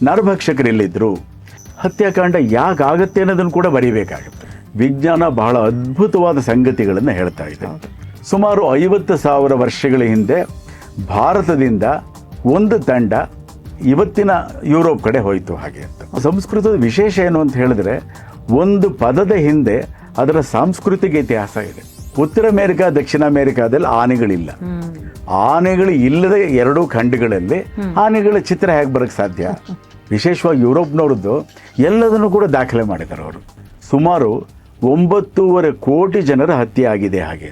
ನರಭಕ್ಷಕರೆಲ್ಲಿದ್ದರು, ಹತ್ಯಾಕಾಂಡ ಯಾಕಾಗತ್ತೆ ಅನ್ನೋದನ್ನು ಕೂಡ ಬರೀಬೇಕಾಗುತ್ತೆ. ವಿಜ್ಞಾನ ಬಹಳ ಅದ್ಭುತವಾದ ಸಂಗತಿಗಳನ್ನು ಹೇಳ್ತಾ ಇದೆ. ಸುಮಾರು 50,000 ವರ್ಷಗಳ ಹಿಂದೆ ಭಾರತದಿಂದ ಒಂದು ತಂಡ ಇವತ್ತಿನ ಯುರೋಪ್ ಕಡೆ ಹೋಯಿತು ಹಾಗೆ ಅಂತ. ಸಂಸ್ಕೃತದ ವಿಶೇಷ ಏನು ಅಂತ ಹೇಳಿದ್ರೆ, ಒಂದು ಪದದ ಹಿಂದೆ ಅದರ ಸಾಂಸ್ಕೃತಿಕ ಇತಿಹಾಸ ಇದೆ. ಉತ್ತರ ಅಮೆರಿಕಾ, ದಕ್ಷಿಣ ಅಮೆರಿಕಾದಲ್ಲಿ ಆನೆಗಳಿಲ್ಲ. ಆನೆಗಳು ಇಲ್ಲದೆ ಎರಡೂ ಖಂಡಗಳಲ್ಲಿ ಆನೆಗಳ ಚಿತ್ರ ಹೇಗೆ ಬರೋಕ್ಕೆ ಸಾಧ್ಯ? ವಿಶೇಷವಾಗಿ ಯುರೋಪ್ನವ್ರದ್ದು ಎಲ್ಲದನ್ನು ಕೂಡ ದಾಖಲೆ ಮಾಡಿದ್ದಾರೆ ಅವರು. ಸುಮಾರು 9.5 ಕೋಟಿ ಜನರ ಹತ್ಯೆ ಆಗಿದೆ ಹಾಗೆ.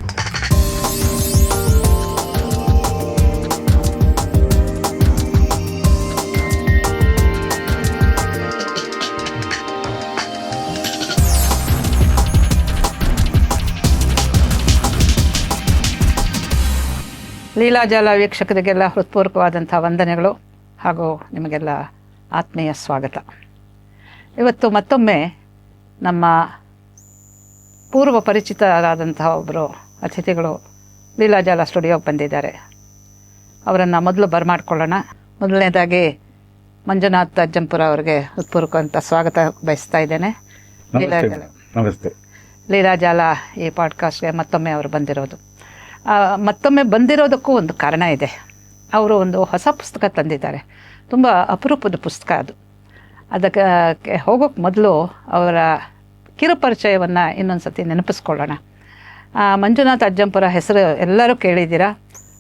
ಲೀಲಾಜಾಲ ವೀಕ್ಷಕರಿಗೆಲ್ಲ ಹೃತ್ಪೂರ್ವಕವಾದಂಥ ವಂದನೆಗಳು ಹಾಗೂ ನಿಮಗೆಲ್ಲ ಆತ್ಮೀಯ ಸ್ವಾಗತ. ಇವತ್ತು ಮತ್ತೊಮ್ಮೆ ನಮ್ಮ ಪೂರ್ವ ಪರಿಚಿತರಾದಂತಹ ಒಬ್ಬರು ಅತಿಥಿಗಳು ಲೀಲಾಜಾಲ ಸ್ಟುಡಿಯೋಗೆ ಬಂದಿದ್ದಾರೆ. ಅವರನ್ನು ಮೊದಲು ಬರಮಾಡ್ಕೊಳ್ಳೋಣ. ಮೊದಲನೇದಾಗಿ ಮಂಜುನಾಥ್ ಅಜ್ಜಂಪುರ ಅವರಿಗೆ ಹೃತ್ಪೂರ್ವಕವಂತ ಸ್ವಾಗತ ಬಯಸ್ತಾ ಇದ್ದೇನೆ. ನಮಸ್ತೆ. ಲೀಲಾಜಾಲ ಈ ಪಾಡ್ಕಾಸ್ಟ್ಗೆ ಮತ್ತೊಮ್ಮೆ ಅವರು ಬಂದಿರೋದು. ಮತ್ತೊಮ್ಮೆ ಬಂದಿರೋದಕ್ಕೂ ಒಂದು ಕಾರಣ ಇದೆ. ಅವರು ಒಂದು ಹೊಸ ಪುಸ್ತಕ ತಂದಿದ್ದಾರೆ. ತುಂಬ ಅಪರೂಪದ ಪುಸ್ತಕ ಅದು. ಅದಕ್ಕೆ ಹೋಗೋಕ್ಕೆ ಮೊದಲು ಅವರ ಕಿರುಪರಿಚಯವನ್ನು ಇನ್ನೊಂದು ಸತಿ ನೆನಪಿಸ್ಕೊಳ್ಳೋಣ. ಮಂಜುನಾಥ್ ಅಜ್ಜಂಪುರ ಹೆಸರು ಎಲ್ಲರೂ ಕೇಳಿದ್ದೀರಾ.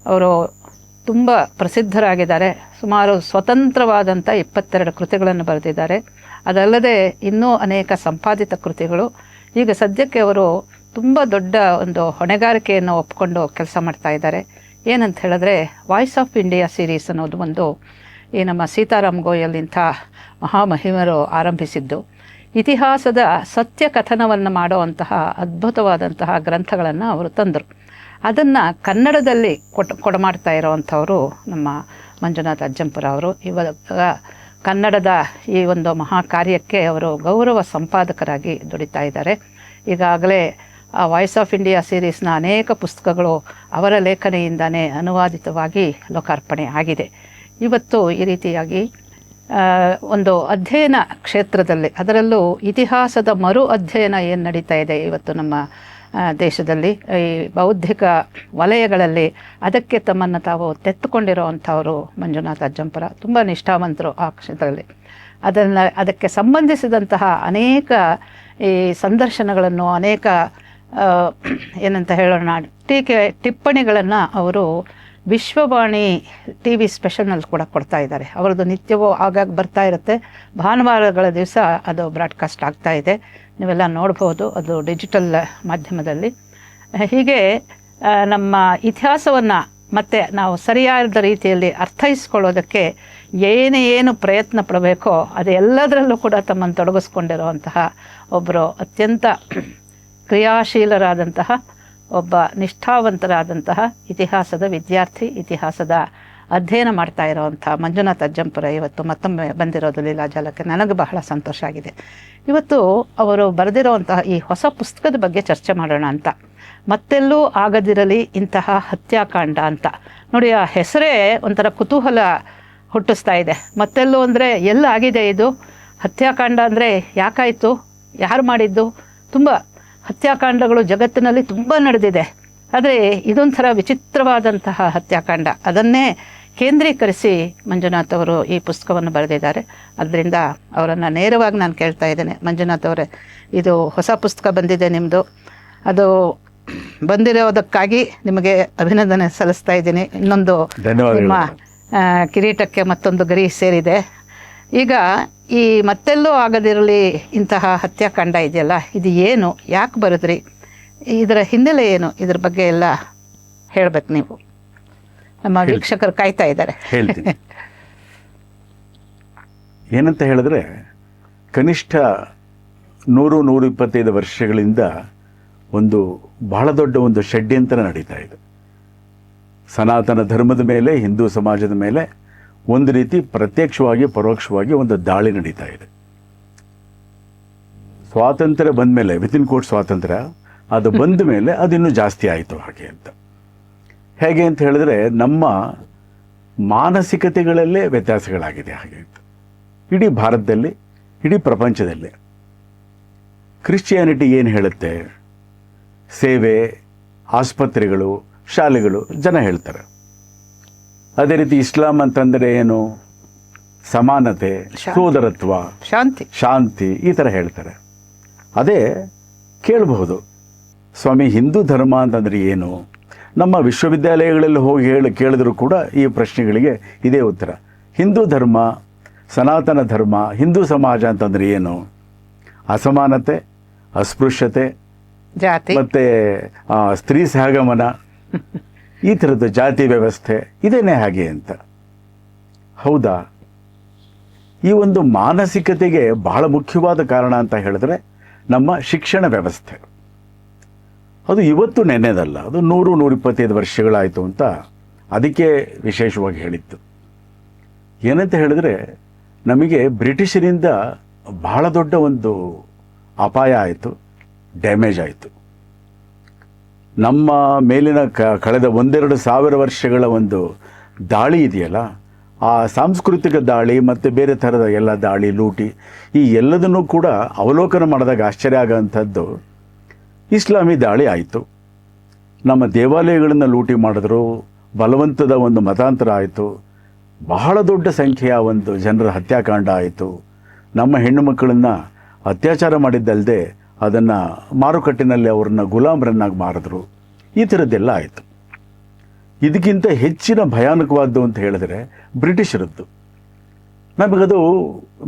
ಅವರು ತುಂಬ ಪ್ರಸಿದ್ಧರಾಗಿದ್ದಾರೆ. ಸುಮಾರು ಸ್ವತಂತ್ರವಾದಂಥ 22 ಕೃತಿಗಳನ್ನು ಬರೆದಿದ್ದಾರೆ. ಅದಲ್ಲದೆ ಇನ್ನೂ ಅನೇಕ ಸಂಪಾದಿತ ಕೃತಿಗಳು. ಈಗ ಸದ್ಯಕ್ಕೆ ಅವರು ತುಂಬ ದೊಡ್ಡ ಒಂದು ಹೊಣೆಗಾರಿಕೆಯನ್ನು ಒಪ್ಪಿಕೊಂಡು ಕೆಲಸ ಮಾಡ್ತಾ ಇದ್ದಾರೆ. ಏನಂತ ಹೇಳಿದ್ರೆ, ವಾಯ್ಸ್ ಆಫ್ ಇಂಡಿಯಾ ಸೀರೀಸ್ ಅನ್ನೋದು ಒಂದು ಈ ನಮ್ಮ ಸೀತಾರಾಮ್ ಗೋಯಲ್ ಇಂಥ ಮಹಾಮಹಿಮರು ಆರಂಭಿಸಿದ್ದು. ಇತಿಹಾಸದ ಸತ್ಯ ಕಥನವನ್ನು ಮಾಡುವಂತಹ ಅದ್ಭುತವಾದಂತಹ ಗ್ರಂಥಗಳನ್ನು ಅವರು ತಂದರು. ಅದನ್ನು ಕನ್ನಡದಲ್ಲಿ ಕೊಡಮಾಡ್ತಾ ಇರೋವಂಥವರು ನಮ್ಮ ಮಂಜುನಾಥ್ ಅಜ್ಜಂಪುರ ಅವರು. ಇವಾಗ ಕನ್ನಡದ ಈ ಒಂದು ಮಹಾ ಕಾರ್ಯಕ್ಕೆ ಅವರು ಗೌರವ ಸಂಪಾದಕರಾಗಿ ದುಡಿತಾ ಇದ್ದಾರೆ. ಈಗಾಗಲೇ ವಾಯ್ಸ್ ಆಫ್ ಇಂಡಿಯಾ ಸೀರೀಸ್ನ ಅನೇಕ ಪುಸ್ತಕಗಳು ಅವರ ಲೇಖನಿಯಿಂದನೇ ಅನುವಾದಿತವಾಗಿ ಲೋಕಾರ್ಪಣೆ ಆಗಿದೆ. ಇವತ್ತು ಈ ರೀತಿಯಾಗಿ ಒಂದು ಅಧ್ಯಯನ ಕ್ಷೇತ್ರದಲ್ಲಿ, ಅದರಲ್ಲೂ ಇತಿಹಾಸದ ಮರು ಅಧ್ಯಯನ ಏನು ನಡೀತಾ ಇದೆ ಇವತ್ತು ನಮ್ಮ ದೇಶದಲ್ಲಿ, ಈ ಬೌದ್ಧಿಕ ವಲಯಗಳಲ್ಲಿ, ಅದಕ್ಕೆ ತಮ್ಮನ್ನು ತಾವು ತೆತ್ತುಕೊಂಡಿರೋವಂಥವರು ಮಂಜುನಾಥ್ ಅಜ್ಜಂಪುರ. ತುಂಬ ನಿಷ್ಠಾವಂತರು ಆ ಕ್ಷೇತ್ರದಲ್ಲಿ. ಅದಕ್ಕೆ ಸಂಬಂಧಿಸಿದಂತಹ ಅನೇಕ ಈ ಸಂದರ್ಶನಗಳನ್ನು, ಅನೇಕ ಏನಂತ ಹೇಳೋಣ, ಟಿಪ್ಪಣಿಗಳನ್ನು ಅವರು ವಿಶ್ವವಾಣಿ TV ಸ್ಪೆಷಲ್ನಲ್ಲಿ ಕೂಡ ಕೊಡ್ತಾ ಇದ್ದಾರೆ. ಅವರದ್ದು ನಿತ್ಯವೂ ಆಗಾಗ ಬರ್ತಾ ಇರುತ್ತೆ. ಭಾನುವಾರಗಳ ದಿವಸ ಅದು ಬ್ರಾಡ್ಕಾಸ್ಟ್ ಆಗ್ತಾ ಇದೆ. ನೀವೆಲ್ಲ ನೋಡ್ಬೋದು, ಅದು ಡಿಜಿಟಲ್ ಮಾಧ್ಯಮದಲ್ಲಿ. ಹೀಗೆ ನಮ್ಮ ಇತಿಹಾಸವನ್ನು ಮತ್ತೆ ನಾವು ಸರಿಯಾದ ರೀತಿಯಲ್ಲಿ ಅರ್ಥೈಸ್ಕೊಳ್ಳೋದಕ್ಕೆ ಏನು ಪ್ರಯತ್ನ ಪಡಬೇಕೋ ಅದೆಲ್ಲದರಲ್ಲೂ ಕೂಡ ತಮ್ಮನ್ನು ತೊಡಗಿಸ್ಕೊಂಡಿರುವಂತಹ ಒಬ್ಬರು ಅತ್ಯಂತ ಕ್ರಿಯಾಶೀಲರಾದಂತಹ ಒಬ್ಬ ನಿಷ್ಠಾವಂತರಾದಂತಹ ಇತಿಹಾಸದ ವಿದ್ಯಾರ್ಥಿ, ಇತಿಹಾಸದ ಅಧ್ಯಯನ ಮಾಡ್ತಾ ಇರೋವಂಥ ಮಂಜುನಾಥ್ ಅಜ್ಜಂಪುರ ಇವತ್ತು ಮತ್ತೊಮ್ಮೆ ಬಂದಿರೋದು ಲೀಲಾಜಾಲಕ್ಕೆ. ನನಗೆ ಬಹಳ ಸಂತೋಷ ಆಗಿದೆ. ಇವತ್ತು ಅವರು ಬರೆದಿರೋವಂತಹ ಈ ಹೊಸ ಪುಸ್ತಕದ ಬಗ್ಗೆ ಚರ್ಚೆ ಮಾಡೋಣ ಅಂತ. ಮತ್ತೆಲ್ಲೂ ಆಗದಿರಲಿ ಇಂತಹ ಹತ್ಯಾಕಾಂಡ ಅಂತ. ನೋಡಿ, ಆ ಹೆಸರೇ ಒಂಥರ ಕುತೂಹಲ ಹುಟ್ಟಿಸ್ತಾ ಇದೆ. ಮತ್ತೆಲ್ಲೂ ಅಂದರೆ ಎಲ್ಲಾಗಿದೆ ಇದು? ಹತ್ಯಾಕಾಂಡ ಅಂದರೆ ಯಾಕಾಯಿತು? ಯಾರು ಮಾಡಿದ್ದು? ತುಂಬ ಹತ್ಯಾಕಾಂಡಗಳು ಜಗತ್ತಿನಲ್ಲಿ ತುಂಬ ನಡೆದಿದೆ. ಆದರೆ ಇದೊಂಥರ ವಿಚಿತ್ರವಾದಂತಹ ಹತ್ಯಾಕಾಂಡ. ಅದನ್ನೇ ಕೇಂದ್ರೀಕರಿಸಿ ಮಂಜುನಾಥ್ ಅವರು ಈ ಪುಸ್ತಕವನ್ನು ಬರೆದಿದ್ದಾರೆ. ಅದರಿಂದ ಅವರನ್ನು ನೇರವಾಗಿ ನಾನು ಕೇಳ್ತಾ ಇದ್ದೇನೆ. ಮಂಜುನಾಥ್ ಅವರೇ, ಇದು ಹೊಸ ಪುಸ್ತಕ ಬಂದಿದೆ ನಿಮ್ಮದು. ಅದು ಬಂದಿರೋದಕ್ಕಾಗಿ ನಿಮಗೆ ಅಭಿನಂದನೆ ಸಲ್ಲಿಸ್ತಾ ಇದ್ದೀನಿ. ಇನ್ನೊಂದು ನಿಮ್ಮ ಕಿರೀಟಕ್ಕೆ ಮತ್ತೊಂದು ಗರಿ ಸೇರಿದೆ. ಈಗ ಈ ಮತ್ತೆಲ್ಲೂ ಆಗದಿರಲಿ ಇಂತಹ ಹತ್ಯಾಕಾಂಡ ಇದೆಯಲ್ಲ, ಇದು ಏನು, ಯಾಕೆ ಬರೆದ್ರಿ, ಇದರ ಹಿನ್ನೆಲೆ ಏನು, ಇದ್ರ ಬಗ್ಗೆ ಎಲ್ಲ ಹೇಳ್ಬೇಕು ನೀವು. ನಮ್ಮ ವೀಕ್ಷಕರು ಕಾಯ್ತಾ ಇದ್ದಾರೆ. ಹೇಳ್ತೀನಿ. ಏನಂತ ಹೇಳಿದ್ರೆ, ಕನಿಷ್ಠ 100-125 ವರ್ಷಗಳಿಂದ ಒಂದು ಬಹಳ ದೊಡ್ಡ ಒಂದು ಷಡ್ಯಂತ್ರ ನಡೀತಾ ಇದೆ. ಸನಾತನ ಧರ್ಮದ ಮೇಲೆ, ಹಿಂದೂ ಸಮಾಜದ ಮೇಲೆ ಒಂದು ರೀತಿ ಪ್ರತ್ಯಕ್ಷವಾಗಿ ಪರೋಕ್ಷವಾಗಿ ಒಂದು ದಾಳಿ ನಡೀತಾ ಇದೆ. ಸ್ವಾತಂತ್ರ್ಯ ಬಂದ ಮೇಲೆ, ವಿತಿನ್ ಕೋರ್ಟ್ ಸ್ವಾತಂತ್ರ್ಯ ಅದು ಬಂದ ಮೇಲೆ ಅದಿನ್ನೂ ಜಾಸ್ತಿ ಆಯಿತು ಹಾಗೆ ಅಂತ. ಹೇಗೆ ಅಂತ ಹೇಳಿದ್ರೆ, ನಮ್ಮ ಮಾನಸಿಕತೆಗಳಲ್ಲೇ ವ್ಯತ್ಯಾಸಗಳಾಗಿದೆ ಹಾಗೆ ಅಂತ. ಇಡೀ ಭಾರತದಲ್ಲಿ, ಇಡೀ ಪ್ರಪಂಚದಲ್ಲಿ. ಕ್ರಿಶ್ಚಿಯಾನಿಟಿ ಏನು ಹೇಳುತ್ತೆ? ಸೇವೆ, ಆಸ್ಪತ್ರೆಗಳು, ಶಾಲೆಗಳು ಜನ ಹೇಳ್ತಾರೆ. ಅದೇ ರೀತಿ ಇಸ್ಲಾಂ ಅಂತಂದರೆ ಏನು? ಸಮಾನತೆ, ಸೋದರತ್ವ, ಶಾಂತಿ ಈ ಥರ ಹೇಳ್ತಾರೆ. ಅದೇ ಕೇಳಬಹುದು, ಸ್ವಾಮಿ ಹಿಂದೂ ಧರ್ಮ ಅಂತಂದರೆ ಏನು? ನಮ್ಮ ವಿಶ್ವವಿದ್ಯಾಲಯಗಳಲ್ಲಿ ಹೋಗಿ ಕೇಳಿದ್ರು ಕೂಡ ಈ ಪ್ರಶ್ನೆಗಳಿಗೆ ಇದೇ ಉತ್ತರ. ಹಿಂದೂ ಧರ್ಮ, ಸನಾತನ ಧರ್ಮ, ಹಿಂದೂ ಸಮಾಜ ಅಂತಂದರೆ ಏನು? ಅಸಮಾನತೆ, ಅಸ್ಪೃಶ್ಯತೆ, ಜಾತಿ, ಮತ್ತು ಸ್ತ್ರೀ ಸಹಗಮನ, ಈ ಥರದ್ದು ಜಾತಿ ವ್ಯವಸ್ಥೆ ಇದೇನೇ ಹಾಗೆ ಅಂತ. ಹೌದಾ? ಈ ಒಂದು ಮಾನಸಿಕತೆಗೆ ಬಹಳ ಮುಖ್ಯವಾದ ಕಾರಣ ಅಂತ ಹೇಳಿದ್ರೆ ನಮ್ಮ ಶಿಕ್ಷಣ ವ್ಯವಸ್ಥೆ. ಅದು ಇವತ್ತು ನೆನ್ನೆದಲ್ಲ, ಅದು 100-125 ವರ್ಷಗಳಾಯಿತು ಅಂತ ಅದಕ್ಕೆ ವಿಶೇಷವಾಗಿ ಹೇಳಿತ್ತು. ಏನಂತ ಹೇಳಿದ್ರೆ, ನಮಗೆ ಬ್ರಿಟಿಷರಿಂದ ಬಹಳ ದೊಡ್ಡ ಒಂದು ಅಪಾಯ ಆಯಿತು, ಡ್ಯಾಮೇಜ್ ಆಯಿತು. ನಮ್ಮ ಮೇಲಿನ ಕಳೆದ 1-2 ಸಾವಿರ ವರ್ಷಗಳ ಒಂದು ದಾಳಿ ಇದೆಯಲ್ಲ, ಆ ಸಾಂಸ್ಕೃತಿಕ ದಾಳಿ ಮತ್ತು ಬೇರೆ ಥರದ ಎಲ್ಲ ದಾಳಿ, ಲೂಟಿ, ಈ ಎಲ್ಲದನ್ನೂ ಕೂಡ ಅವಲೋಕನ ಮಾಡಿದಾಗ ಆಶ್ಚರ್ಯ ಆಗೋಂಥದ್ದು ಇಸ್ಲಾಮಿ ದಾಳಿ ಆಯಿತು. ನಮ್ಮ ದೇವಾಲಯಗಳನ್ನು ಲೂಟಿ ಮಾಡಿದ್ರು, ಬಲವಂತದ ಒಂದು ಮತಾಂತರ ಆಯಿತು, ಬಹಳ ದೊಡ್ಡ ಸಂಖ್ಯೆಯ ಒಂದು ಜನರ ಹತ್ಯಾಕಾಂಡ ಆಯಿತು. ನಮ್ಮ ಹೆಣ್ಣು ಮಕ್ಕಳನ್ನು ಅತ್ಯಾಚಾರ ಮಾಡಿದ್ದಲ್ಲದೆ ಅದನ್ನು ಮಾರುಕಟ್ಟೆನಲ್ಲಿ ಅವ್ರನ್ನ ಗುಲಾಮರನ್ನಾಗಿ ಮಾರಿದ್ರು. ಈ ಥರದ್ದೆಲ್ಲ ಆಯಿತು. ಇದಕ್ಕಿಂತ ಹೆಚ್ಚಿನ ಭಯಾನಕವಾದ್ದು ಅಂತ ಹೇಳಿದ್ರೆ ಬ್ರಿಟಿಷರದ್ದು. ನಮಗದು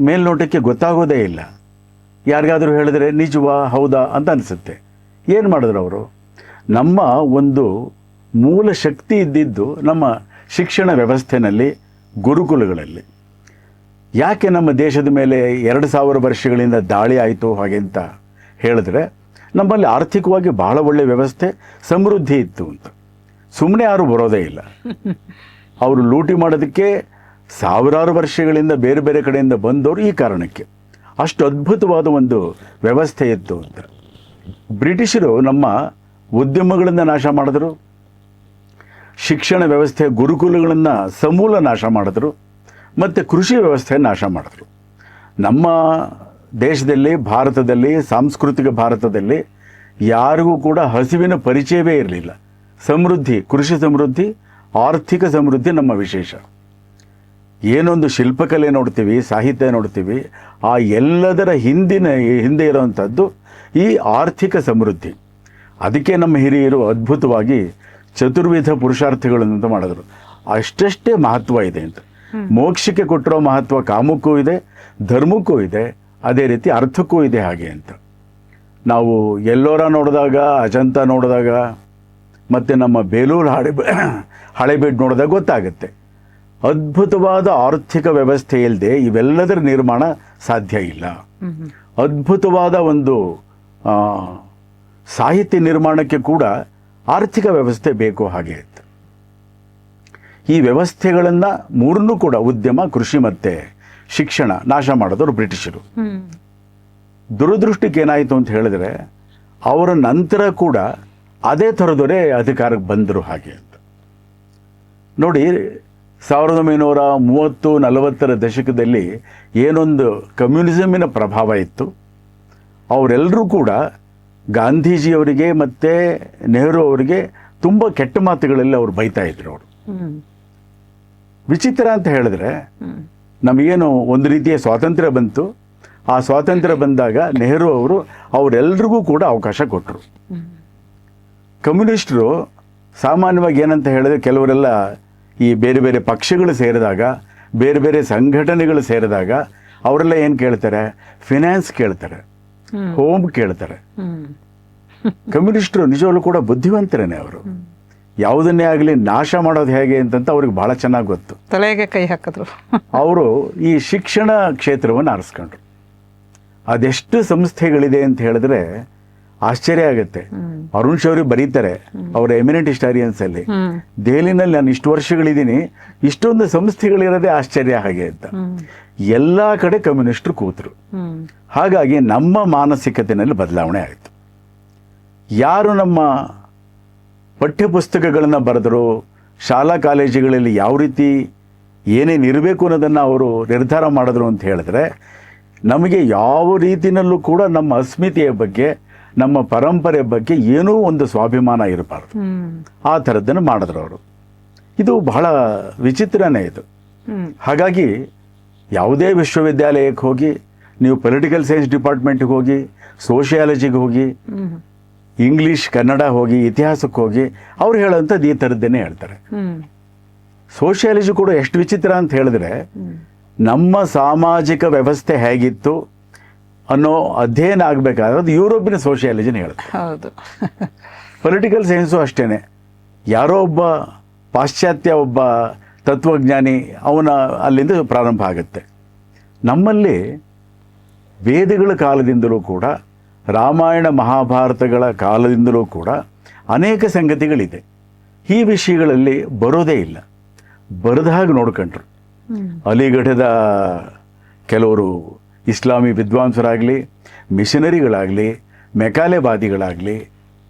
ಮೇಲ್ನೋಟಕ್ಕೆ ಗೊತ್ತಾಗೋದೇ ಇಲ್ಲ. ಯಾರಿಗಾದರೂ ಹೇಳಿದ್ರೆ ನಿಜವಾ, ಹೌದಾ ಅಂತ ಅನಿಸುತ್ತೆ. ಏನು ಮಾಡಿದ್ರು ಅವರು? ನಮ್ಮ ಒಂದು ಮೂಲ ಶಕ್ತಿ ಇದ್ದಿದ್ದು ನಮ್ಮ ಶಿಕ್ಷಣ ವ್ಯವಸ್ಥೆಯಲ್ಲಿ, ಗುರುಕುಲಗಳಲ್ಲಿ. ಯಾಕೆ ನಮ್ಮ ದೇಶದ ಮೇಲೆ 2000 ವರ್ಷಗಳಿಂದ ದಾಳಿ ಆಯಿತು ಹಾಗೆ ಅಂತ ಹೇಳಿದ್ರೆ, ನಮ್ಮಲ್ಲಿ ಆರ್ಥಿಕವಾಗಿ ಬಹಳ ಒಳ್ಳೆಯ ವ್ಯವಸ್ಥೆ, ಸಮೃದ್ಧಿ ಇತ್ತು ಅಂತ. ಸುಮ್ಮನೆ ಯಾರು ಬರೋದೇ ಇಲ್ಲ. ಅವರು ಲೂಟಿ ಮಾಡೋದಕ್ಕೆ ಸಾವಿರಾರು ವರ್ಷಗಳಿಂದ ಬೇರೆ ಬೇರೆ ಕಡೆಯಿಂದ ಬಂದವರು ಈ ಕಾರಣಕ್ಕೆ. ಅಷ್ಟು ಅದ್ಭುತವಾದ ಒಂದು ವ್ಯವಸ್ಥೆ ಇತ್ತು ಅಂತ. ಬ್ರಿಟಿಷರು ನಮ್ಮ ಉದ್ಯಮಗಳನ್ನು ನಾಶ ಮಾಡಿದ್ರು, ಶಿಕ್ಷಣ ವ್ಯವಸ್ಥೆ, ಗುರುಕುಲಗಳನ್ನು ಸಮೂಲ ನಾಶ ಮಾಡಿದ್ರು, ಮತ್ತು ಕೃಷಿ ವ್ಯವಸ್ಥೆ ನಾಶ ಮಾಡಿದ್ರು. ನಮ್ಮ ದೇಶದಲ್ಲಿ, ಭಾರತದಲ್ಲಿ, ಸಾಂಸ್ಕೃತಿಕ ಭಾರತದಲ್ಲಿ ಯಾರಿಗೂ ಕೂಡ ಹಸಿವಿನ ಪರಿಚಯವೇ ಇರಲಿಲ್ಲ. ಸಮೃದ್ಧಿ, ಕೃಷಿ ಸಮೃದ್ಧಿ, ಆರ್ಥಿಕ ಸಮೃದ್ಧಿ ನಮ್ಮ ವಿಶೇಷ. ಏನೊಂದು ಶಿಲ್ಪಕಲೆ ನೋಡ್ತೀವಿ, ಸಾಹಿತ್ಯ ನೋಡ್ತೀವಿ, ಆ ಎಲ್ಲದರ ಹಿಂದೆ ಇರೋವಂಥದ್ದು ಈ ಆರ್ಥಿಕ ಸಮೃದ್ಧಿ. ಅದಕ್ಕೆ ನಮ್ಮ ಹಿರಿಯರು ಅದ್ಭುತವಾಗಿ ಚತುರ್ವಿಧ ಪುರುಷಾರ್ಥಗಳನ್ನು ಮಾಡಿದ್ರು. ಅಷ್ಟೇ ಮಹತ್ವ ಇದೆ ಅಂತ. ಮೋಕ್ಷಕ್ಕೆ ಕೊಟ್ಟಿರೋ ಮಹತ್ವ ಕಾಮಕ್ಕೂ ಇದೆ, ಧರ್ಮಕ್ಕೂ ಇದೆ, ಅದೇ ರೀತಿ ಅರ್ಥಕ್ಕೂ ಇದೆ ಹಾಗೆ ಅಂತ. ನಾವು ಎಲ್ಲೋರ ನೋಡಿದಾಗ, ಅಜಂತ ನೋಡಿದಾಗ, ಮತ್ತು ನಮ್ಮ ಬೇಲೂರು ಹಳೆಬೀಡು ನೋಡಿದಾಗ ಗೊತ್ತಾಗುತ್ತೆ. ಅದ್ಭುತವಾದ ಆರ್ಥಿಕ ವ್ಯವಸ್ಥೆ ಇಲ್ಲದೆ ಇವೆಲ್ಲದರ ನಿರ್ಮಾಣ ಸಾಧ್ಯ ಇಲ್ಲ. ಅದ್ಭುತವಾದ ಒಂದು ಸಾಹಿತ್ಯ ನಿರ್ಮಾಣಕ್ಕೆ ಕೂಡ ಆರ್ಥಿಕ ವ್ಯವಸ್ಥೆ ಬೇಕು ಹಾಗೆ ಅಂತ. ಈ ವ್ಯವಸ್ಥೆಗಳನ್ನು ಮೂರನ್ನೂ ಕೂಡ, ಉದ್ಯಮ, ಕೃಷಿ ಮತ್ತು ಶಿಕ್ಷಣ, ನಾಶ ಮಾಡಿದವರು ಬ್ರಿಟಿಷರು. ದುರದೃಷ್ಟಕ್ಕೆ ಏನಾಯಿತು ಅಂತ ಹೇಳಿದ್ರೆ, ಅವರ ನಂತರ ಕೂಡ ಅದೇ ಥರದವರೇ ಅಧಿಕಾರಕ್ಕೆ ಬಂದರು ಹಾಗೆ ಅಂತ. ನೋಡಿ, 1930-40 ದಶಕದಲ್ಲಿ ಏನೊಂದು ಕಮ್ಯುನಿಸಮಿನ ಪ್ರಭಾವ ಇತ್ತು. ಅವರೆಲ್ಲರೂ ಕೂಡ ಗಾಂಧೀಜಿಯವರಿಗೆ ಮತ್ತು ನೆಹರು ಅವರಿಗೆ ತುಂಬ ಕೆಟ್ಟ ಮಾತುಗಳಲ್ಲಿ ಅವ್ರು ಬೈತಾ ಇದ್ರು. ಅವರು ವಿಚಿತ್ರ ಅಂತ ಹೇಳಿದ್ರೆ, ನಮಗೇನು ಒಂದು ರೀತಿಯ ಸ್ವಾತಂತ್ರ್ಯ ಬಂತು. ಆ ಸ್ವಾತಂತ್ರ್ಯ ಬಂದಾಗ ನೆಹರು ಅವರು ಅವರೆಲ್ಲರಿಗೂ ಕೂಡ ಅವಕಾಶ ಕೊಟ್ಟರು. ಕಮ್ಯುನಿಸ್ಟರು ಸಾಮಾನ್ಯವಾಗಿ ಏನಂತ ಹೇಳಿದ್ರೆ, ಕೆಲವರೆಲ್ಲ ಈ ಬೇರೆ ಬೇರೆ ಪಕ್ಷಗಳು ಸೇರಿದಾಗ, ಬೇರೆ ಬೇರೆ ಸಂಘಟನೆಗಳು ಸೇರಿದಾಗ ಅವರೆಲ್ಲ ಏನು ಕೇಳ್ತಾರೆ? ಫಿನಾನ್ಸ್ ಕೇಳ್ತಾರೆ, ಹೋಮ್ ಕೇಳ್ತಾರೆ. ಕಮ್ಯುನಿಸ್ಟರು ನಿಜವಾಗ್ಲೂ ಕೂಡ ಬುದ್ಧಿವಂತರೇನೆ. ಅವರು ಯಾವುದನ್ನೇ ಆಗಲಿ ನಾಶ ಮಾಡೋದು ಹೇಗೆ ಅಂತಂತ ಅವ್ರಿಗೆ ಭಾಳ ಚೆನ್ನಾಗಿ ಗೊತ್ತು. ತಲೆಗೆ ಕೈ ಹಾಕಿದ್ರು. ಅವರು ಈ ಶಿಕ್ಷಣ ಕ್ಷೇತ್ರವನ್ನು ಆರಿಸ್ಕೊಂಡ್ರು. ಅದೆಷ್ಟು ಸಂಸ್ಥೆಗಳಿದೆ ಅಂತ ಹೇಳಿದ್ರೆ ಆಶ್ಚರ್ಯ ಆಗುತ್ತೆ. ಅರುಣ್ ಶೌರಿ ಬರೀತಾರೆ ಅವರ ಎಮಿನೆಂಟ್ ಹಿಸ್ಟಾರಿಯನ್ಸ್ ಅಲ್ಲಿ, ದೆಹಲಿನಲ್ಲಿ ನಾನು ಇಷ್ಟು ವರ್ಷಗಳಿದ್ದೀನಿ, ಇಷ್ಟೊಂದು ಸಂಸ್ಥೆಗಳಿರೋದೇ ಆಶ್ಚರ್ಯ ಹಾಗೆ ಅಂತ. ಎಲ್ಲ ಕಡೆ ಕಮ್ಯುನಿಸ್ಟರು ಕೂತರು. ಹಾಗಾಗಿ ನಮ್ಮ ಮಾನಸಿಕತೆಯಲ್ಲಿ ಬದಲಾವಣೆ ಆಯಿತು. ಯಾರು ನಮ್ಮ ಪಠ್ಯಪುಸ್ತಕಗಳನ್ನು ಬರೆದರು, ಶಾಲಾ ಕಾಲೇಜುಗಳಲ್ಲಿ ಯಾವ ರೀತಿ ಏನೇನು ಇರಬೇಕು ಅನ್ನೋದನ್ನು ಅವರು ನಿರ್ಧಾರ ಮಾಡಿದ್ರು ಅಂತ ಹೇಳಿದ್ರೆ ನಮಗೆ ಯಾವ ರೀತಿಯಲ್ಲೂ ಕೂಡ ನಮ್ಮ ಅಸ್ಮಿತೆಯ ಬಗ್ಗೆ ನಮ್ಮ ಪರಂಪರೆ ಬಗ್ಗೆ ಏನೂ ಒಂದು ಸ್ವಾಭಿಮಾನ ಇರಬಾರ್ದು. ಆ ಥರದ್ದನ್ನು ಮಾಡಿದ್ರು ಅವರು. ಇದು ಬಹಳ ವಿಚಿತ್ರನೇ ಇದು. ಹಾಗಾಗಿ ಯಾವುದೇ ವಿಶ್ವವಿದ್ಯಾಲಯಕ್ಕೆ ಹೋಗಿ, ನೀವು ಪೊಲಿಟಿಕಲ್ ಸೈನ್ಸ್ ಡಿಪಾರ್ಟ್ಮೆಂಟ್ಗೆ ಹೋಗಿ, ಸೋಷಿಯಾಲಜಿಗೆ ಹೋಗಿ, ಇಂಗ್ಲೀಷ್ ಕನ್ನಡ ಹೋಗಿ, ಇತಿಹಾಸಕ್ಕೆ ಹೋಗಿ, ಅವ್ರು ಹೇಳೋಂಥದ್ದು ಈ ಥರದ್ದೇನೆ ಹೇಳ್ತಾರೆ. ಸೋಷಿಯಾಲಜಿ ಕೂಡ ಎಷ್ಟು ವಿಚಿತ್ರ ಅಂತ ಹೇಳಿದ್ರೆ, ನಮ್ಮ ಸಾಮಾಜಿಕ ವ್ಯವಸ್ಥೆ ಹೇಗಿತ್ತು ಅನ್ನೋ ಅಧ್ಯಯನ ಆಗಬೇಕಾದ್ರೆ ಅದು ಯುರೋಪಿನ ಸೋಷಿಯಾಲಜಿನ ಹೇಳುತ್ತೆ. ಹೌದು. ಪೊಲಿಟಿಕಲ್ ಸೈನ್ಸು ಅಷ್ಟೇ. ಯಾರೋ ಒಬ್ಬ ಪಾಶ್ಚಾತ್ಯ ಒಬ್ಬ ತತ್ವಜ್ಞಾನಿ ಅವನ ಅಲ್ಲಿಂದ ಪ್ರಾರಂಭ ಆಗುತ್ತೆ. ನಮ್ಮಲ್ಲಿ ವೇದಗಳ ಕಾಲದಿಂದಲೂ ಕೂಡ, ರಾಮಾಯಣ ಮಹಾಭಾರತಗಳ ಕಾಲದಿಂದಲೂ ಕೂಡ ಅನೇಕ ಸಂಗತಿಗಳಿದೆ. ಈ ವಿಷಯಗಳಲ್ಲಿ ಬರೋದೇ ಇಲ್ಲ. ಬರದ ಹಾಗೆ ನೋಡ್ಕೊಂಡ್ರು. ಅಲಿಗಢದ ಕೆಲವರು ಇಸ್ಲಾಮಿ ವಿದ್ವಾಂಸರಾಗಲಿ, ಮಿಷನರಿಗಳಾಗಲಿ, ಮೆಕಾಲೆವಾದಿಗಳಾಗಲಿ,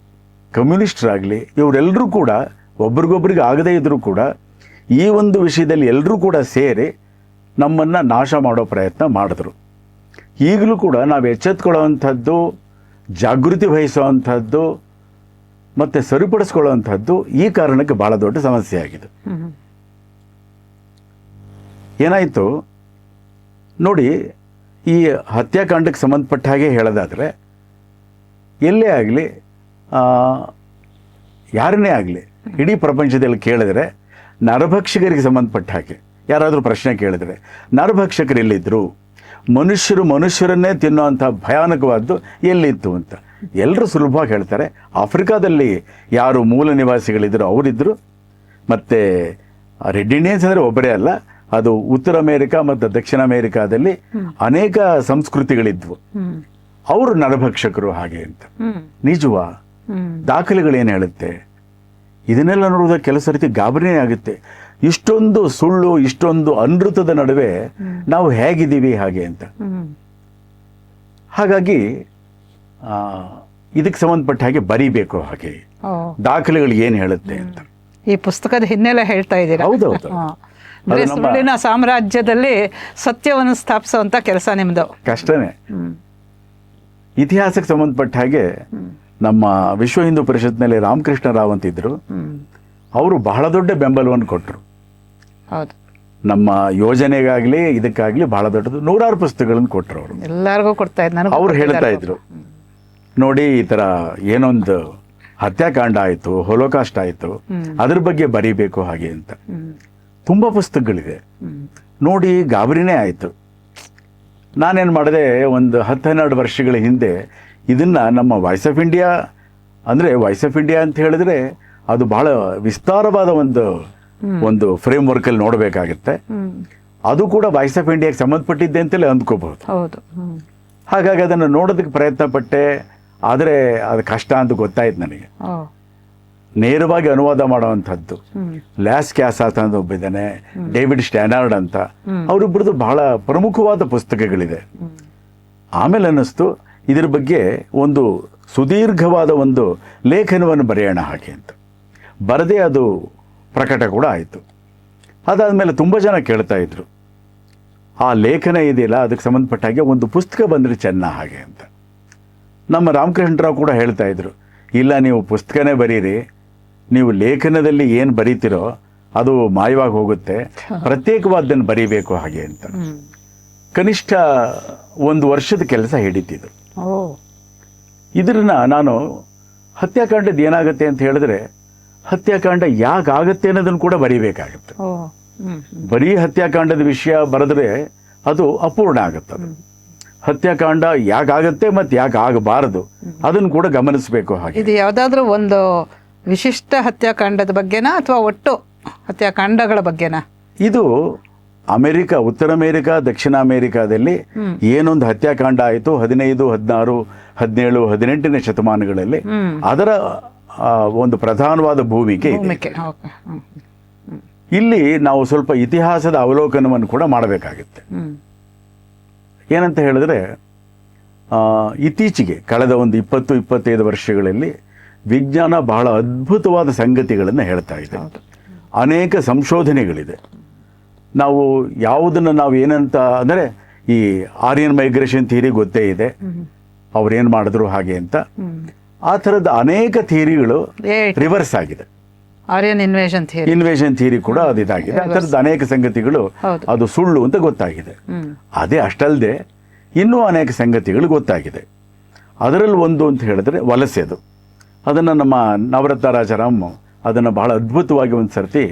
ಕಮ್ಯುನಿಸ್ಟರಾಗಲಿ, ಇವರೆಲ್ಲರೂ ಕೂಡ ಒಬ್ರಿಗೊಬ್ರಿಗೆ ಆಗದೇ ಇದ್ದರೂ ಕೂಡ ಈ ಒಂದು ವಿಷಯದಲ್ಲಿ ಎಲ್ಲರೂ ಕೂಡ ಸೇರಿ ನಮ್ಮನ್ನು ನಾಶ ಮಾಡೋ ಪ್ರಯತ್ನ ಮಾಡಿದ್ರು. ಈಗಲೂ ಕೂಡ ನಾವು ಎಚ್ಚೆತ್ಕೊಳ್ಳೋವಂಥದ್ದು, ಜಾಗೃತಿ ವಹಿಸುವಂಥದ್ದು ಮತ್ತು ಸರಿಪಡಿಸ್ಕೊಳ್ಳುವಂಥದ್ದು ಈ ಕಾರಣಕ್ಕೆ ಭಾಳ ದೊಡ್ಡ ಸಮಸ್ಯೆ ಆಗಿದೆ. ಏನಾಯಿತು ನೋಡಿ, ಈ ಹತ್ಯಾಕಾಂಡಕ್ಕೆ ಸಂಬಂಧಪಟ್ಟ ಹಾಗೆ ಹೇಳೋದಾದರೆ, ಎಲ್ಲೇ ಆಗಲಿ, ಯಾರನ್ನೇ ಆಗಲಿ, ಇಡೀ ಪ್ರಪಂಚದಲ್ಲಿ ಕೇಳಿದರೆ ನರಭಕ್ಷಕರಿಗೆ ಸಂಬಂಧಪಟ್ಟ ಹಾಗೆ ಯಾರಾದರೂ ಪ್ರಶ್ನೆ ಕೇಳಿದರೆ, ನರಭಕ್ಷಕರು ಎಲ್ಲಿದ್ದರು, ಮನುಷ್ಯರನ್ನೇ ತಿನ್ನುವಂಥ ಭಯಾನಕವಾದ್ದು ಎಲ್ಲಿತ್ತು ಅಂತ ಎಲ್ಲರೂ ಸುಲಭವಾಗಿ ಹೇಳ್ತಾರೆ. ಆಫ್ರಿಕಾದಲ್ಲಿ ಯಾರು ಮೂಲ ನಿವಾಸಿಗಳಿದ್ದರು ಅವರಿದ್ದರು. ಮತ್ತು ರೆಡ್ ಇಂಡಿಯನ್ಸ್ ಅಂದರೆ ಒಬ್ಬರೇ ಅಲ್ಲ, ಅದು ಉತ್ತರ ಅಮೇರಿಕಾ ಮತ್ತು ದಕ್ಷಿಣ ಅಮೇರಿಕಾದಲ್ಲಿ ಅನೇಕ ಸಂಸ್ಕೃತಿಗಳಿದ್ವು. ಅವರು ನರಭಕ್ಷಕರು ಹಾಗೆ ಅಂತ. ನಿಜವಾ? ದಾಖಲೆಗಳೇನು ಹೇಳುತ್ತೆ? ಇದನ್ನೆಲ್ಲ ನೋಡೋದಕ್ಕೆ ಕೆಲಸ ರೀತಿ ಗಾಬರಿನೇ ಆಗುತ್ತೆ. ಇಷ್ಟೊಂದು ಸುಳ್ಳು, ಇಷ್ಟೊಂದು ಅನೃತದ ನಡುವೆ ನಾವು ಹೇಗಿದ್ದೀವಿ ಹಾಗೆ ಅಂತ. ಹಾಗಾಗಿ ಇದಕ್ಕೆ ಸಂಬಂಧಪಟ್ಟ ಹಾಗೆ ಬರೀಬೇಕು, ಹಾಗೆ ದಾಖಲೆಗಳು ಏನು ಹೇಳುತ್ತೆ ಅಂತ. ಈ ಪುಸ್ತಕದ ಹಿನ್ನೆಲೆ ಹೇಳ್ತಾ ಇದ್ದೀರಾ? ಹೌದೌದು. ಸುಳ್ಳಿನ ಸಾಮ್ರಾಜ್ಯದಲ್ಲಿ ಸತ್ಯವನ್ನು ಸ್ಥಾಪಿಸುವಂತ ಕೆಲಸ ನಿಮ್ದು. ಕಷ್ಟನೇ. ಇತಿಹಾಸಕ್ಕೆ ಸಂಬಂಧಪಟ್ಟ ಹಾಗೆ ನಮ್ಮ ವಿಶ್ವ ಹಿಂದೂ ಪರಿಷತ್ನಲ್ಲಿ ರಾಮಕೃಷ್ಣ ರಾವ್ ಅಂತಿದ್ರು. ಅವರು ಬಹಳ ದೊಡ್ಡ ಬೆಂಬಲವನ್ನು ಕೊಟ್ಟರು. ಹೌದು. ನಮ್ಮ ಯೋಜನೆಗಾಗ್ಲಿ ಇದಕ್ಕಾಗ್ಲಿ ಬಹಳ ದೊಡ್ಡದು, ನೂರಾರು ಪುಸ್ತಕಗಳನ್ನು ಕೊಟ್ಟರು ಅವರು. ಎಲ್ಲರಿಗೂ ಕೊಡ್ತಾ ಇದ್ರು. ಅವ್ರು ಹೇಳ್ತಾ ಇದ್ರು, ನೋಡಿ ಈ ಥರ ಏನೊಂದು ಹತ್ಯಾಕಾಂಡ ಆಯಿತು, ಹೊಲೋಕಾಸ್ಟ್ ಆಯಿತು, ಅದ್ರ ಬಗ್ಗೆ ಬರೀಬೇಕು ಹಾಗೆ ಅಂತ. ತುಂಬ ಪುಸ್ತಕಗಳಿದೆ ನೋಡಿ. ಗಾಬರಿನೇ ಆಯಿತು. ನಾನೇನು ಮಾಡಿದೆ, ಒಂದು 10-12 ವರ್ಷಗಳ ಹಿಂದೆ ಇದನ್ನು ನಮ್ಮ ವಾಯ್ಸ್ ಆಫ್ ಇಂಡಿಯಾ, ಅಂದರೆ ವಾಯ್ಸ್ ಆಫ್ ಇಂಡಿಯಾ ಅಂತ ಹೇಳಿದ್ರೆ ಅದು ಬಹಳ ವಿಸ್ತಾರವಾದ ಒಂದು ಫ್ರೇಮ್ ವರ್ಕಲ್ಲಿ ನೋಡಬೇಕಾಗುತ್ತೆ. ಅದು ಕೂಡ ವಾಯ್ಸ್ ಆಫ್ ಇಂಡಿಯಾಗೆ ಸಂಬಂಧಪಟ್ಟಿದ್ದೆ ಅಂತಲೇ ಅಂದ್ಕೋಬಹುದು. ಹಾಗಾಗಿ ಅದನ್ನು ನೋಡೋದಕ್ಕೆ ಪ್ರಯತ್ನ ಪಟ್ಟೆ. ಆದರೆ ಅದು ಕಷ್ಟ ಅಂತ ಗೊತ್ತಾಯ್ತು ನನಗೆ. ನೇರವಾಗಿ ಅನುವಾದ ಮಾಡುವಂಥದ್ದು ಲ್ಯಾಸ್ ಕ್ಯಾಸಾತ್ ಅಂತ ಒಬ್ಬಿದ್ದಾನೆ, ಡೇವಿಡ್ ಸ್ಟ್ಯಾನಾರ್ಡ್ ಅಂತ, ಅವರಿಬ್ಬರದು ಬಹಳ ಪ್ರಮುಖವಾದ ಪುಸ್ತಕಗಳಿದೆ. ಆಮೇಲೆ ಅನ್ನಿಸ್ತು ಇದ್ರ ಬಗ್ಗೆ ಒಂದು ಸುದೀರ್ಘವಾದ ಒಂದು ಲೇಖನವನ್ನು ಬರೆಯೋಣ ಹಾಗೆ ಅಂತ. ಬರದೇ ಅದು ಪ್ರಕಟ ಕೂಡ ಆಯಿತು. ಅದಾದಮೇಲೆ ತುಂಬ ಜನ ಕೇಳ್ತಾ ಇದ್ರು, ಆ ಲೇಖನ ಇದೆಯಲ್ಲ ಅದಕ್ಕೆ ಸಂಬಂಧಪಟ್ಟ ಹಾಗೆ ಒಂದು ಪುಸ್ತಕ ಬಂದರೆ ಚೆನ್ನ ಹಾಗೆ ಅಂತ. ನಮ್ಮ ರಾಮಕೃಷ್ಣರಾವ್ ಕೂಡ ಹೇಳ್ತಾ ಇದ್ರು, ಇಲ್ಲ ನೀವು ಪುಸ್ತಕನೇ ಬರೀರಿ, ನೀವು ಲೇಖನದಲ್ಲಿ ಏನು ಬರೀತಿರೋ ಅದು ಮಾಯವಾಗಿ ಹೋಗುತ್ತೆ, ಪ್ರತ್ಯೇಕವಾದ್ದನ್ನು ಬರೀಬೇಕು ಹಾಗೆ ಅಂತ. ಕನಿಷ್ಠ 1 ವರ್ಷದ ಕೆಲಸ ಹಿಡಿತಿದ್ರು. ಇದನ್ನ ನಾನು ಹತ್ಯಾಕಾಂಡದ ಏನಾಗುತ್ತೆ ಅಂತ ಹೇಳಿದ್ರೆ, ಹತ್ಯಾಕಾಂಡ ಯಾಕಾಗತ್ತೆ ಅನ್ನೋದನ್ನು ಕೂಡ ಬರೀಬೇಕಾಗುತ್ತೆ. ಬರೀ ಹತ್ಯಾಕಾಂಡದ ವಿಷಯ ಬರೆದ್ರೆ ಅದು ಅಪೂರ್ಣ ಆಗುತ್ತೆ. ಅದು ಹತ್ಯಾಕಾಂಡ ಯಾಕಾಗತ್ತೆ ಮತ್ತು ಯಾಕೆ ಆಗಬಾರದು ಅದನ್ನು ಕೂಡ ಗಮನಿಸಬೇಕು ಹಾಗೆ. ಇದು ಯಾವುದಾದ್ರೂ ಒಂದು ವಿಶಿಷ್ಟ ಹತ್ಯಾಕಾಂಡದ ಬಗ್ಗೆನಾ ಅಥವಾ ಒಟ್ಟು ಹತ್ಯಾಕಾಂಡಗಳ ಬಗ್ಗೆನಾ? ಇದು ಅಮೆರಿಕ, ಉತ್ತರ ಅಮೆರಿಕ, ದಕ್ಷಿಣ ಅಮೆರಿಕಾದಲ್ಲಿ ಏನೊಂದು ಹತ್ಯಾಕಾಂಡ ಆಯಿತು 15, 16, 17, 18ನೇ ಶತಮಾನಗಳಲ್ಲಿ ಅದರ ಒಂದು ಪ್ರಧಾನವಾದ ಭೂಮಿಕೆ ಇದೆ. ಇಲ್ಲಿ ನಾವು ಸ್ವಲ್ಪ ಇತಿಹಾಸದ ಅವಲೋಕನವನ್ನು ಕೂಡ ಮಾಡಬೇಕಾಗುತ್ತೆ. ಏನಂತ ಹೇಳಿದ್ರೆ, ಇತ್ತೀಚೆಗೆ ಕಳೆದ ಒಂದು 20-25 ವರ್ಷಗಳಲ್ಲಿ ವಿಜ್ಞಾನ ಬಹಳ ಅದ್ಭುತವಾದ ಸಂಗತಿಗಳನ್ನು ಹೇಳ್ತಾ ಇದೆ. ಅನೇಕ ಸಂಶೋಧನೆಗಳಿದೆ. ನಾವು ಯಾವುದನ್ನು ನಾವು ಏನಂತ ಅಂದರೆ ಈ ಆರ್ಯನ್ ಮೈಗ್ರೇಷನ್ ಥಿಯರಿ ಗೊತ್ತೇ ಇದೆ, ಅವ್ರೇನು ಮಾಡಿದ್ರು ಹಾಗೆ ಅಂತ. ಆ ಥರದ ಅನೇಕ ಥಿಯರಿಗಳು ರಿವರ್ಸ್ ಆಗಿದೆ. ಆರ್ಯನ್ ಇನ್ವೇಷನ್ ಥಿಯರಿ ಕೂಡ ಅದು ಇದಾಗಿದೆ. ಆ ಥರದ ಅನೇಕ ಸಂಗತಿಗಳು ಅದು ಸುಳ್ಳು ಅಂತ ಗೊತ್ತಾಗಿದೆ. ಅದೇ ಅಷ್ಟಲ್ಲದೆ ಇನ್ನೂ ಅನೇಕ ಸಂಗತಿಗಳು ಗೊತ್ತಾಗಿದೆ. ಅದರಲ್ಲಿ ಒಂದು ಅಂತ ಹೇಳಿದ್ರೆ ವಲಸೆದು. ಅದನ್ನು ನಮ್ಮ ನವರತ್ನ ರಾಜಾರಾಮ್ ಅದನ್ನು ಬಹಳ ಅದ್ಭುತವಾಗಿ ಒಂದು ಸರ್ತಿ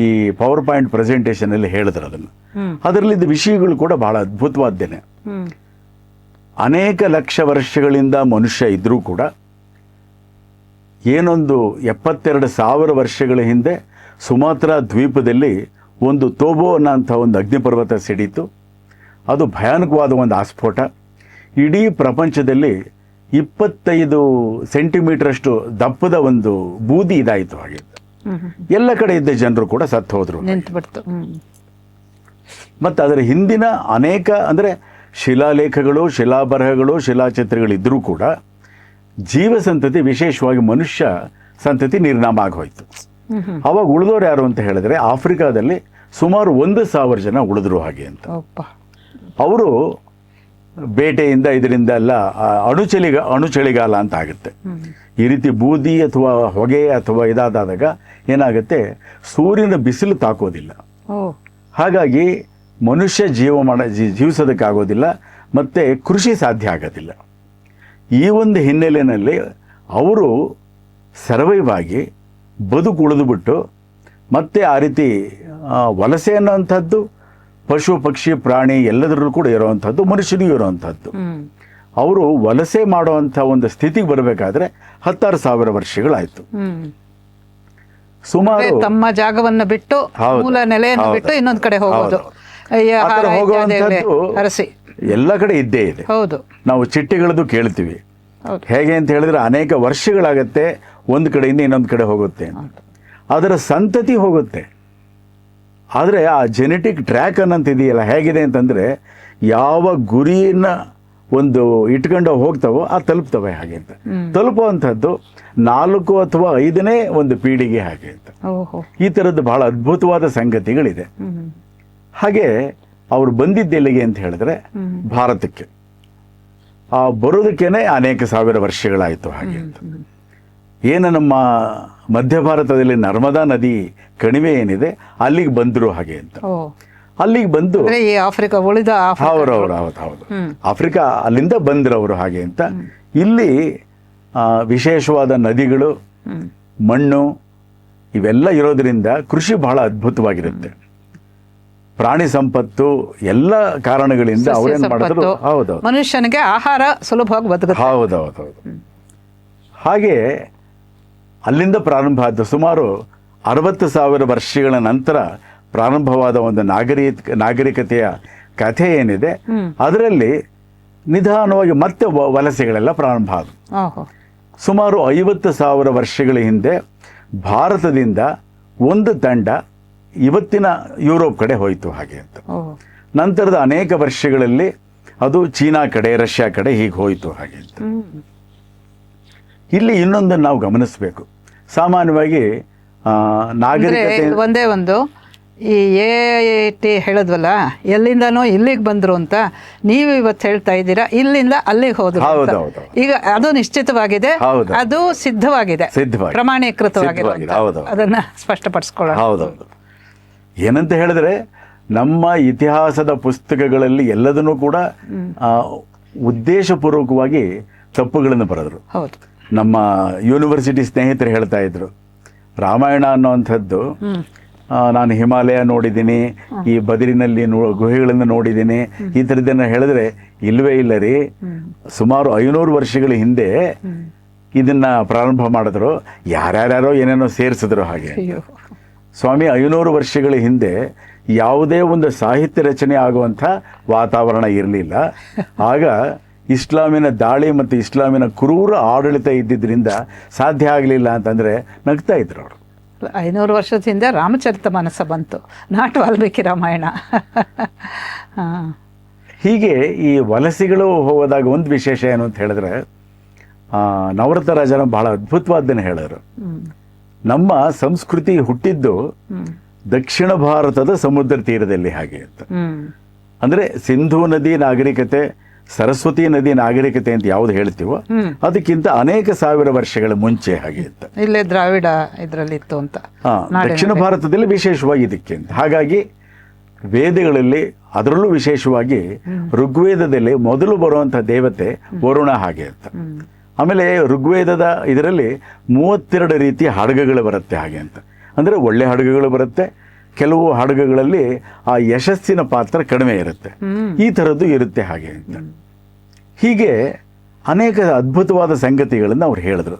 ಈ ಪವರ್ ಪಾಯಿಂಟ್ ಪ್ರೆಸೆಂಟೇಷನಲ್ಲಿ ಹೇಳಿದ್ರು ಅದನ್ನು. ಅದರಲ್ಲಿದ್ದ ವಿಷಯಗಳು ಕೂಡ ಬಹಳ ಅದ್ಭುತವಾದ್ದೇನೆ. ಅನೇಕ ಲಕ್ಷ ವರ್ಷಗಳಿಂದ ಮನುಷ್ಯ ಇದ್ರೂ ಕೂಡ ಏನೊಂದು 72,000 ವರ್ಷಗಳ ಹಿಂದೆ ಸುಮಾತ್ರಾ ದ್ವೀಪದಲ್ಲಿ ಒಂದು ತೋಬೋ ಅನ್ನೋಂಥ ಒಂದು ಅಗ್ನಿಪರ್ವತ ಸಿಡೀತು. ಅದು ಭಯಾನಕವಾದ ಒಂದು ಆಸ್ಫೋಟ. ಇಡೀ ಪ್ರಪಂಚದಲ್ಲಿ 25 ಸೆಂಟಿಮೀಟರಷ್ಟು ದಪ್ಪದ ಒಂದು ಬೂದಿ ಇದಾಯಿತು. ಹಾಗೆ ಎಲ್ಲ ಕಡೆ ಇದ್ದ ಜನರು ಕೂಡ ಸತ್ತು ಹೋದರು. ಮತ್ತು ಅದರ ಹಿಂದಿನ ಅನೇಕ ಅಂದರೆ ಶಿಲಾಲೇಖಗಳು, ಶಿಲಾಬರಹಗಳು, ಶಿಲಾಚಿತ್ರಗಳಿದ್ದರೂ ಕೂಡ ಜೀವ ಸಂತತಿ, ವಿಶೇಷವಾಗಿ ಮನುಷ್ಯ ಸಂತತಿ ನಿರ್ನಾಮ ಆಗೋಯ್ತು. ಅವಾಗ ಉಳಿದವರು ಯಾರು ಅಂತ ಹೇಳಿದ್ರೆ ಆಫ್ರಿಕಾದಲ್ಲಿ ಸುಮಾರು 1,000 ಜನ ಉಳಿದ್ರು ಹಾಗೆ ಅಂತ. ಅವರು ಬೇಟೆಯಿಂದ ಇದರಿಂದ ಎಲ್ಲ ಅಣುಚಳಿಗಾಲ ಅಂತ ಆಗುತ್ತೆ. ಈ ರೀತಿ ಬೂದಿ ಅಥವಾ ಹೊಗೆ ಅಥವಾ ಇದಾದಾಗ ಏನಾಗುತ್ತೆ, ಸೂರ್ಯನ ಬಿಸಿಲು ತಾಕೋದಿಲ್ಲ. ಹಾಗಾಗಿ ಮನುಷ್ಯ ಜೀವಿಸೋದಕ್ಕಾಗೋದಿಲ್ಲ, ಮತ್ತು ಕೃಷಿ ಸಾಧ್ಯ ಆಗೋದಿಲ್ಲ. ಈ ಒಂದು ಹಿನ್ನೆಲೆಯಲ್ಲಿ ಅವರು ಸರ್ವೈವ್ ಆಗಿ ಬದುಕು ಉಳಿದುಬಿಟ್ಟು ಮತ್ತೆ ಆ ರೀತಿ ವಲಸೆ ಅನ್ನೋವಂಥದ್ದು ಪಶು ಪಕ್ಷಿ ಪ್ರಾಣಿ ಎಲ್ಲದರಲ್ಲೂ ಕೂಡ ಇರೋವಂಥದ್ದು, ಮನುಷ್ಯನಿಗೂ ಇರೋವಂಥದ್ದು. ಅವರು ವಲಸೆ ಮಾಡುವಂಥ ಒಂದು ಸ್ಥಿತಿಗೆ ಬರಬೇಕಾದ್ರೆ 16,000 ವರ್ಷಗಳಾಯಿತು. ಸುಮಾರು ತಮ್ಮ ಜಾಗವನ್ನು ಬಿಟ್ಟು, ಮೂಲ ನೆಲೆಯನ್ನು ಬಿಟ್ಟು ಇನ್ನೊಂದು ಕಡೆ ಹೋಗೋದು, ಎಲ್ಲ ಕಡೆ ಇದ್ದೇ ಇದೆ. ನಾವು ಚಿಟ್ಟೆಗಳದ್ದು ಕೇಳ್ತೀವಿ. ಹೇಗೆ ಅಂತ ಹೇಳಿದ್ರೆ ಅನೇಕ ವರ್ಷಗಳಾಗತ್ತೆ ಒಂದು ಕಡೆಯಿಂದ ಇನ್ನೊಂದು ಕಡೆ ಹೋಗುತ್ತೆ, ಅದರ ಸಂತತಿ ಹೋಗುತ್ತೆ. ಆದರೆ ಆ ಜೆನೆಟಿಕ್ ಟ್ರ್ಯಾಕ್ ಅನ್ನಂತ ಇದೆಯಲ್ಲ, ಹೇಗಿದೆ ಅಂತಂದರೆ ಯಾವ ಗುರಿಯನ್ನು ಒಂದು ಇಟ್ಕೊಂಡು ಹೋಗ್ತಾವೋ ಆ ತಲುಪ್ತವೆ ಹಾಗೆ ಅಂತ. ತಲುಪುವಂಥದ್ದು 4 ಅಥವಾ 5ನೇ ಒಂದು ಪೀಳಿಗೆ ಹಾಗೆ ಅಂತ. ಈ ಥರದ್ದು ಬಹಳ ಅದ್ಭುತವಾದ ಸಂಗತಿಗಳಿದೆ. ಹಾಗೆ ಅವರು ಬಂದಿದ್ದೆಲ್ಲಿಗೆ ಅಂತ ಹೇಳಿದ್ರೆ ಭಾರತಕ್ಕೆ. ಆ ಬರೋದಕ್ಕೇನೆ ಅನೇಕ ಸಾವಿರ ವರ್ಷಗಳಾಯಿತು ಹಾಗೆ ಅಂತ. ಏನು ನಮ್ಮ ಮಧ್ಯ ಭಾರತದಲ್ಲಿ ನರ್ಮದಾ ನದಿ ಕಣಿವೆ ಏನಿದೆ ಅಲ್ಲಿಗೆ ಬಂದರು ಹಾಗೆ ಅಂತ. ಅಲ್ಲಿಗೆ ಬಂದು ಆಫ್ರಿಕಾ ಉಳಿದ ಹೌದು ಆಫ್ರಿಕಾ ಅಲ್ಲಿಂದ ಬಂದ್ರು ಅವರು ಹಾಗೆ ಅಂತ. ಇಲ್ಲಿ ವಿಶೇಷವಾದ ನದಿಗಳು, ಮಣ್ಣು ಇವೆಲ್ಲ ಇರೋದ್ರಿಂದ ಕೃಷಿ ಬಹಳ ಅದ್ಭುತವಾಗಿರುತ್ತೆ. ಪ್ರಾಣಿ ಸಂಪತ್ತು ಎಲ್ಲ ಕಾರಣಗಳಿಂದ ಅವ್ರೇನು ಮಾಡಿದ್ರು, ಹೌದು ಮನುಷ್ಯನಿಗೆ ಆಹಾರ ಸುಲಭವಾಗಿ ಬದುಕುತ್ತೆ. ಹೌದೌದು. ಹಾಗೆ ಅಲ್ಲಿಂದ ಪ್ರಾರಂಭ ಆದ್ದು. ಸುಮಾರು 60,000 ವರ್ಷಗಳ ನಂತರ ಪ್ರಾರಂಭವಾದ ಒಂದು ನಾಗರಿಕತೆಯ ಕಥೆ ಏನಿದೆ ಅದರಲ್ಲಿ ನಿಧಾನವಾಗಿ ಮತ್ತೆ ವಲಸೆಗಳೆಲ್ಲ ಪ್ರಾರಂಭ ಆದವು. ಸುಮಾರು 50,000 ವರ್ಷಗಳ ಹಿಂದೆ ಭಾರತದಿಂದ ಒಂದು ತಂಡ ಇವತ್ತಿನ ಯುರೋಪ್ ಕಡೆ ಹೋಯಿತು ಹಾಗೆ ಅಂತ. ನಂತರದ ಅನೇಕ ವರ್ಷಗಳಲ್ಲಿ ಅದು ಚೀನಾ ಕಡೆ, ರಷ್ಯಾ ಕಡೆ ಹೀಗೆ ಹೋಯಿತು ಹಾಗೆ ಅಂತ. ಇಲ್ಲಿ ಇನ್ನೊಂದನ್ನು ನಾವು ಗಮನಿಸಬೇಕು. ಸಾಮಾನ್ಯವಾಗಿ ನಾಗರಿಕತೆ ಒಂದೇ ಒಂದು ಈ ಟಿ ಹೇಳಿದ್ವಲ್ಲ, ಎಲ್ಲಿಂದನೋ ಇಲ್ಲಿಗೆ ಬಂದ್ರು ಅಂತ ನೀವು ಇವತ್ತು ಹೇಳ್ತಾ ಇದ್ದೀರಾ, ಇಲ್ಲಿಂದ ಅಲ್ಲಿಗೆ ಹೋದ್ರು. ಈಗ ಅದು ನಿಶ್ಚಿತವಾಗಿದೆ, ಅದು ಸಿದ್ಧವಾಗಿದೆ, ಪ್ರಮಾಣೀಕೃತವಾಗಿದೆ. ಅದನ್ನ ಸ್ಪಷ್ಟಪಡಿಸ್ಕೊಳ್ಳೋಣ. ಹೌದೌದು. ಏನಂತ ಹೇಳಿದ್ರೆ ನಮ್ಮ ಇತಿಹಾಸದ ಪುಸ್ತಕಗಳಲ್ಲಿ ಎಲ್ಲದನ್ನೂ ಕೂಡ ಉದ್ದೇಶಪೂರ್ವಕವಾಗಿ ತಪ್ಪುಗಳನ್ನು ಬರೆದ್ರು. ನಮ್ಮ ಯೂನಿವರ್ಸಿಟಿ ಸ್ನೇಹಿತರು ಹೇಳ್ತಾ ಇದ್ರು, ರಾಮಾಯಣ ಅನ್ನೋವಂಥದ್ದು ನಾನು ಹಿಮಾಲಯ ನೋಡಿದ್ದೀನಿ, ಈ ಬದಿರಿನಲ್ಲಿ ಗುಹೆಗಳನ್ನು ನೋಡಿದ್ದೀನಿ, ಈ ಥರದ್ದನ್ನು ಹೇಳಿದ್ರೆ ಇಲ್ಲವೇ ಇಲ್ಲ ರೀ. ಸುಮಾರು 500 ವರ್ಷಗಳ ಹಿಂದೆ ಇದನ್ನ ಪ್ರಾರಂಭ ಮಾಡಿದ್ರು, ಯಾರ್ಯಾರೋ ಏನೇನೋ ಸೇರಿಸಿದ್ರು ಹಾಗೆ. ಸ್ವಾಮಿ, 500 ವರ್ಷಗಳ ಹಿಂದೆ ಯಾವುದೇ ಒಂದು ಸಾಹಿತ್ಯ ರಚನೆ ಆಗುವಂಥ ವಾತಾವರಣ ಇರಲಿಲ್ಲ. ಆಗ ಇಸ್ಲಾಮಿನ ದಾಳಿ ಮತ್ತು ಇಸ್ಲಾಮಿನ ಕ್ರೂರ ಆಡಳಿತ ಇದ್ದಿದ್ದರಿಂದ ಸಾಧ್ಯ ಆಗಲಿಲ್ಲ ಅಂತಂದರೆ ನಗ್ತಾ ಇದ್ರು ಅವರು. 500 ವರ್ಷದ ಹಿಂದೆ ರಾಮಚರಿತ ಮಾನಸ ಬಂತು, ನಾಟ್ ವಾಲ್ಮೀಕಿ ರಾಮಾಯಣ. ಹೀಗೆ ಈ ವಲಸಿಗಳು ಹೋದಾಗ ಒಂದು ವಿಶೇಷ ಏನು ಅಂತ ಹೇಳಿದ್ರೆ, ನವರತ್ನ ರಾಜನ ಬಹಳ ಅದ್ಭುತವಾದ್ದನ್ನು ಹೇಳಿದ್ರು. ನಮ್ಮ ಸಂಸ್ಕೃತಿ ಹುಟ್ಟಿದ್ದು ದಕ್ಷಿಣ ಭಾರತದ ಸಮುದ್ರ ತೀರದಲ್ಲಿ ಹಾಗೆ ಅಂತ. ಅಂದರೆ ಸಿಂಧೂ ನದಿ ನಾಗರಿಕತೆ, ಸರಸ್ವತಿ ನದಿ ನಾಗರಿಕತೆ ಅಂತ ಯಾವ್ದು ಹೇಳ್ತೀವೋ ಅದಕ್ಕಿಂತ ಅನೇಕ ಸಾವಿರ ವರ್ಷಗಳ ಮುಂಚೆ ಹಾಗೆ ಅಂತ. ಇಲ್ಲೇ ದ್ರಾವಿಡ ಇದರಲ್ಲಿತ್ತು ಅಂತ. ದಕ್ಷಿಣ ಭಾರತದಲ್ಲಿ ವಿಶೇಷವಾಗಿ ಇದಕ್ಕೆ ಅಂತ. ಹಾಗಾಗಿ ವೇದಗಳಲ್ಲಿ ಅದರಲ್ಲೂ ವಿಶೇಷವಾಗಿ ಋಗ್ವೇದದಲ್ಲಿ ಮೊದಲು ಬರುವಂತಹ ದೇವತೆ ವರುಣ ಹಾಗೆ ಅಂತ. ಆಮೇಲೆ ಋಗ್ವೇದದ ಇದರಲ್ಲಿ 32 ರೀತಿಯ ಹಡಗುಗಳು ಬರುತ್ತೆ ಹಾಗೆ ಅಂತ. ಅಂದರೆ ಒಳ್ಳೆ ಹಡಗುಗಳು ಬರುತ್ತೆ, ಕೆಲವು ಹಡಗುಗಳಲ್ಲಿ ಆ ಯಶಸ್ಸಿನ ಪಾತ್ರ ಕಡಿಮೆ ಇರುತ್ತೆ, ಈ ಥರದ್ದು ಇರುತ್ತೆ ಹಾಗೆ ಅಂತ. ಹೀಗೆ ಅನೇಕ ಅದ್ಭುತವಾದ ಸಂಗತಿಗಳನ್ನು ಅವ್ರು ಹೇಳಿದ್ರು.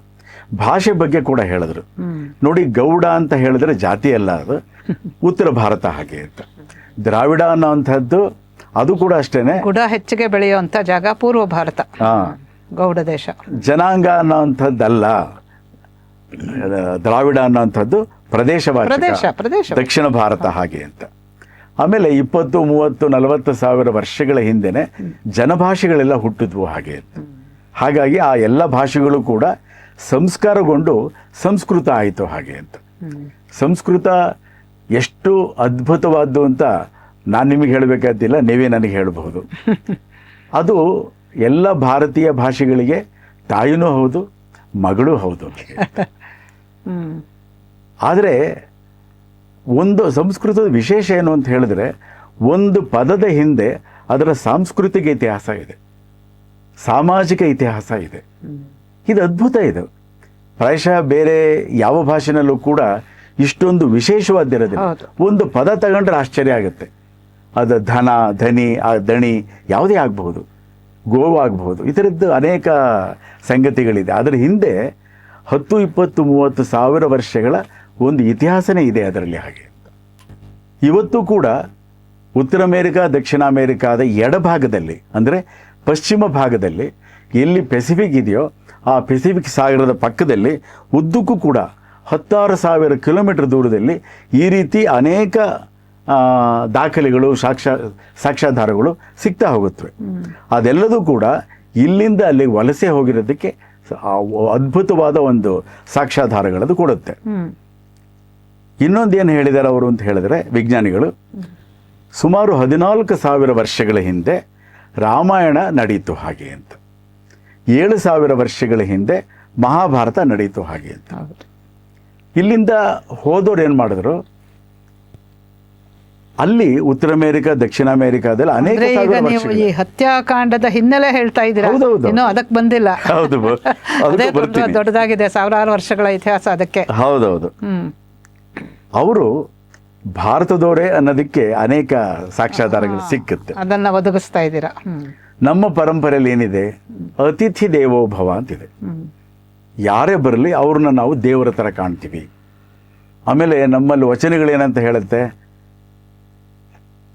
ಭಾಷೆ ಬಗ್ಗೆ ಕೂಡ ಹೇಳಿದ್ರು. ನೋಡಿ, ಗೌಡ ಅಂತ ಹೇಳಿದ್ರೆ ಜಾತಿ ಅಲ್ಲ, ಅದು ಉತ್ತರ ಭಾರತ ಹಾಗೆ ಅಂತ. ದ್ರಾವಿಡ ಅನ್ನೋವಂಥದ್ದು ಅದು ಕೂಡ ಅಷ್ಟೇನೆ, ಗುಡ ಹೆಚ್ಚಿಗೆ ಬೆಳೆಯುವಂತ ಜಾಗ ಪೂರ್ವ ಭಾರತ, ಗೌಡ ದೇಶ. ಜನಾಂಗ ಅನ್ನೋವಂಥದ್ದಲ್ಲ ದ್ರಾವಿಡ ಅನ್ನೋವಂಥದ್ದು, ಪ್ರದೇಶ ದಕ್ಷಿಣ ಭಾರತ ಹಾಗೆ ಅಂತ. ಆಮೇಲೆ 20, 30, 40 ಸಾವಿರ ವರ್ಷಗಳ ಹಿಂದೆನೆ ಜನಭಾಷೆಗಳೆಲ್ಲ ಹುಟ್ಟಿದ್ವು ಹಾಗೆ ಅಂತ. ಹಾಗಾಗಿ ಆ ಎಲ್ಲ ಭಾಷೆಗಳು ಕೂಡ ಸಂಸ್ಕಾರಗೊಂಡು ಸಂಸ್ಕೃತ ಆಯಿತು ಹಾಗೆ ಅಂತ. ಸಂಸ್ಕೃತ ಎಷ್ಟು ಅದ್ಭುತವಾದ್ದು ಅಂತ ನಾನು ನಿಮಗೆ ಹೇಳಬೇಕಾದಿಲ್ಲ, ನೀವೇ ನನಗೆ ಹೇಳಬಹುದು. ಅದು ಎಲ್ಲ ಭಾರತೀಯ ಭಾಷೆಗಳಿಗೆ ತಾಯಿನೂ ಹೌದು, ಮಗಳೂ ಹೌದು. ಆದರೆ ಒಂದು ಸಂಸ್ಕೃತದ ವಿಶೇಷ ಏನು ಅಂತ ಹೇಳಿದ್ರೆ, ಒಂದು ಪದದ ಹಿಂದೆ ಅದರ ಸಾಂಸ್ಕೃತಿಕ ಇತಿಹಾಸ ಇದೆ, ಸಾಮಾಜಿಕ ಇತಿಹಾಸ ಇದೆ. ಇದು ಅದ್ಭುತ. ಇದು ಪ್ರಾಯಶಃ ಬೇರೆ ಯಾವ ಭಾಷೆನಲ್ಲೂ ಕೂಡ ಇಷ್ಟೊಂದು ವಿಶೇಷವಾದಿರೋದಿಲ್ಲ. ಒಂದು ಪದ ತಗೊಂಡ್ರೆ ಆಶ್ಚರ್ಯ ಆಗುತ್ತೆ. ಅದು ಧನ, ಧನಿ, ದಣಿ ಯಾವುದೇ ಆಗಬಹುದು, ಗೋವು ಆಗಬಹುದು, ಈ ಥರದ್ದು ಅನೇಕ ಸಂಗತಿಗಳಿದೆ. ಅದರ ಹಿಂದೆ 10, 20, 30 ಸಾವಿರ ವರ್ಷಗಳ ಒಂದು ಇತಿಹಾಸನೇ ಇದೆ ಅದರಲ್ಲಿ ಹಾಗೆ ಅಂತ. ಇವತ್ತು ಕೂಡ ಉತ್ತರ ಅಮೇರಿಕಾ, ದಕ್ಷಿಣ ಅಮೇರಿಕಾದ ಎಡಭಾಗದಲ್ಲಿ, ಅಂದರೆ ಪಶ್ಚಿಮ ಭಾಗದಲ್ಲಿ ಎಲ್ಲಿ ಪೆಸಿಫಿಕ್ ಇದೆಯೋ ಆ ಪೆಸಿಫಿಕ್ ಸಾಗರದ ಪಕ್ಕದಲ್ಲಿ ಉದ್ದಕ್ಕೂ ಕೂಡ 16,000 ಕಿಲೋಮೀಟರ್ ದೂರದಲ್ಲಿ ಈ ರೀತಿ ಅನೇಕ ದಾಖಲೆಗಳು, ಸಾಕ್ಷ್ಯಾಧಾರಗಳು ಸಿಗ್ತಾ ಹೋಗುತ್ತವೆ. ಅದೆಲ್ಲದೂ ಕೂಡ ಇಲ್ಲಿಂದ ಅಲ್ಲಿಗೆ ವಲಸೆ ಹೋಗಿರೋದಕ್ಕೆ ಅದ್ಭುತವಾದ ಒಂದು ಸಾಕ್ಷ್ಯಾಧಾರಗಳದು ಕೊಡುತ್ತೆ. ಇನ್ನೊಂದೇನು ಹೇಳಿದ್ದಾರೆ ಅವರು ಅಂತ ಹೇಳಿದ್ರೆ, ವಿಜ್ಞಾನಿಗಳು ಸುಮಾರು 14,000 ವರ್ಷಗಳ ಹಿಂದೆ ರಾಮಾಯಣ ನಡೀತು ಹಾಗೆ ಅಂತ, 7,000 ವರ್ಷಗಳ ಹಿಂದೆ ಮಹಾಭಾರತ ನಡೀತು ಹಾಗೆ ಅಂತ. ಇಲ್ಲಿಂದ ಹೋದವ್ರು ಏನು ಮಾಡಿದ್ರು, ಅಲ್ಲಿ ಉತ್ತರ ಅಮೇರಿಕಾ, ದಕ್ಷಿಣ ಅಮೇರಿಕಾದಲ್ಲಿ ಅನೇಕ ಈ ಹತ್ಯಾಕಾಂಡದ ಹಿನ್ನೆಲೆ ಹೇಳ್ತಾ ಇದ್ದೀರಾ, ಇನ್ನು ಅದಕ್ಕೆ ಬಂದಿಲ್ಲ. ಹೌದು, ದೊಡ್ಡದಾಗಿದೆ, ಸಾವಿರಾರು ವರ್ಷಗಳ ಇತಿಹಾಸ ಅದಕ್ಕೆ. ಹೌದೌದು. ಅವರು ಭಾರತದವರೇ ಅನ್ನೋದಕ್ಕೆ ಅನೇಕ ಸಾಕ್ಷ್ಯಾಧಾರಗಳು ಸಿಕ್ಕುತ್ತೆ, ಅದನ್ನ ಒದಗಿಸ್ತಾ ಇದ್ದೀರಾ. ನಮ್ಮ ಪರಂಪರೆಯಲ್ಲಿ ಏನಿದೆ, ಅತಿಥಿ ದೇವೋ ಭವ ಅಂತಿದೆ. ಯಾರೇ ಬರಲಿ ಅವ್ರನ್ನ ನಾವು ದೇವರ ಥರ ಕಾಣ್ತೀವಿ. ಆಮೇಲೆ ನಮ್ಮಲ್ಲಿ ವಚನಗಳೇನಂತ ಹೇಳುತ್ತೆ,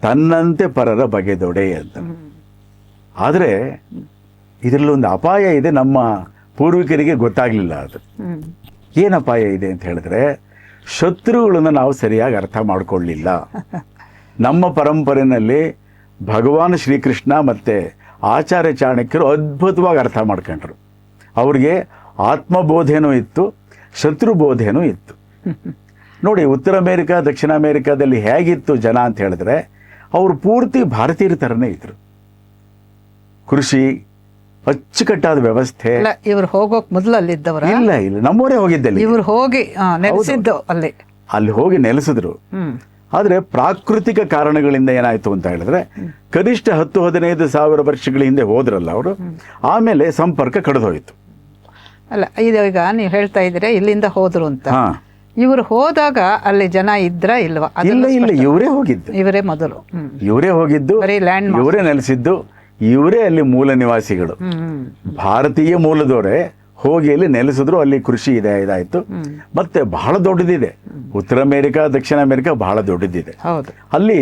ತನ್ನಂತೆ ಪರರ ಬಗೆದೊಡೆ ಅಂತ. ಆದರೆ ಇದರಲ್ಲೊಂದು ಅಪಾಯ ಇದೆ, ನಮ್ಮ ಪೂರ್ವಿಕರಿಗೆ ಗೊತ್ತಾಗಲಿಲ್ಲ. ಅದು ಏನು ಅಪಾಯ ಇದೆ ಅಂತ ಹೇಳಿದ್ರೆ, ಶತ್ರುಗಳನ್ನು ನಾವು ಸರಿಯಾಗಿ ಅರ್ಥ ಮಾಡಿಕೊಳ್ಳಿಲ್ಲ. ನಮ್ಮ ಪರಂಪರೆಯಲ್ಲಿ ಭಗವಾನ್ ಶ್ರೀಕೃಷ್ಣ ಮತ್ತು ಆಚಾರ್ಯ ಚಾಣಕ್ಯರು ಅದ್ಭುತವಾಗಿ ಅರ್ಥ ಮಾಡ್ಕೊಂಡ್ರು. ಅವ್ರಿಗೆ ಆತ್ಮಬೋಧೆನೂ ಇತ್ತು, ಶತ್ರುಬೋಧೆನೂ ಇತ್ತು. ನೋಡಿ, ಉತ್ತರ ಅಮೇರಿಕಾ, ದಕ್ಷಿಣ ಅಮೇರಿಕಾದಲ್ಲಿ ಹೇಗಿತ್ತು ಜನ ಅಂತ ಹೇಳಿದ್ರೆ, ಅವರು ಪೂರ್ತಿ ಭಾರತೀಯರ ಥರನೇ ಇದ್ರು. ಕೃಷಿ, ಅಚ್ಚುಕಟ್ಟಾದ ವ್ಯವಸ್ಥೆ. ಇವ್ರು ಹೋಗೋಕ್ ಮೊದಲು ಅಲ್ಲಿದ್ದವರು ಇಲ್ಲ, ನಮ್ಮವರೇ ಹೋಗಿದ್ದಲ್ಲಿ. ಇವ್ರು ಹೋಗಿ ನೆಲೆಸಿದ್ದು ಅಲ್ಲಿ ಹೋಗಿ ನೆಲೆಸಿದ್ರು. ಆದರೆ ಪ್ರಾಕೃತಿಕ ಕಾರಣಗಳಿಂದ ಏನಾಯ್ತು ಅಂತ ಹೇಳಿದ್ರೆ, ಕನಿಷ್ಠ 10-15 ಸಾವಿರ ವರ್ಷಗಳ ಹಿಂದೆ ಹೋದ್ರಲ್ಲ ಅವರು, ಆಮೇಲೆ ಸಂಪರ್ಕ ಕಡಿದೋಯ್ತು. ಅಲ್ಲ, ಈಗ ನೀವು ಹೇಳ್ತಾ ಇದ್ರೆ ಇಲ್ಲಿಂದ ಹೋದ್ರು ಅಂತ. ಇವರು ಹೋದಾಗ ಅಲ್ಲಿ ಜನ ಇದ್ರ ಇಲ್ವಾ? ಇಲ್ಲ, ಇವರೇ ಹೋಗಿದ್ದು. ಇವರೇ ಮೊದಲು ಇವರೇ ಹೋಗಿದ್ದು, ಇವರೇ ನೆಲೆಸಿದ್ದು, ಇವರೇ ಅಲ್ಲಿ ಮೂಲ ನಿವಾಸಿಗಳು. ಭಾರತೀಯ ಮೂಲದವರೇ ಹೋಗಿ ಅಲ್ಲಿ ನೆಲೆಸಿದ್ರು. ಅಲ್ಲಿ ಕೃಷಿ ಇದೆ, ಇದಾಯ್ತು. ಮತ್ತೆ ಬಹಳ ದೊಡ್ಡದಿದೆ ಉತ್ತರ ಅಮೇರಿಕಾ, ದಕ್ಷಿಣ ಅಮೇರಿಕಾ ಬಹಳ ದೊಡ್ಡದಿದೆ. ಅಲ್ಲಿ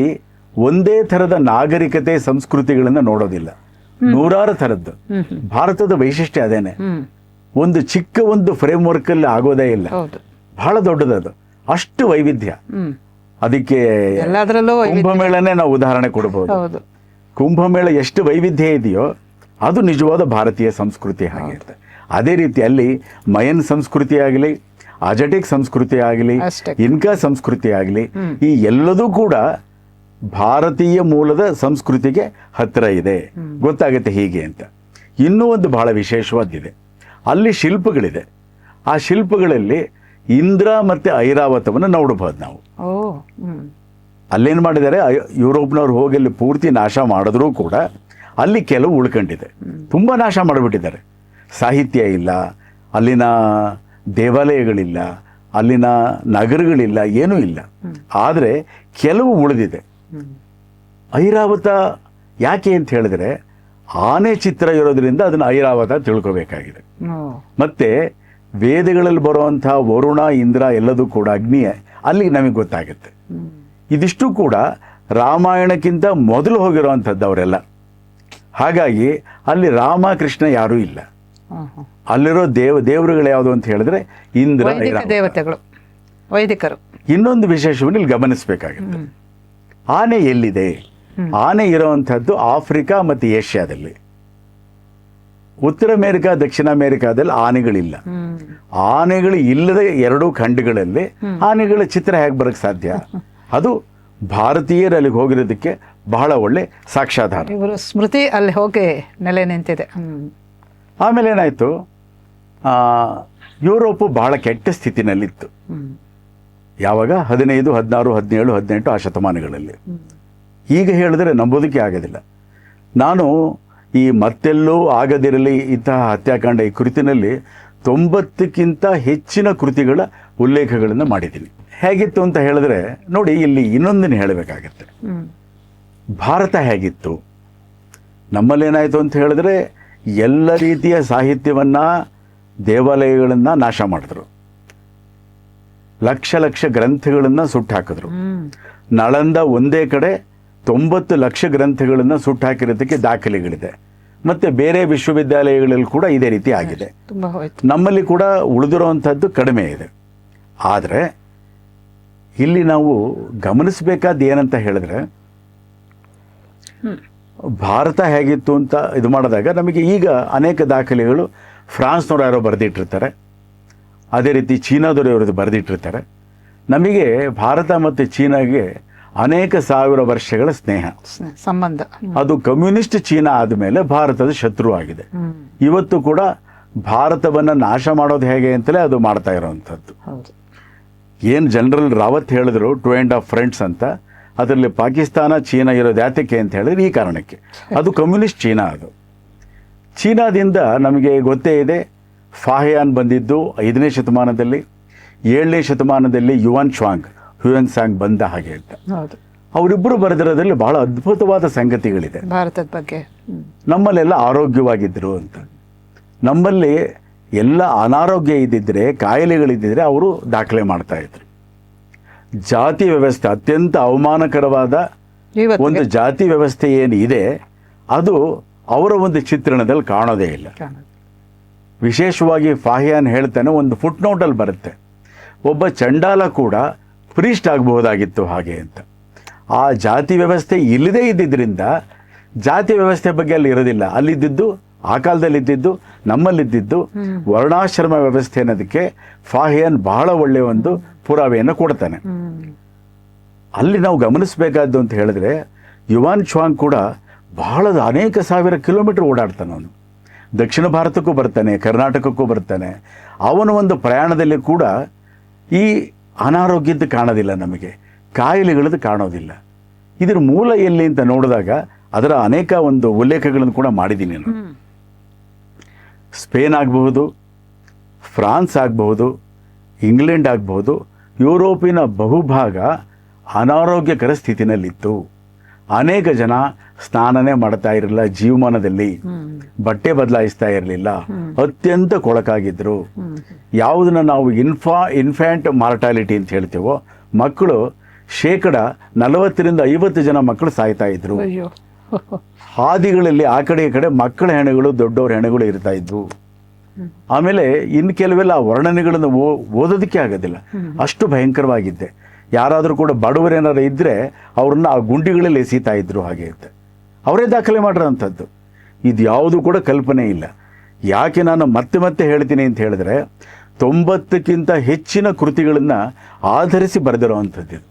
ಒಂದೇ ಥರದ ನಾಗರಿಕತೆ, ಸಂಸ್ಕೃತಿಗಳನ್ನ ನೋಡೋದಿಲ್ಲ, ನೂರಾರು ಥರದ್ದು. ಭಾರತದ ವೈಶಿಷ್ಟ್ಯ ಅದೇನೆ. ಒಂದು ಚಿಕ್ಕ ಒಂದು ಫ್ರೇಮ್ ವರ್ಕ್ ಅಲ್ಲಿ ಆಗೋದೇ ಇಲ್ಲ, ಬಹಳ ದೊಡ್ಡದದು, ಅಷ್ಟು ವೈವಿಧ್ಯ. ಅದಕ್ಕೆ ಕುಂಭಮೇಳನೇ ನಾವು ಉದಾಹರಣೆ ಕೊಡಬಹುದು. ಕುಂಭಮೇಳ ಎಷ್ಟು ವೈವಿಧ್ಯ ಇದೆಯೋ ಅದು ನಿಜವಾದ ಭಾರತೀಯ ಸಂಸ್ಕೃತಿ ಹಾಗೆ. ಅದೇ ರೀತಿ ಅಲ್ಲಿ ಮಯನ್ ಸಂಸ್ಕೃತಿ ಆಗಲಿ, ಅಜಟೆಕ್ ಸಂಸ್ಕೃತಿ ಆಗಲಿ, ಅಷ್ಟೇ. ಇನ್ಕಾ ಸಂಸ್ಕೃತಿ ಆಗಲಿ, ಈ ಎಲ್ಲದೂ ಕೂಡ ಭಾರತೀಯ ಮೂಲದ ಸಂಸ್ಕೃತಿಗೆ ಹತ್ತಿರ ಇದೆ, ಗೊತ್ತಾಗುತ್ತೆ ಹೀಗೆ ಅಂತ. ಇನ್ನೂ ಒಂದು ಬಹಳ ವಿಶೇಷವಾದಿದೆ, ಅಲ್ಲಿ ಶಿಲ್ಪಗಳಿದೆ. ಆ ಶಿಲ್ಪಗಳಲ್ಲಿ ಇಂದ್ರ ಮತ್ತು ಐರಾವತವನ್ನು ನೋಡಬಹುದು ನಾವು. ಓ ಹ್ಮ್. ಅಲ್ಲೇನು ಮಾಡಿದ್ದಾರೆ, ಯುರೋಪ್ನವ್ರು ಹೋಗಿ ಅಲ್ಲಿ ಪೂರ್ತಿ ನಾಶ ಮಾಡಿದ್ರೂ ಕೂಡ ಅಲ್ಲಿ ಕೆಲವು ಉಳ್ಕೊಂಡಿದೆ. ತುಂಬ ನಾಶ ಮಾಡಿಬಿಟ್ಟಿದ್ದಾರೆ. ಸಾಹಿತ್ಯ ಇಲ್ಲ, ಅಲ್ಲಿನ ದೇವಾಲಯಗಳಿಲ್ಲ, ಅಲ್ಲಿನ ನಗರಗಳಿಲ್ಲ, ಏನೂ ಇಲ್ಲ. ಆದರೆ ಕೆಲವು ಉಳಿದಿದೆ. ಐರಾವತ ಯಾಕೆ ಅಂತ ಹೇಳಿದ್ರೆ ಆನೆ ಚಿತ್ರ ಇರೋದ್ರಿಂದ ಅದನ್ನು ಐರಾವತ ತಿಳ್ಕೋಬೇಕಾಗಿದೆ. ಮತ್ತೆ ವೇದಗಳಲ್ಲಿ ಬರುವಂಥ ವರುಣ, ಇಂದ್ರ ಎಲ್ಲದೂ ಕೂಡ ಅಗ್ನಿಯ ಅಲ್ಲಿ ನಮಗೆ ಗೊತ್ತಾಗುತ್ತೆ. ಇದಿಷ್ಟು ಕೂಡ ರಾಮಾಯಣಕ್ಕಿಂತ ಮೊದಲು ಹೋಗಿರುವಂಥದ್ದು ಅವರೆಲ್ಲ. ಹಾಗಾಗಿ ಅಲ್ಲಿ ರಾಮ ಕೃಷ್ಣ ಯಾರೂ ಇಲ್ಲ. ಅಲ್ಲಿರೋ ದೇವರುಗಳು ಯಾವುದು ಅಂತ ಹೇಳಿದ್ರೆ ಇಂದ್ರ, ಐರಾವತ, ದೇವತೆಗಳು, ವೈದಿಕರು. ಇನ್ನೊಂದು ವಿಶೇಷವನ್ನು ಇಲ್ಲಿ ಗಮನಿಸಬೇಕಾಗುತ್ತೆ. ಆನೆ ಎಲ್ಲಿದೆ? ಆನೆ ಇರುವಂಥದ್ದು ಆಫ್ರಿಕಾ ಮತ್ತು ಏಷ್ಯಾದಲ್ಲಿ. ಉತ್ತರ ಅಮೇರಿಕಾ, ದಕ್ಷಿಣ ಅಮೇರಿಕಾದಲ್ಲಿ ಆನೆಗಳಿಲ್ಲ. ಆನೆಗಳು ಇಲ್ಲದೆ ಎರಡೂ ಖಂಡಗಳಲ್ಲಿ ಆನೆಗಳ ಚಿತ್ರ ಹೇಗೆ ಬರಕ್ಕೆ ಸಾಧ್ಯ? ಅದು ಭಾರತೀಯರು ಅಲ್ಲಿಗೆ ಹೋಗಿರೋದಕ್ಕೆ ಬಹಳ ಒಳ್ಳೆ ಸಾಕ್ಷ್ಯಾಧಾರ. ಇವರು ಸ್ಮೃತಿ ಅಲ್ಲಿ ಹೋಗಿ ನೆಲೆ ನಿಂತಿದೆ. ಆಮೇಲೆ ಏನಾಯಿತು, ಯುರೋಪು ಬಹಳ ಕೆಟ್ಟ ಸ್ಥಿತಿನಲ್ಲಿತ್ತು. ಯಾವಾಗ 15, 16, 17, 18 ಆ ಶತಮಾನಗಳಲ್ಲಿ. ಈಗ ಹೇಳಿದ್ರೆ ನಂಬೋದಕ್ಕೆ ಆಗೋದಿಲ್ಲ. ನಾನು ಈ ಮತ್ತೆಲ್ಲೂ ಆಗದಿರಲಿ ಇಂತಹ ಹತ್ಯಾಕಾಂಡ ಈ ಕೃತಿನಲ್ಲಿ 90ಕ್ಕಿಂತ ಹೆಚ್ಚಿನ ಕೃತಿಗಳ ಉಲ್ಲೇಖಗಳನ್ನು ಮಾಡಿದ್ದೀನಿ. ಹೇಗಿತ್ತು ಅಂತ ಹೇಳಿದ್ರೆ ನೋಡಿ, ಇಲ್ಲಿ ಇನ್ನೊಂದನ್ನು ಹೇಳಬೇಕಾಗತ್ತೆ. ಭಾರತ ಹೇಗಿತ್ತು? ನಮ್ಮಲ್ಲೇನಾಯಿತು ಅಂತ ಹೇಳಿದ್ರೆ ಎಲ್ಲ ರೀತಿಯ ಸಾಹಿತ್ಯವನ್ನು, ದೇವಾಲಯಗಳನ್ನು ನಾಶ ಮಾಡಿದ್ರು. ಲಕ್ಷ ಲಕ್ಷ ಗ್ರಂಥಗಳನ್ನು ಸುಟ್ಟು ಹಾಕಿದ್ರು. ನಳಂದ ಒಂದೇ ಕಡೆ 90 ಲಕ್ಷ ಗ್ರಂಥಗಳನ್ನು ಸುಟ್ಟು ಹಾಕಿರೋದಕ್ಕೆ ದಾಖಲೆಗಳಿದೆ. ಮತ್ತು ಬೇರೆ ವಿಶ್ವವಿದ್ಯಾಲಯಗಳಲ್ಲಿ ಕೂಡ ಇದೇ ರೀತಿ ಆಗಿದೆ. ನಮ್ಮಲ್ಲಿ ಕೂಡ ಉಳಿದಿರುವಂಥದ್ದು ಕಡಿಮೆ ಇದೆ. ಆದರೆ ಇಲ್ಲಿ ನಾವು ಗಮನಿಸಬೇಕಾದ ಏನಂತ ಹೇಳಿದ್ರೆ, ಭಾರತ ಹೇಗಿತ್ತು ಅಂತ ಇದು ಮಾಡಿದಾಗ ನಮಗೆ ಈಗ ಅನೇಕ ದಾಖಲೆಗಳು ಫ್ರಾನ್ಸ್ನವ್ರು ಯಾರೋ ಬರೆದಿಟ್ಟಿರ್ತಾರೆ, ಅದೇ ರೀತಿ ಚೀನಾದವರು ಇವ್ರದ್ದು ಬರೆದಿಟ್ಟಿರ್ತಾರೆ. ನಮಗೆ ಭಾರತ ಮತ್ತು ಚೀನಾಗೆ ಅನೇಕ ಸಾವಿರ ವರ್ಷಗಳ ಸ್ನೇಹ ಸಂಬಂಧ. ಅದು ಕಮ್ಯುನಿಸ್ಟ್ ಚೀನಾ ಆದಮೇಲೆ ಭಾರತದ ಶತ್ರು ಆಗಿದೆ. ಇವತ್ತು ಕೂಡ ಭಾರತವನ್ನು ನಾಶ ಮಾಡೋದು ಹೇಗೆ ಅಂತಲೇ ಅದು ಮಾಡ್ತಾ ಇರೋವಂಥದ್ದು. ಏನು ಜನರಲ್ ರಾವತ್ ಹೇಳಿದ್ರು 2 ಎಂಡ್ ಆಫ್ ಫ್ರೆಂಡ್ಸ್ ಅಂತ, ಅದರಲ್ಲಿ ಪಾಕಿಸ್ತಾನ, ಚೀನಾ ಇರೋದು ಯಾತಕ್ಕೆ ಅಂತ ಹೇಳಿದ್ರೆ ಈ ಕಾರಣಕ್ಕೆ. ಅದು ಕಮ್ಯುನಿಸ್ಟ್ ಚೀನಾ. ಅದು ಚೀನಾದಿಂದ ನಮಗೆ ಗೊತ್ತೇ ಇದೆ, ಫಾಹಿಯಾನ್ ಬಂದಿದ್ದು 5ನೇ ಶತಮಾನದಲ್ಲಿ, 7ನೇ ಶತಮಾನದಲ್ಲಿ ಹ್ಯೂಯನ್ ಸಾಂಗ್ ಬಂದ ಹಾಗೆ ಅಂತ. ಅವರಿಬ್ಬರು ಬರೆದಿರೋದ್ರಲ್ಲಿ ಬಹಳ ಅದ್ಭುತವಾದ ಸಂಗತಿಗಳಿದೆ ಭಾರತದ ಬಗ್ಗೆ. ನಮ್ಮಲ್ಲೆಲ್ಲ ಆರೋಗ್ಯವಾಗಿದ್ದರು ಅಂತ. ನಮ್ಮಲ್ಲಿ ಎಲ್ಲ ಅನಾರೋಗ್ಯ ಇದ್ದಿದ್ರೆ, ಕಾಯಿಲೆಗಳಿದ್ದಿದ್ರೆ ಅವರು ದಾಖಲೆ ಮಾಡ್ತಾ ಇದ್ರು. ಜಾತಿ ವ್ಯವಸ್ಥೆ ಅತ್ಯಂತ ಅವಮಾನಕರವಾದ ಒಂದು ಜಾತಿ ವ್ಯವಸ್ಥೆ ಏನಿದೆ ಅದು ಅವರ ಒಂದು ಚಿತ್ರಣದಲ್ಲಿ ಕಾಣೋದೇ ಇಲ್ಲ. ವಿಶೇಷವಾಗಿ ಫಾಹಿಯಾನ್ ಹೇಳ್ತಾನೆ, ಒಂದು ಫುಟ್ ನೋಟಲ್ಲಿ ಬರುತ್ತೆ, ಒಬ್ಬ ಚಂಡಾಲ ಕೂಡ ಪ್ರೀಸ್ಟ್ ಆಗಬಹುದಾಗಿತ್ತು ಹಾಗೆ ಅಂತ. ಆ ಜಾತಿ ವ್ಯವಸ್ಥೆ ಇಲ್ಲದೇ ಇದ್ದಿದ್ದರಿಂದ ಜಾತಿ ವ್ಯವಸ್ಥೆ ಬಗ್ಗೆ ಅಲ್ಲಿ ಇರೋದಿಲ್ಲ. ಅಲ್ಲಿದ್ದು ಆ ಕಾಲದಲ್ಲಿದ್ದು ನಮ್ಮಲ್ಲಿದ್ದು ವರ್ಣಾಶ್ರಮ ವ್ಯವಸ್ಥೆ ಅನ್ನೋದಕ್ಕೆ ಫಾಹಿಯಾನ್ ಬಹಳ ಒಳ್ಳೆಯ ಒಂದು ಪುರಾವೆಯನ್ನು ಕೊಡ್ತಾನೆ. ಅಲ್ಲಿ ನಾವು ಗಮನಿಸಬೇಕಾದ್ದು ಅಂತ ಹೇಳಿದ್ರೆ, ಯುವಾನ್ ಚಾಂಗ್ ಕೂಡ ಬಹಳ ಅನೇಕ ಸಾವಿರ ಕಿಲೋಮೀಟರ್ ಓಡಾಡ್ತಾನೆ. ಅವನು ದಕ್ಷಿಣ ಭಾರತಕ್ಕೂ ಬರ್ತಾನೆ, ಕರ್ನಾಟಕಕ್ಕೂ ಬರ್ತಾನೆ. ಅವನ ಒಂದು ಪ್ರಯಾಣದಲ್ಲಿ ಕೂಡ ಈ ಅನಾರೋಗ್ಯದ್ದು ಕಾಣೋದಿಲ್ಲ, ನಮಗೆ ಕಾಯಿಲೆಗಳದ್ದು ಕಾಣೋದಿಲ್ಲ. ಇದರ ಮೂಲ ಎಲ್ಲಿ ಅಂತ ನೋಡಿದಾಗ ಅದರ ಅನೇಕ ಒಂದು ಉಲ್ಲೇಖಗಳನ್ನು ಕೂಡ ಮಾಡಿದ್ದೀನಿ ನಾನು. ಸ್ಪೇನ್ ಆಗಬಹುದು, ಫ್ರಾನ್ಸ್ ಆಗಬಹುದು, ಇಂಗ್ಲೆಂಡ್ ಆಗಬಹುದು, ಯುರೋಪಿನ ಬಹುಭಾಗ ಅನಾರೋಗ್ಯಕರ ಸ್ಥಿತಿನಲ್ಲಿತ್ತು. ಅನೇಕ ಜನ ಸ್ನಾನನೇ ಮಾಡ್ತಾ ಇರಲಿಲ್ಲ, ಜೀವಮಾನದಲ್ಲಿ ಬಟ್ಟೆ ಬದಲಾಯಿಸ್ತಾ ಇರಲಿಲ್ಲ, ಅತ್ಯಂತ ಕೊಳಕಾಗಿದ್ರು. ಯಾವುದನ್ನ ನಾವು ಇನ್ಫ್ಯಾಂಟ್ ಮಾರ್ಟಾಲಿಟಿ ಅಂತ ಹೇಳ್ತೀವೋ, ಮಕ್ಕಳು 40% 50 ಮಕ್ಕಳು ಸಾಯ್ತಾ ಇದ್ರು. ಹಾದಿಗಳಲ್ಲಿ ಆ ಕಡೆ ಈ ಕಡೆ ಮಕ್ಕಳ ಹೆಣಗಳು, ದೊಡ್ಡವ್ರ ಹೆಣಗಳು ಇರ್ತಾ ಇದ್ವು. ಆಮೇಲೆ ಇನ್ನು ಕೆಲವೆಲ್ಲ ವರ್ಣನೆಗಳನ್ನು ಓದೋದಕ್ಕೆ ಆಗೋದಿಲ್ಲ, ಅಷ್ಟು ಭಯಂಕರವಾಗಿದ್ದೆ. ಯಾರಾದರೂ ಕೂಡ ಬಡವರೇನಾರು ಇದ್ದರೆ ಅವ್ರನ್ನ ಆ ಗುಂಡಿಗಳಲ್ಲಿ ಎಸೀತಾ ಇದ್ರು ಹಾಗೆ ಅಂತ ಅವರೇ ದಾಖಲೆ ಮಾಡಿರೋಂಥದ್ದು. ಇದು ಯಾವುದು ಕೂಡ ಕಲ್ಪನೆ ಇಲ್ಲ. ಯಾಕೆ ನಾನು ಮತ್ತೆ ಹೇಳ್ತೀನಿ ಅಂತ ಹೇಳಿದ್ರೆ, 90ಕ್ಕಿಂತ ಹೆಚ್ಚಿನ ಕೃತಿಗಳನ್ನು ಆಧರಿಸಿ ಬರೆದಿರುವಂಥದ್ದು ಇದು.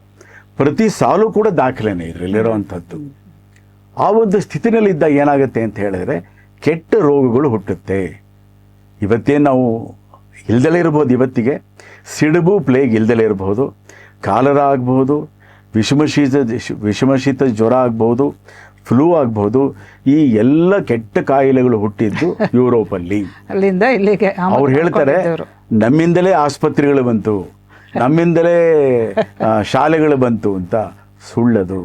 ಪ್ರತಿ ಸಾಲು ಕೂಡ ದಾಖಲೆನೇ ಇದರಲ್ಲಿರುವಂಥದ್ದು. ಆ ಒಂದು ಸ್ಥಿತಿನಲ್ಲಿದ್ದಾಗ ಏನಾಗುತ್ತೆ ಅಂತ ಹೇಳಿದ್ರೆ ಕೆಟ್ಟ ರೋಗಗಳು ಹುಟ್ಟುತ್ತೆ. ಇವತ್ತೇನು ನಾವು ಇಲ್ದಲೇ ಇರ್ಬೋದು, ಇವತ್ತಿಗೆ ಸಿಡುಬು ಪ್ಲೇಗ್ ಇಲ್ದಲೇ ಇರಬಹುದು, ಕಾಲರ ಆಗ್ಬೋದು, ವಿಷಮಶೀತ ಜ್ವರ ಆಗ್ಬೋದು, ಫ್ಲೂ ಆಗ್ಬೋದು. ಈ ಎಲ್ಲ ಕೆಟ್ಟ ಕಾಯಿಲೆಗಳು ಹುಟ್ಟಿದ್ದು ಯುರೋಪಲ್ಲಿ. ಅಲ್ಲಿಂದ ಇಲ್ಲಿಗೆ ಅವ್ರು ಹೇಳ್ತಾರೆ ನಮ್ಮಿಂದಲೇ ಆಸ್ಪತ್ರೆಗಳು ಬಂತು, ನಮ್ಮಿಂದಲೇ ಶಾಲೆಗಳು ಬಂತು ಅಂತ. ಸುಳ್ಳದು.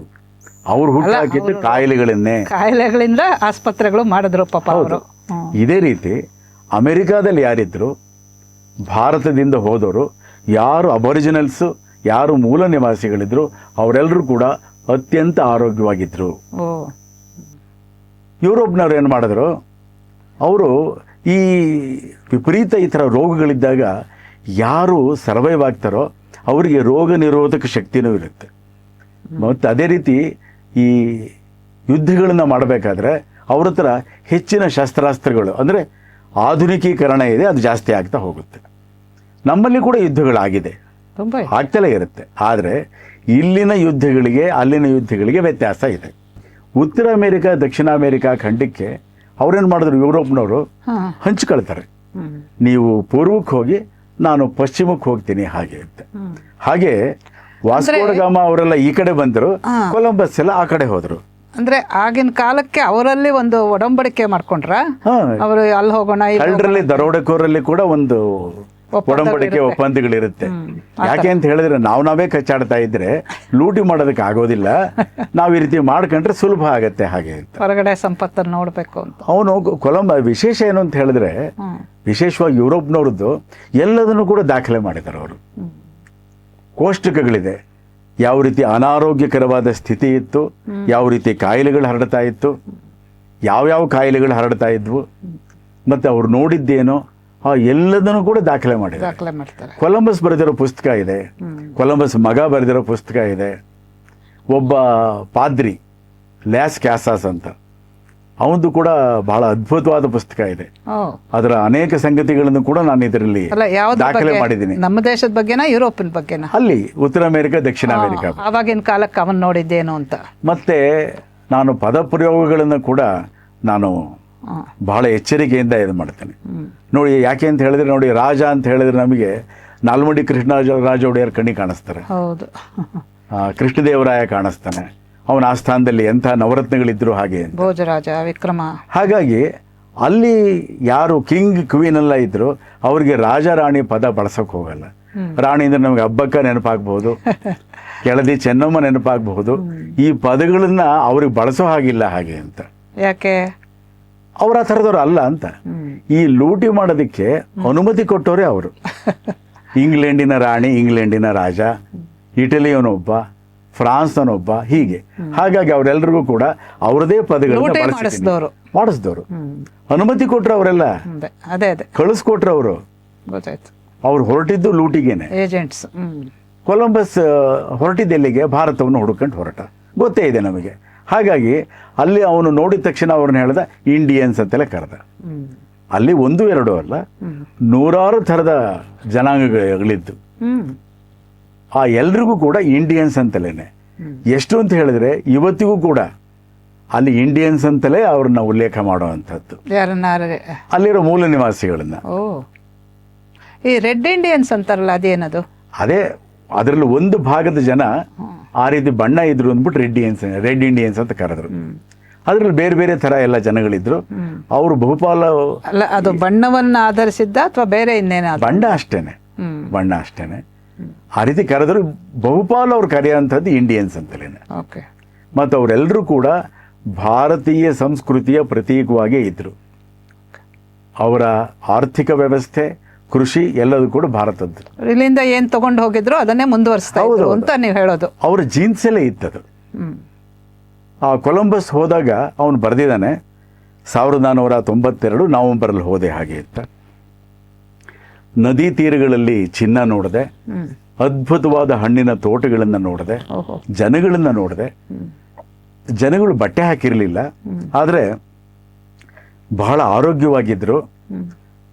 ಅವ್ರು ಹುಟ್ಟಾಕಿದ್ದು ಕಾಯಿಲೆಗಳಿಂದ ಆಸ್ಪತ್ರೆಗಳು ಮಾಡಿದ್ರು ಪಾಪ ಅವರು. ಇದೇ ರೀತಿ ಅಮೆರಿಕಾದಲ್ಲಿ ಯಾರಿದ್ರು, ಭಾರತದಿಂದ ಹೋದವರು ಯಾರು ಅಬೊರಿಜಿನಲ್ಸು, ಯಾರು ಮೂಲ ನಿವಾಸಿಗಳಿದ್ರು, ಅವರೆಲ್ಲರೂ ಕೂಡ ಅತ್ಯಂತ ಆರೋಗ್ಯವಾಗಿದ್ರು. ಯುರೋಪ್ನವ್ರು ಏನು ಮಾಡಿದ್ರು, ಅವರು ಈ ವಿಪರೀತ ಈ ಥರ ರೋಗಗಳಿದ್ದಾಗ ಯಾರು ಸರ್ವೈವ್ ಆಗ್ತಾರೋ ಅವರಿಗೆ ರೋಗ ನಿರೋಧಕ ಶಕ್ತಿನೂ ಇರುತ್ತೆ. ಮತ್ತು ಅದೇ ರೀತಿ ಈ ಯುದ್ಧಗಳನ್ನು ಮಾಡಬೇಕಾದ್ರೆ ಅವ್ರ ಹತ್ರ ಹೆಚ್ಚಿನ ಶಸ್ತ್ರಾಸ್ತ್ರಗಳು, ಅಂದರೆ ಆಧುನಿಕೀಕರಣ ಇದೆ, ಅದು ಜಾಸ್ತಿ ಆಗ್ತಾ ಹೋಗುತ್ತೆ. ನಮ್ಮಲ್ಲಿ ಕೂಡ ಯುದ್ಧಗಳಾಗಿದೆ, ಆಗ್ತಲೇ ಇರುತ್ತೆ. ಆದರೆ ಇಲ್ಲಿನ ಯುದ್ಧಗಳಿಗೆ ಅಲ್ಲಿನ ಯುದ್ಧಗಳಿಗೆ ವ್ಯತ್ಯಾಸ ಇದೆ. ಉತ್ತರ ಅಮೇರಿಕಾ ದಕ್ಷಿಣ ಅಮೇರಿಕಾ ಖಂಡಕ್ಕೆ ಅವ್ರೇನು ಮಾಡಿದ್ರು, ಯುರೋಪ್ನವರು ಹಂಚ್ಕೊಳ್ತಾರೆ. ನೀವು ಪೂರ್ವಕ್ಕೆ ಹೋಗಿ ನಾನು ಪಶ್ಚಿಮಕ್ಕೆ ಹೋಗ್ತೀನಿ ಹಾಗೆ ಅಂತ. ಹಾಗೆ ವಾಸ್ಕೋ ಡ ಗಾಮ ಅವರೆಲ್ಲ ಈ ಕಡೆ ಬಂದರು, ಕೊಲಂಬಸ್ ಎಲ್ಲ ಆ ಕಡೆ ಹೋದರು. ಅಂದ್ರೆ ಆಗಿನ ಕಾಲಕ್ಕೆ ಅವರಲ್ಲಿ ಒಂದು ಒಡಂಬಡಿಕೆ ಮಾಡ್ಕೊಂಡ್ರ, ಅವರು ಅಲ್ಲಿ ಹೋಗೋಣ. ಕಳ್ಳರಲ್ಲಿ ದರೋಡೆಕೋರಲ್ಲಿ ಕೂಡ ಒಂದು ಒಡಂಬಡಿಕೆ ಒಪ್ಪಂದಗಳಿರುತ್ತೆ. ಯಾಕೆ ಅಂತ ಹೇಳಿದ್ರೆ ನಾವೇ ಕಚ್ಚಾಡ್ತಾ ಇದ್ರೆ ಲೂಟಿ ಮಾಡೋದಕ್ಕೆ ಆಗೋದಿಲ್ಲ. ನಾವು ಈ ರೀತಿ ಮಾಡ್ಕೊಂಡ್ರೆ ಸುಲಭ ಆಗತ್ತೆ ಹಾಗೆ ಅಂತ. ಹೊರಗಡೆ ಸಂಪತ್ತನ್ನು ನೋಡ್ಬೇಕು ಅಂತ ಅವನು ವಿಶೇಷ ಏನು ಅಂತ ಹೇಳಿದ್ರೆ, ವಿಶೇಷವಾಗಿ ಯುರೋಪ್ನವ್ರದ್ದು ಎಲ್ಲದನ್ನು ಕೂಡ ದಾಖಲೆ ಮಾಡಿದ್ದಾರೆ ಅವರು. ಕೋಷ್ಟಕಗಳಿದೆ, ಯಾವ ರೀತಿ ಅನಾರೋಗ್ಯಕರವಾದ ಸ್ಥಿತಿ ಇತ್ತು, ಯಾವ ರೀತಿ ಕಾಯಿಲೆಗಳು ಹರಡ್ತಾ ಇತ್ತು, ಯಾವ್ಯಾವ ಕಾಯಿಲೆಗಳು ಹರಡ್ತಾ ಇದ್ವು, ಮತ್ತು ಅವ್ರು ನೋಡಿದ್ದೇನೋ ಆ ಎಲ್ಲದನ್ನು ಕೂಡ ದಾಖಲೆ ಮಾಡ್ತಾರೆ. ಕೊಲಂಬಸ್ ಬರೆದಿರೋ ಪುಸ್ತಕ ಇದೆ, ಕೊಲಂಬಸ್ ಮಗ ಬರೆದಿರೋ ಪುಸ್ತಕ ಇದೆ. ಒಬ್ಬ ಪಾದ್ರಿ ಲ್ಯಾಸ್ ಕ್ಯಾಸಾಸ್ ಅಂತ, ಅವನದು ಕೂಡ ಬಹಳ ಅದ್ಭುತವಾದ ಪುಸ್ತಕ ಇದೆ. ಅದರ ಅನೇಕ ಸಂಗತಿಗಳನ್ನು ಕೂಡ ನಾನು ಇದರಲ್ಲಿ ದಾಖಲೆ ಮಾಡಿದ್ದೀನಿ. ನಮ್ಮ ದೇಶದ ಬಗ್ಗೆನಾ ಯುರೋಪಿನ ಬಗ್ಗೆನಾ? ಅಲ್ಲಿ ಉತ್ತರ ಅಮೆರಿಕ ದಕ್ಷಿಣ ಅಮೆರಿಕ ಆವಾಗಿನ ಕಾಲಕ್ಕೆ ಅವನ್ ನೋಡಿದ್ದೇನು ಅಂತ. ಮತ್ತೆ ನಾನು ಪದ ಪ್ರಯೋಗಗಳನ್ನು ಕೂಡ ನಾನು ಬಹಳ ಎಚ್ಚರಿಕೆಯಿಂದ ಇದು ಮಾಡ್ತೇನೆ. ನೋಡಿ ಯಾಕೆ ಅಂತ ಹೇಳಿದ್ರೆ, ನೋಡಿ ರಾಜ ಅಂತ ಹೇಳಿದ್ರೆ ನಮಗೆ ನಾಲ್ಮಡಿ ಕೃಷ್ಣರಾಜ ಒಡೆಯರ್ ಕಣ್ಣಿ ಕಾಣಿಸ್ತಾರೆ, ಹೌದು, ಕೃಷ್ಣದೇವರಾಯ ಕಾಣಿಸ್ತಾನೆ, ಅವನ ಆಸ್ಥಾನದಲ್ಲಿ ಎಂಥ ನವರತ್ನಗಳಿದ್ರು ಹಾಗೆ, ಭೋಜರಾಜ, ವಿಕ್ರಮ. ಹಾಗಾಗಿ ಅಲ್ಲಿ ಯಾರು ಕಿಂಗ್ ಕ್ವೀನ್ ಎಲ್ಲ ಇದ್ರು ಅವ್ರಿಗೆ ರಾಜ ರಾಣಿ ಪದ ಬಳಸಕ್ ಹೋಗಲ್ಲ. ರಾಣಿ ಅಂದ್ರೆ ನಮ್ಗೆ ಹಬ್ಬಕ್ಕ ನೆನಪಾಗಬಹುದು, ಕೆಳದಿ ಚೆನ್ನಮ್ಮ ನೆನಪಾಗಬಹುದು. ಈ ಪದಗಳನ್ನ ಅವ್ರಿಗೆ ಬಳಸೋ ಹಾಗಿಲ್ಲ ಹಾಗೆ ಅಂತ. ಯಾಕೆ? ಅವ್ರ ಆ ಥರದವ್ರು ಅಲ್ಲ ಅಂತ. ಈ ಲೂಟಿ ಮಾಡೋದಕ್ಕೆ ಅನುಮತಿ ಕೊಟ್ಟವರೇ ಅವರು. ಇಂಗ್ಲೆಂಡಿನ ರಾಣಿ, ಇಂಗ್ಲೆಂಡಿನ ರಾಜ, ಇಟಲಿಯವನೊಬ್ಬ, ಫ್ರಾನ್ಸ್ನೊಬ್ಬ, ಹೀಗೆ. ಹಾಗಾಗಿ ಅವರೆಲ್ಲರಿಗೂ ಕೂಡ ಅವರದೇ ಪದಗಳನ್ನ ಮಾಡಿಸಿದವರು. ಅನುಮತಿ ಕೊಟ್ರು ಅವರೆಲ್ಲ, ಕಳಿಸ್ಕೊಟ್ರು ಅವರು. ಅವ್ರು ಹೊರಟಿದ್ದು ಲೂಟಿಗೇನೆ. ಏಜೆಂಟ್ಸ್. ಕೊಲಂಬಸ್ ಹೊರಟಿದ್ದೆಲ್ಲಿಗೆ? ಭಾರತವನ್ನು ಹುಡುಕೊಂಡು ಹೊರಟ, ಗೊತ್ತೇ ಇದೆ ನಮಗೆ. ಹಾಗಾಗಿ ಅಲ್ಲಿ ಅವನು ನೋಡಿದ ತಕ್ಷಣ ಅವ್ರನ್ನ ಹೇಳ್ದ ಇಂಡಿಯನ್ಸ್ ಅಂತೆಲ್ಲ ಕರೆದ. ಅಲ್ಲಿ ಒಂದು ಎರಡು ಅಲ್ಲ, ನೂರಾರು ಥರದ ಜನಾಂಗಗಳಿದ್ದು ಆ ಎಲ್ರಿಗೂ ಕೂಡ ಇಂಡಿಯನ್ಸ್ ಅಂತಲೇನೆ. ಎಷ್ಟು ಅಂತ ಹೇಳಿದ್ರೆ ಇವತ್ತಿಗೂ ಕೂಡ ಅಲ್ಲಿ ಇಂಡಿಯನ್ಸ್ ಅಂತಲೇ ಅವ್ರನ್ನ ಉಲ್ಲೇಖ ಮಾಡುವಂಥದ್ದು, ಅಲ್ಲಿರೋ ಮೂಲ ನಿವಾಸಿಗಳನ್ನ. ಈ ರೆಡ್ ಇಂಡಿಯನ್ಸ್ ಅಂತಾರಲ್ಲ, ಅದೇನದು? ಅದೇ ಅದರಲ್ಲಿ ಒಂದು ಭಾಗದ ಜನ ಆ ರೀತಿ ಬಣ್ಣ ಇದ್ರು ಅಂದ್ಬಿಟ್ಟು ರೆಡ್ ಇಂಡಿಯನ್ಸ್ ಅಂತ ಕರೆದ್ರು. ಅದ್ರಲ್ಲಿ ಬೇರೆ ಬೇರೆ ತರ ಎಲ್ಲ ಜನಗಳಿದ್ರು. ಅವರು ಬಹುಪಾಲ ಅಲ್ಲ, ಅದು ಬಣ್ಣವನ್ನ ಆಧರಿಸಿದ್ದ ಅಥವಾ ಬೇರೆ ಇನ್ನೇನ? ಬಣ್ಣ ಅಷ್ಟೇನೆ. ಆ ರೀತಿ ಕರೆದ್ರು. ಬಹುಪಾಲು ಅವ್ರು ಕರೆಯುವಂಥದ್ದು ಇಂಡಿಯನ್ಸ್ ಅಂತಲೇನೆ. ಮತ್ತು ಅವರೆಲ್ಲರೂ ಕೂಡ ಭಾರತೀಯ ಸಂಸ್ಕೃತಿಯ ಪ್ರತೀಕವಾಗಿ ಇದ್ರು. ಅವರ ಆರ್ಥಿಕ ವ್ಯವಸ್ಥೆ, ಕೃಷಿ ಎಲ್ಲದೂ ಕೂಡ ಭಾರತದ್ದು. ಇಲ್ಲಿಂದ ಏನ್ ತಗೊಂಡು ಹೋಗಿದ್ರು ಅದನ್ನೇ ಮುಂದುವರಿಸ್ತಾ ಇದ್ರು ಅಂತ ನೀವು ಹೇಳೋದು? ಅವ್ರ ಜೀನ್ಸಲ್ಲೇ ಇತ್ತದು. ಆ ಕೊಲಂಬಸ್ ಹೋದಾಗ ಅವನು ಬರೆದಿದ್ದಾನೆ, 1492 ನವೆಂಬರಲ್ಲಿ ಹೋದೆ ಹಾಗೆ ಅಂತ. ನದಿ ತೀರಗಳಲ್ಲಿ ಚಿನ್ನ ನೋಡಿದೆ, ಅದ್ಭುತವಾದ ಹಣ್ಣಿನ ತೋಟಗಳನ್ನ ನೋಡಿದೆ, ಜನಗಳನ್ನ ನೋಡಿದೆ. ಜನಗಳು ಬಟ್ಟೆ ಹಾಕಿರಲಿಲ್ಲ, ಆದರೆ ಬಹಳ ಆರೋಗ್ಯವಾಗಿದ್ರು.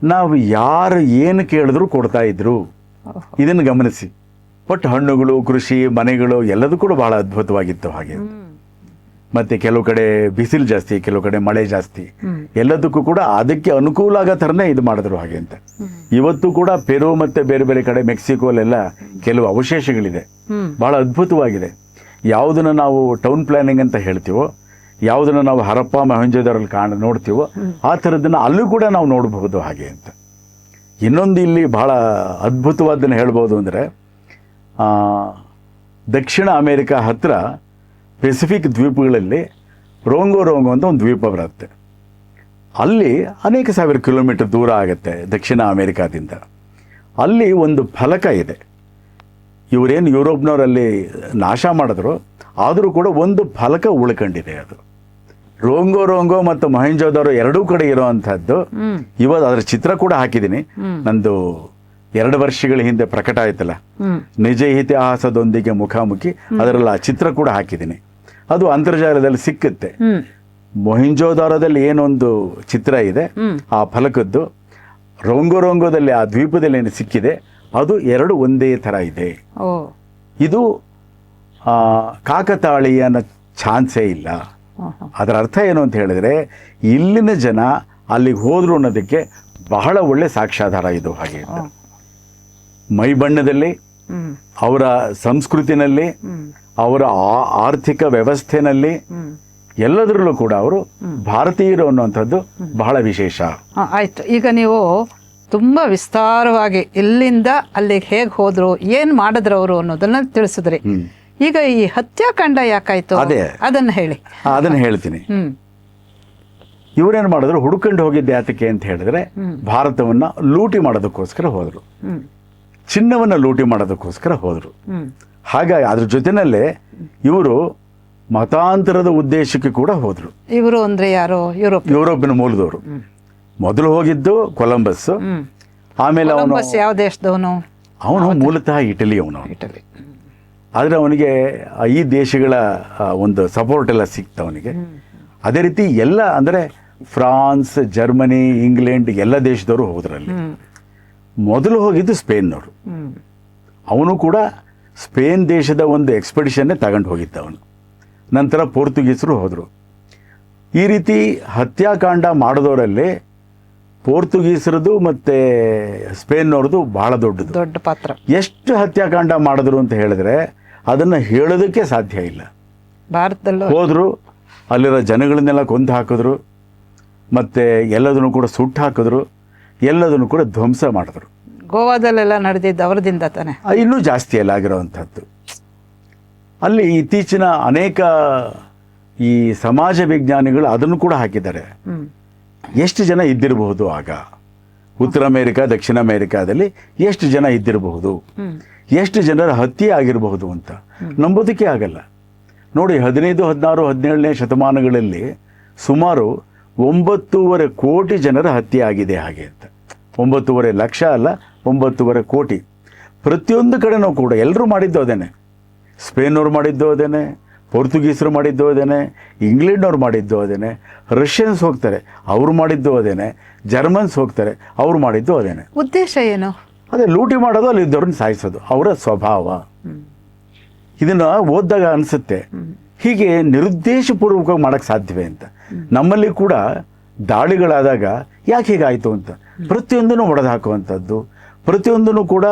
ನಾವು ಯಾರು ಏನು ಕೇಳಿದ್ರು ಕೊಡ್ತಾ ಇದ್ರು. ಇದನ್ನು ಗಮನಿಸಿ. ಒಟ್ಟು ಹಣ್ಣುಗಳು, ಕೃಷಿ, ಮನೆಗಳು ಎಲ್ಲದೂ ಕೂಡ ಬಹಳ ಅದ್ಭುತವಾಗಿತ್ತು ಹಾಗೆ. ಮತ್ತು ಕೆಲವು ಕಡೆ ಬಿಸಿಲು ಜಾಸ್ತಿ, ಕೆಲವು ಕಡೆ ಮಳೆ ಜಾಸ್ತಿ, ಎಲ್ಲದಕ್ಕೂ ಕೂಡ ಅದಕ್ಕೆ ಅನುಕೂಲ ಆಗೋ ಥರನೇ ಇದು ಮಾಡಿದ್ರು ಹಾಗೆ ಅಂತ. ಇವತ್ತು ಕೂಡ ಪೆರು ಮತ್ತು ಬೇರೆ ಬೇರೆ ಕಡೆ ಮೆಕ್ಸಿಕೋಲೆಲ್ಲ ಕೆಲವು ಅವಶೇಷಗಳಿದೆ, ಬಹಳ ಅದ್ಭುತವಾಗಿದೆ. ಯಾವುದನ್ನು ನಾವು ಟೌನ್ ಪ್ಲಾನಿಂಗ್ ಅಂತ ಹೇಳ್ತೀವೋ, ಯಾವುದನ್ನು ನಾವು ಹರಪ್ಪ ಮೊಹೆಂಜೊದಾರೋಲ್ಲಿ ನೋಡ್ತೀವೋ, ಆ ಥರದ್ದನ್ನು ಅಲ್ಲೂ ಕೂಡ ನಾವು ನೋಡಬಹುದು ಹಾಗೆ ಅಂತ. ಇನ್ನೊಂದು ಇಲ್ಲಿ ಬಹಳ ಅದ್ಭುತವಾದ್ದನ್ನು ಹೇಳ್ಬೋದು ಅಂದರೆ, ದಕ್ಷಿಣ ಅಮೇರಿಕಾ ಹತ್ತಿರ ಪೆಸಿಫಿಕ್ ದ್ವೀಪಗಳಲ್ಲಿ ರೋಂಗೋ ಅಂತ ಒಂದು ದ್ವೀಪ ಬರುತ್ತೆ. ಅಲ್ಲಿ ಅನೇಕ ಸಾವಿರ ಕಿಲೋಮೀಟರ್ ದೂರ ಆಗುತ್ತೆ ದಕ್ಷಿಣ ಅಮೇರಿಕಾದಿಂದ. ಅಲ್ಲಿ ಒಂದು ಫಲಕ ಇದೆ. ಇವರೇನು ಯುರೋಪ್ನವರಲ್ಲಿ ನಾಶ ಮಾಡಿದ್ರು, ಆದರೂ ಕೂಡ ಒಂದು ಫಲಕ ಉಳ್ಕೊಂಡಿದೆ. ಅದು ರೋಂಗೋ ಮತ್ತು ಮೊಹೆಂಜೊದಾರೋ ಎರಡೂ ಕಡೆ ಇರೋವಂಥದ್ದು. ಇವತ್ತು ಅದರ ಚಿತ್ರ ಕೂಡ ಹಾಕಿದ್ದೀನಿ. ನಂದು 2 ವರ್ಷಗಳ ಹಿಂದೆ ಪ್ರಕಟ ಆಯ್ತಲ್ಲ, ನಿಜ ಇತಿಹಾಸದೊಂದಿಗೆ ಮುಖಾಮುಖಿ, ಅದರಲ್ಲಿ ಆ ಚಿತ್ರ ಕೂಡ ಹಾಕಿದ್ದೀನಿ. ಅದು ಅಂತರ್ಜಾಲದಲ್ಲಿ ಸಿಕ್ಕುತ್ತೆ. ಮೊಹೆಂಜೊದಾರೋದಲ್ಲಿ ಏನೊಂದು ಚಿತ್ರ ಇದೆ ಆ ಫಲಕದ್ದು, ರೋಂಗೋದಲ್ಲಿ ಆ ದ್ವೀಪದಲ್ಲಿ ಏನು ಸಿಕ್ಕಿದೆ, ಅದು ಎರಡು ಒಂದೇ ಥರ ಇದೆ. ಇದು ಕಾಕತಾಳೀಯನ ಚಾನ್ಸೇ ಇಲ್ಲ. ಅದರ ಅರ್ಥ ಏನು ಅಂತ ಹೇಳಿದ್ರೆ, ಇಲ್ಲಿನ ಜನ ಅಲ್ಲಿಗೆ ಹೋದ್ರು ಅನ್ನೋದಕ್ಕೆ ಬಹಳ ಒಳ್ಳೆ ಸಾಕ್ಷ್ಯಾಧಾರ ಇದು ಹಾಗೆ. ಮೈ ಬಣ್ಣದಲ್ಲಿ, ಅವರ ಸಂಸ್ಕೃತಿನಲ್ಲಿ, ಅವರ ಆರ್ಥಿಕ ವ್ಯವಸ್ಥೆನಲ್ಲಿ, ಎಲ್ಲದರಲ್ಲೂ ಕೂಡ ಅವರು ಭಾರತೀಯರು ಅನ್ನುವಂಥದ್ದು ಬಹಳ ವಿಶೇಷ. ಆಯ್ತು, ಈಗ ನೀವು ತುಂಬಾ ವಿಸ್ತಾರವಾಗಿ ಇಲ್ಲಿಂದ ಅಲ್ಲಿಗೆ ಹೇಗೆ ಹೋದ್ರು, ಏನ್ ಮಾಡಿದ್ರು ಅವರು ಅನ್ನೋದನ್ನ ತಿಳಿಸಿದ್ರಿ. ಈಗ ಈ ಹತ್ಯಾಕಾಂಡ ಯಾಕಾಯ್ತು ಅದನ್ನ ಹೇಳಿ. ಅದನ್ನ ಹೇಳ್ತೀನಿ. ಇವರೇನು ಮಾಡಿದ್ರು, ಹುಡುಕೊಂಡು ಹೋಗಿದ್ದೆ ಯಾತಕ್ಕೆ ಅಂತ ಹೇಳಿದ್ರೆ, ಭಾರತವನ್ನ ಲೂಟಿ ಮಾಡೋದಕ್ಕೋಸ್ಕರ ಹೋದ್ರು, ಚಿನ್ನವನ್ನ ಲೂಟಿ ಮಾಡೋದಕ್ಕೋಸ್ಕರ ಹೋದ್ರು. ಹಾಗಾಗಿ ಅದ್ರ ಜೊತೆನಲ್ಲೇ ಇವರು ಮತಾಂತರದ ಉದ್ದೇಶಕ್ಕೆ ಕೂಡ ಹೋದ್ರು. ಇವರು ಅಂದ್ರೆ ಯಾರು? ಯುರೋಪಿನ ಮೂಲದವರು. ಮೊದಲು ಹೋಗಿದ್ದು ಕೊಲಂಬಸ್. ಆಮೇಲೆ ಅವನು ಯಾವ ದೇಶದವನು? ಅವನು ಮೂಲತಃ ಇಟಲಿ. ಇಟಲಿ. ಆದರೆ ಅವನಿಗೆ ಈ ದೇಶಗಳ ಒಂದು ಸಪೋರ್ಟ್ ಎಲ್ಲ ಸಿಕ್ತ ಅವನಿಗೆ. ಅದೇ ರೀತಿ ಎಲ್ಲ ಅಂದರೆ ಫ್ರಾನ್ಸ್, ಜರ್ಮನಿ, ಇಂಗ್ಲೆಂಡ್ ಎಲ್ಲ ದೇಶದವರು ಹೋದ್ರಲ್ಲಿ. ಮೊದಲು ಹೋಗಿದ್ದು ಸ್ಪೇನ್ನವರು. ಅವನು ಕೂಡ ಸ್ಪೇನ್ ದೇಶದ ಒಂದು ಎಕ್ಸ್ಪೆಡಿಷನ್ನೇ ತಗೊಂಡು ಹೋಗಿದ್ದ ಅವನು. ನಂತರ ಪೋರ್ಚುಗೀಸರು ಹೋದರು. ಈ ರೀತಿ ಹತ್ಯಾಕಾಂಡ ಮಾಡಿದವರಲ್ಲಿ ಪೋರ್ಚುಗೀಸರದು ಮತ್ತು ಸ್ಪೇನ್ನವ್ರದ್ದು ಬಹಳ ದೊಡ್ಡ ಪಾತ್ರ. ಎಷ್ಟು ಹತ್ಯಾಕಾಂಡ ಮಾಡಿದ್ರು ಅಂತ ಹೇಳಿದ್ರೆ ಅದನ್ನು ಹೇಳೋದಕ್ಕೆ ಸಾಧ್ಯ ಇಲ್ಲ. ಭಾರತದಲ್ಲೂ ಹೋದರು, ಅಲ್ಲಿರೋ ಜನಗಳನ್ನೆಲ್ಲ ಕೊಂದು ಹಾಕಿದ್ರು, ಮತ್ತು ಎಲ್ಲದನ್ನು ಕೂಡ ಸುಟ್ಟು ಹಾಕಿದ್ರು, ಎಲ್ಲದನ್ನು ಕೂಡ ಧ್ವಂಸ ಮಾಡಿದ್ರು. ಗೋವಾದಲ್ಲೆಲ್ಲ ನಡೆದಿದ್ದು ಅವರದಿಂದ ತಾನೆ. ಇನ್ನೂ ಜಾಸ್ತಿ ಎಲ್ಲ ಆಗಿರೋವಂಥದ್ದು. ಅಲ್ಲಿ ಇತ್ತೀಚಿನ ಅನೇಕ ಈ ಸಮಾಜ ವಿಜ್ಞಾನಿಗಳು ಅದನ್ನು ಕೂಡ ಹಾಕಿದ್ದಾರೆ. ಎಷ್ಟು ಜನ ಇದ್ದಿರಬಹುದು ಆಗ ಉತ್ತರ ಅಮೇರಿಕಾ, ದಕ್ಷಿಣ ಅಮೇರಿಕಾದಲ್ಲಿ ಎಷ್ಟು ಜನ ಇದ್ದಿರಬಹುದು, ಎಷ್ಟು ಜನರ ಹತ್ಯೆ ಆಗಿರಬಹುದು ಅಂತ ನಂಬೋದಕ್ಕೆ ಆಗಲ್ಲ. ನೋಡಿ, 15, 16, 17ನೇ ಶತಮಾನಗಳಲ್ಲಿ ಸುಮಾರು 9.5 ಕೋಟಿ ಜನರ ಹತ್ಯೆ ಆಗಿದೆ ಹಾಗೆ ಅಂತ. 9.5 ಲಕ್ಷ ಅಲ್ಲ, 9.5 ಕೋಟಿ. ಪ್ರತಿಯೊಂದು ಕಡೆನೂ ಕೂಡ ಎಲ್ಲರೂ ಮಾಡಿದ್ದು ಅದೇನೆ. ಸ್ಪೇನ್ನವ್ರು ಮಾಡಿದ್ದು ಅದೇನೆ, ಪೋರ್ಚುಗೀಸರು ಮಾಡಿದ್ದು ಅದೇನೆ, ಇಂಗ್ಲೆಂಡ್ನವ್ರು ಮಾಡಿದ್ದು ಅದೇನೆ, ರಷ್ಯನ್ಸ್ ಹೋಗ್ತಾರೆ ಅವ್ರು ಮಾಡಿದ್ದು ಅದೇನೆ, ಜರ್ಮನ್ಸ್ ಹೋಗ್ತಾರೆ ಅವ್ರು ಮಾಡಿದ್ದು ಅದೇನೆ. ಉದ್ದೇಶ ಏನು? ಅದೇ ಲೂಟಿ ಮಾಡೋದು, ಅಲ್ಲಿ ಇದ್ದವ್ರನ್ನ ಸಾಯಿಸೋದು ಅವರ ಸ್ವಭಾವ. ಇದನ್ನು ಓದಿದಾಗ ಅನಿಸುತ್ತೆ, ಹೀಗೆ ನಿರುದ್ದೇಶಪೂರ್ವಕವಾಗಿ ಮಾಡೋಕ್ಕೆ ಸಾಧ್ಯವೇ ಅಂತ. ನಮ್ಮಲ್ಲಿ ಕೂಡ ದಾಳಿಗಳಾದಾಗ ಯಾಕೆ ಹೀಗಾಯಿತು ಅಂತ ಪ್ರತಿಯೊಂದನ್ನು ಒಡೆದು ಹಾಕುವಂಥದ್ದು, ಪ್ರತಿಯೊಂದನ್ನು ಕೂಡ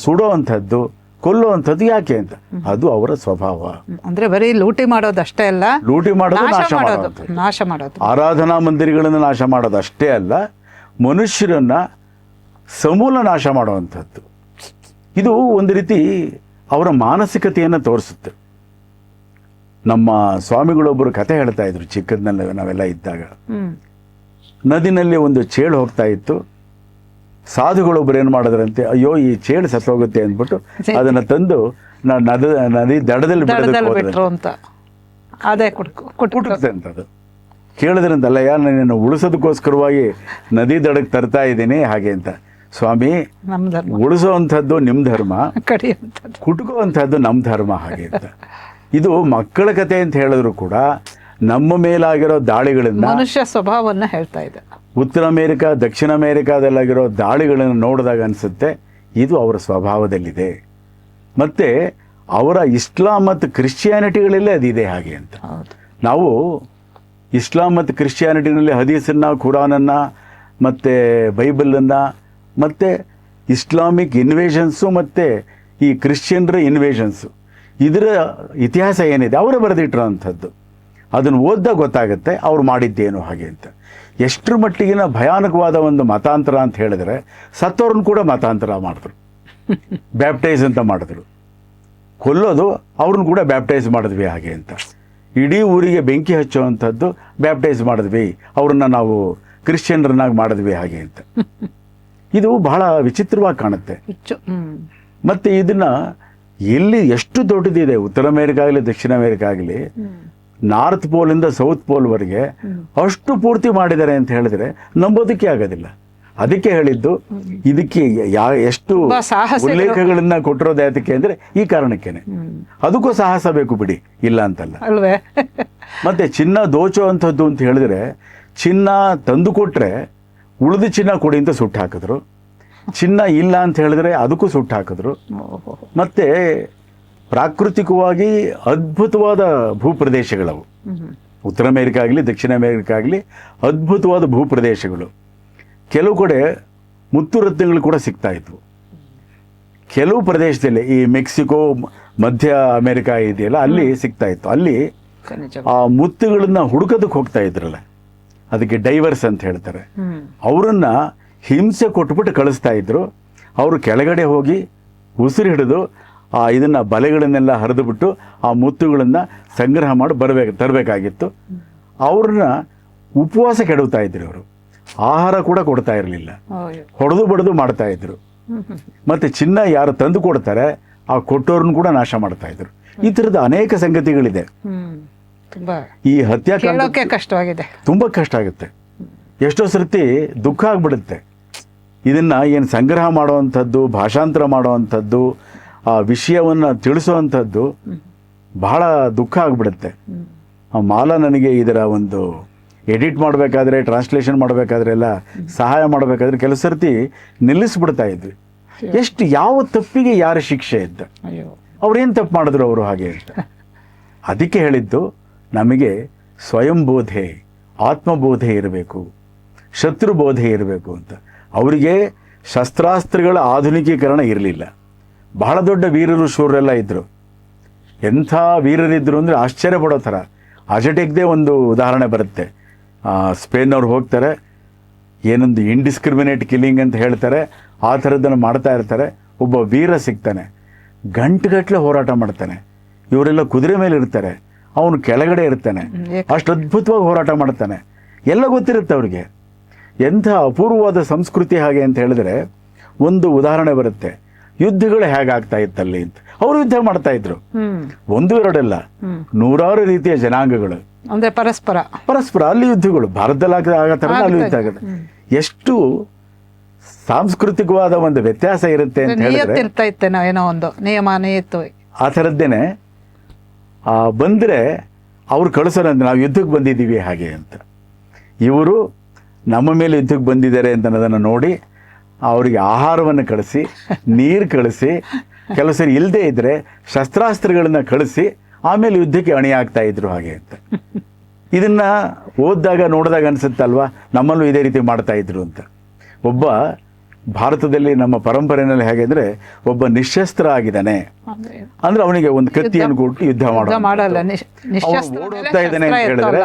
ಸುಡೋವಂಥದ್ದು, ಕೊಲ್ಲುವಂಥದ್ದು ಯಾಕೆ ಅಂತ, ಅದು ಅವರ ಸ್ವಭಾವ. ಅಂದ್ರೆ ಬರೀ ಲೂಟಿ ಮಾಡೋದಷ್ಟೇ ಅಲ್ಲ, ಲೂಟಿ ಮಾಡೋದು, ನಾಶ ಮಾಡೋದು, ಆರಾಧನಾ ಮಂದಿರಗಳನ್ನು ನಾಶ ಮಾಡೋದು ಅಷ್ಟೇ ಅಲ್ಲ, ಮನುಷ್ಯರನ್ನ ಸಮೂಲ ನಾಶ ಮಾಡುವಂಥದ್ದು. ಇದು ಒಂದು ರೀತಿ ಅವರ ಮಾನಸಿಕತೆಯನ್ನು ತೋರಿಸುತ್ತೆ. ನಮ್ಮ ಸ್ವಾಮಿಗಳೊಬ್ಬರು ಕತೆ ಹೇಳ್ತಾ ಇದ್ರು, ಚಿಕ್ಕದ್ನಲ್ಲಿ ನಾವೆಲ್ಲ ಇದ್ದಾಗ. ನದಿನಲ್ಲಿ ಒಂದು ಚೇಳು ಹೋಗ್ತಾ ಇತ್ತು. ಸಾಧುಗಳೊಬ್ಬರು ಏನು ಮಾಡಿದ್ರಂತೆ, ಅಯ್ಯೋ ಈ ಚೇಳು ಸತ್ತೋಗುತ್ತೆ ಅಂದ್ಬಿಟ್ಟು ಅದನ್ನು ತಂದು ನದಿ ದಡದಲ್ಲಿ ಬಿಟ್ರು ಅಂತ. ಅದೇ ಕುಟುತ್ತೆ ಅಂತದು. ಕೇಳಿದ್ರಂತಲ್ಲ, ಯಾರು ನಾನು ಉಳಿಸೋದಕ್ಕೋಸ್ಕರವಾಗಿ ನದಿ ದಡಕ್ಕೆ ತರ್ತಾ ಇದ್ದೀನಿ ಹಾಗೆ ಅಂತ. ಸ್ವಾಮಿ, ಉಳಿಸೋವಂಥದ್ದು ನಿಮ್ಮ ಧರ್ಮ, ಕುಟುಕುವಂಥದ್ದು ನಮ್ಮ ಧರ್ಮ ಹಾಗೆ ಅಂತ. ಇದು ಮಕ್ಕಳ ಕತೆ ಅಂತ ಹೇಳಿದ್ರು ಕೂಡ ನಮ್ಮ ಮೇಲಾಗಿರೋ ದಾಳಿಗಳಿಂದ ಮನುಷ್ಯ ಸ್ವಭಾವವನ್ನು ಹೇಳ್ತಾ ಇದೆ. ಉತ್ತರ ಅಮೇರಿಕಾ ದಕ್ಷಿಣ ಅಮೇರಿಕಾದಲ್ಲಾಗಿರೋ ದಾಳಿಗಳನ್ನು ನೋಡಿದಾಗ ಅನಿಸುತ್ತೆ ಇದು ಅವರ ಸ್ವಭಾವದಲ್ಲಿದೆ. ಮತ್ತು ಅವರ ಇಸ್ಲಾಂ ಮತ್ತು ಕ್ರಿಶ್ಚಿಯಾನಿಟಿಗಳಲ್ಲೇ ಅದಿದೆ ಹಾಗೆ ಅಂತ. ನಾವು ಇಸ್ಲಾಂ ಮತ್ತು ಕ್ರಿಶ್ಚಿಯಾನಿಟಿನಲ್ಲಿ ಹದೀಸನ್ನು, ಕುರಾನನ್ನು ಮತ್ತು ಬೈಬಲನ್ನು ಮತ್ತು ಇಸ್ಲಾಮಿಕ್ ಇನ್ವೇಷನ್ಸು ಮತ್ತು ಈ ಕ್ರಿಶ್ಚಿಯನ್ರ ಇನ್ವೇಷನ್ಸು ಇದರ ಇತಿಹಾಸ ಏನಿದೆ ಅವರೇ ಬರೆದಿಟ್ಟಿರೋವಂಥದ್ದು. ಅದನ್ನು ಓದ್ದಾಗ ಗೊತ್ತಾಗುತ್ತೆ ಅವ್ರು ಮಾಡಿದ್ದೇನು ಹಾಗೆ ಅಂತ. ಎಷ್ಟರ ಮಟ್ಟಿಗಿನ ಭಯಾನಕವಾದ ಒಂದು ಮತಾಂತರ ಅಂತ ಹೇಳಿದ್ರೆ ಸತ್ತವ್ರನ್ನ ಕೂಡ ಮತಾಂತರ ಮಾಡಿದ್ರು, ಬ್ಯಾಪ್ಟೈಸ್ ಅಂತ ಮಾಡಿದ್ರು. ಕೊಲ್ಲೋದು ಅವ್ರನ್ನ ಕೂಡ ಬ್ಯಾಪ್ಟೈಸ್ ಮಾಡಿದ್ವಿ ಹಾಗೆ ಅಂತ. ಇಡೀ ಊರಿಗೆ ಬೆಂಕಿ ಹಚ್ಚುವಂಥದ್ದು ಬ್ಯಾಪ್ಟೈಸ್ ಮಾಡಿದ್ವಿ, ಅವ್ರನ್ನ ನಾವು ಕ್ರಿಶ್ಚಿಯನ್ರನ್ನಾಗಿ ಮಾಡಿದ್ವಿ ಹಾಗೆ ಅಂತ. ಇದು ಬಹಳ ವಿಚಿತ್ರವಾಗಿ ಕಾಣುತ್ತೆ. ಮತ್ತು ಇದನ್ನು ಎಲ್ಲಿ ಎಷ್ಟು ದೊಡ್ಡದಿದೆ, ಉತ್ತರ ಅಮೇರಿಕಾ ಆಗಲಿ ದಕ್ಷಿಣ ಅಮೇರಿಕಾ ಆಗಲಿ, ನಾರ್ತ್ ಪೋಲಿಂದ ಸೌತ್ ಪೋಲ್ವರೆಗೆ ಅಷ್ಟು ಪೂರ್ತಿ ಮಾಡಿದ್ದಾರೆ ಅಂತ ಹೇಳಿದ್ರೆ ನಂಬೋದಕ್ಕೆ ಆಗೋದಿಲ್ಲ. ಅದಕ್ಕೆ ಹೇಳಿದ್ದು ಇದಕ್ಕೆ ಎಷ್ಟು ಉಲ್ಲೇಖಗಳನ್ನ ಕೊಟ್ಟಿರೋದು ಯಾತಕ್ಕೆ ಅಂದರೆ ಈ ಕಾರಣಕ್ಕೇನೆ. ಅದಕ್ಕೂ ಸಾಹಸ ಬೇಕು ಬಿಡಿ, ಇಲ್ಲ ಅಂತಲ್ಲ ಅಲ್ವೇ. ಮತ್ತೆ ಚಿನ್ನ ದೋಚುವಂಥದ್ದು ಅಂತ ಹೇಳಿದ್ರೆ ಚಿನ್ನ ತಂದು ಕೊಟ್ಟರೆ ಉಳಿದ ಚಿನ್ನ ಕೊಡಿ ಅಂತ ಸುಟ್ಟು ಹಾಕಿದ್ರು, ಚಿನ್ನ ಇಲ್ಲ ಅಂತ ಹೇಳಿದ್ರೆ ಅದಕ್ಕೂ ಸುಟ್ಟು ಹಾಕಿದ್ರು. ಮತ್ತೆ ಪ್ರಾಕೃತಿಕವಾಗಿ ಅದ್ಭುತವಾದ ಭೂಪ್ರದೇಶಗಳವು, ಉತ್ತರ ಅಮೇರಿಕಾ ಆಗಲಿ ದಕ್ಷಿಣ ಅಮೇರಿಕಾ ಆಗಲಿ ಅದ್ಭುತವಾದ ಭೂಪ್ರದೇಶಗಳು. ಕೆಲವು ಕಡೆ ಮುತ್ತು ರತ್ನಗಳು ಕೂಡ ಸಿಗ್ತಾ ಇದ್ವು. ಕೆಲವು ಪ್ರದೇಶದಲ್ಲಿ ಈ ಮೆಕ್ಸಿಕೋ ಮಧ್ಯ ಅಮೇರಿಕಾ ಇದೆಯಲ್ಲ ಅಲ್ಲಿ ಸಿಗ್ತಾ ಇತ್ತು. ಅಲ್ಲಿ ಆ ಮುತ್ತುಗಳನ್ನ ಹುಡುಕೋದಕ್ಕೆ ಹೋಗ್ತಾ ಇದ್ರಲ್ಲ, ಅದಕ್ಕೆ ಡೈವರ್ಸ್ ಅಂತ ಹೇಳ್ತಾರೆ. ಅವರನ್ನ ಹಿಂಸೆ ಕೊಟ್ಬಿಟ್ಟು ಕಳಿಸ್ತಾ ಇದ್ರು. ಅವರು ಕೆಳಗಡೆ ಹೋಗಿ ಉಸಿರು ಹಿಡಿದು ಇದನ್ನು ಬಲೆಗಳನ್ನೆಲ್ಲ ಹರಿದುಬಿಟ್ಟು ಆ ಮುತ್ತುಗಳನ್ನು ಸಂಗ್ರಹ ಮಾಡಿ ತರಬೇಕಾಗಿತ್ತು. ಅವ್ರನ್ನ ಉಪವಾಸ ಕೆಡವ್ತಾ ಇದ್ರು. ಅವರು ಆಹಾರ ಕೂಡ ಕೊಡ್ತಾ ಇರಲಿಲ್ಲ, ಹೊಡೆದು ಬಡಿದು ಮಾಡ್ತಾ ಇದ್ರು. ಮತ್ತು ಚಿನ್ನ ಯಾರು ತಂದು ಕೊಡ್ತಾರೆ ಆ ಕೊಟ್ಟವ್ರನ್ನ ಕೂಡ ನಾಶ ಮಾಡ್ತಾ ಇದ್ರು. ಈ ಥರದ ಅನೇಕ ಸಂಗತಿಗಳಿದೆ. ಈ ಹತ್ಯಾಕಾಂಡ ಕಷ್ಟವಾಗಿದೆ, ತುಂಬ ಕಷ್ಟ ಆಗುತ್ತೆ. ಎಷ್ಟೋ ಸರ್ತಿ ದುಃಖ ಆಗ್ಬಿಡುತ್ತೆ. ಇದನ್ನು ಏನು ಸಂಗ್ರಹ ಮಾಡುವಂಥದ್ದು, ಭಾಷಾಂತರ ಮಾಡುವಂಥದ್ದು, ಆ ವಿಷಯವನ್ನು ತಿಳಿಸುವಂಥದ್ದು ಬಹಳ ದುಃಖ ಆಗ್ಬಿಡುತ್ತೆ. ಮಾಲ ನನಗೆ ಇದರ ಒಂದು ಎಡಿಟ್ ಮಾಡಬೇಕಾದ್ರೆ, ಟ್ರಾನ್ಸ್ಲೇಷನ್ ಮಾಡಬೇಕಾದ್ರೆ ಎಲ್ಲ ಸಹಾಯ ಮಾಡಬೇಕಾದ್ರೆ ಕೆಲವು ಸರ್ತಿ ನಿಲ್ಲಿಸ್ಬಿಡ್ತಾ ಇದ್ವಿ. ಎಷ್ಟು ಯಾವ ತಪ್ಪಿಗೆ ಯಾರ ಶಿಕ್ಷೆ ಇದ್ದ, ಅವ್ರೇನು ತಪ್ಪು ಮಾಡಿದ್ರು ಅವರು ಹಾಗೆ ಅಂತ. ಅದಕ್ಕೆ ಹೇಳಿದ್ದು ನಮಗೆ ಸ್ವಯಂಬೋಧೆ, ಆತ್ಮಬೋಧೆ ಇರಬೇಕು, ಶತ್ರುಬೋಧೆ ಇರಬೇಕು ಅಂತ. ಅವರಿಗೆ ಶಸ್ತ್ರಾಸ್ತ್ರಗಳ ಆಧುನಿಕೀಕರಣ ಇರಲಿಲ್ಲ. ಬಹಳ ದೊಡ್ಡ ವೀರರು ಶೂರರೆಲ್ಲ ಇದ್ದರು. ಎಂಥ ವೀರರಿದ್ದರು ಅಂದರೆ ಆಶ್ಚರ್ಯ ಪಡೋ ಥರ. ಅಜಟೆಕ್ದೇ ಒಂದು ಉದಾಹರಣೆ ಬರುತ್ತೆ. ಸ್ಪೇನ್ನವ್ರು ಹೋಗ್ತಾರೆ, ಏನೊಂದು ಇಂಡಿಸ್ಕ್ರಿಮಿನೇಟ್ ಕಿಲ್ಲಿಂಗ್ ಅಂತ ಹೇಳ್ತಾರೆ, ಆ ಥರದ್ದನ್ನು ಮಾಡ್ತಾ ಇರ್ತಾರೆ. ಒಬ್ಬ ವೀರ ಸಿಗ್ತಾನೆ, ಗಂಟೆಗಟ್ಟಲೆ ಹೋರಾಟ ಮಾಡ್ತಾನೆ. ಇವರೆಲ್ಲ ಕುದುರೆ ಮೇಲೆ ಇರ್ತಾರೆ, ಅವನು ಕೆಳಗಡೆ ಇರ್ತಾನೆ. ಅಷ್ಟು ಅದ್ಭುತವಾಗಿ ಹೋರಾಟ ಮಾಡ್ತಾನೆ. ಎಲ್ಲ ಗೊತ್ತಿರುತ್ತೆ ಅವ್ರಿಗೆ. ಎಂಥ ಅಪೂರ್ವವಾದ ಸಂಸ್ಕೃತಿ ಹಾಗೆ ಅಂತ ಹೇಳಿದ್ರೆ ಒಂದು ಉದಾಹರಣೆ ಬರುತ್ತೆ. ಯುದ್ಧಗಳು ಹೇಗಾಗ್ತಾ ಇತ್ತಲ್ಲಿ ಅಂತ. ಅವರು ಯುದ್ಧ ಮಾಡ್ತಾ ಇದ್ರು, ಒಂದು ಎರಡಲ್ಲ, ನೂರಾರು ರೀತಿಯ ಜನಾಂಗಗಳು, ಅಂದ್ರೆ ಪರಸ್ಪರ ಅಲ್ಲಿ ಯುದ್ಧಗಳು. ಭಾರತದಲ್ಲಿ ಆಗೋ ಥರ ಅಲ್ಲಿ ಯುದ್ಧ ಆಗುತ್ತೆ. ಎಷ್ಟು ಸಾಂಸ್ಕೃತಿಕವಾದ ಒಂದು ವ್ಯತ್ಯಾಸ ಇರುತ್ತೆ ಅಂತ ಹೇಳಿದ್ರೆ ಏನೋ ಒಂದು ನಿಯಮ ನಿಯತ್ತು ಆ ಥರದ್ದೇನೆ. ಬಂದರೆ ಅವ್ರು ಕಳಿಸೋರಂತ ನಾವು ಯುದ್ಧಕ್ಕೆ ಬಂದಿದ್ದೀವಿ ಹಾಗೆ ಅಂತ. ಇವರು ನಮ್ಮ ಮೇಲೆ ಯುದ್ಧಕ್ಕೆ ಬಂದಿದ್ದಾರೆ ಅಂತ ಅನ್ನೋದನ್ನು ನೋಡಿ ಅವರಿಗೆ ಆಹಾರವನ್ನು ಕಳಿಸಿ, ನೀರು ಕಳಿಸಿ, ಕೆಲವು ಸರಿ ಇಲ್ಲದೆ ಇದ್ದರೆ ಶಸ್ತ್ರಾಸ್ತ್ರಗಳನ್ನ ಕಳಿಸಿ ಆಮೇಲೆ ಯುದ್ಧಕ್ಕೆ ಅಣಿಯಾಗ್ತಾ ಇದ್ರು ಹಾಗೆ ಅಂತ. ಇದನ್ನು ಓದಿದಾಗ ನೋಡಿದಾಗ ಅನಿಸುತ್ತಲ್ವಾ ನಮ್ಮಲ್ಲೂ ಇದೇ ರೀತಿ ಮಾಡ್ತಾ ಇದ್ರು ಅಂತ. ಒಬ್ಬ ಭಾರತದಲ್ಲಿ ನಮ್ಮ ಪರಂಪರೆಯಲ್ಲಿ ಹೇಗೆ ಅಂದರೆ ಒಬ್ಬ ನಿಶಸ್ತ್ರ ಆಗಿದ್ದಾನೆ ಅಂದ್ರೆ ಅವನಿಗೆ ಒಂದು ಕತ್ತಿಯನ್ನು ಕೊಟ್ಟು ಯುದ್ಧ ಓಡೋಗ್ತಾ ಇದ್ದಾನೆ ಅಂತ ಹೇಳಿದ್ರೆ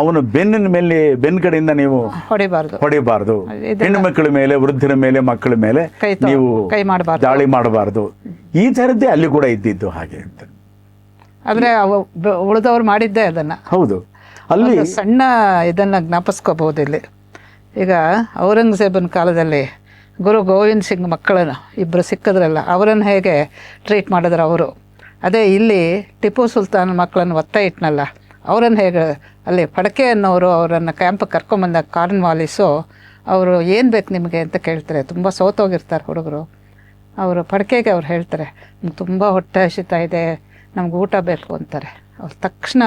ಅವನು ಬೆನ್ನ ಕಡೆಯಿಂದ ನೀವು ಹೊಡಿಬಾರ್ದು. ಹೆಣ್ಣು ಮಕ್ಕಳ ಮೇಲೆ, ವೃದ್ಧರ ಮೇಲೆ, ಮಕ್ಕಳ ಮೇಲೆ ನೀವು ದಾಳಿ ಮಾಡಬಾರ್ದು. ಈ ಥರದ್ದೇ ಅಲ್ಲಿ ಕೂಡ ಇದ್ದಿದ್ದು ಹಾಗೆ ಅಂತ. ಅಂದ್ರೆ ಉಳಿದವ್ರು ಮಾಡಿದ್ದೆ ಅದನ್ನ. ಹೌದು, ಅಲ್ಲಿ ಸಣ್ಣ ಇದನ್ನ ಜ್ಞಾಪಿಸ್ಕೋಬಹುದು. ಇಲ್ಲಿ ಈಗ ಔರಂಗಜೇಬನ ಕಾಲದಲ್ಲಿ ಗುರು ಗೋವಿಂದ್ ಸಿಂಗ್ ಮಕ್ಕಳನ್ನು ಇಬ್ಬರು ಸಿಕ್ಕಿದ್ರಲ್ಲ, ಅವರನ್ನು ಹೇಗೆ ಟ್ರೀಟ್ ಮಾಡಿದ್ರು ಅವರು. ಅದೇ ಇಲ್ಲಿ ಟಿಪ್ಪು ಸುಲ್ತಾನ್ ಮಕ್ಕಳನ್ನು ಒತ್ತ ಇಟ್ನಲ್ಲ, ಅವರನ್ನು ಹೇಗೆ ಅಲ್ಲಿ ಫಡಕೆ ಅನ್ನೋರು ಅವರನ್ನು ಕ್ಯಾಂಪಿಗೆ ಕರ್ಕೊಂಬಂದಾಗ ಕಾರ್ನ್ವಾಲಿಸು ಅವರು ಏನು ಬೇಕು ನಿಮಗೆ ಅಂತ ಕೇಳ್ತಾರೆ. ತುಂಬ ಸೋತೋಗಿರ್ತಾರೆ ಹುಡುಗರು. ಅವರು ಫಡಕೆಗೆ ಅವ್ರು ಹೇಳ್ತಾರೆ, ನಮ್ಗೆ ತುಂಬ ಹೊಟ್ಟೆ ಹಸಿತಾ ಇದೆ, ನಮ್ಗೆ ಊಟ ಬೇಕು ಅಂತಾರೆ. ಅವ್ರು ತಕ್ಷಣ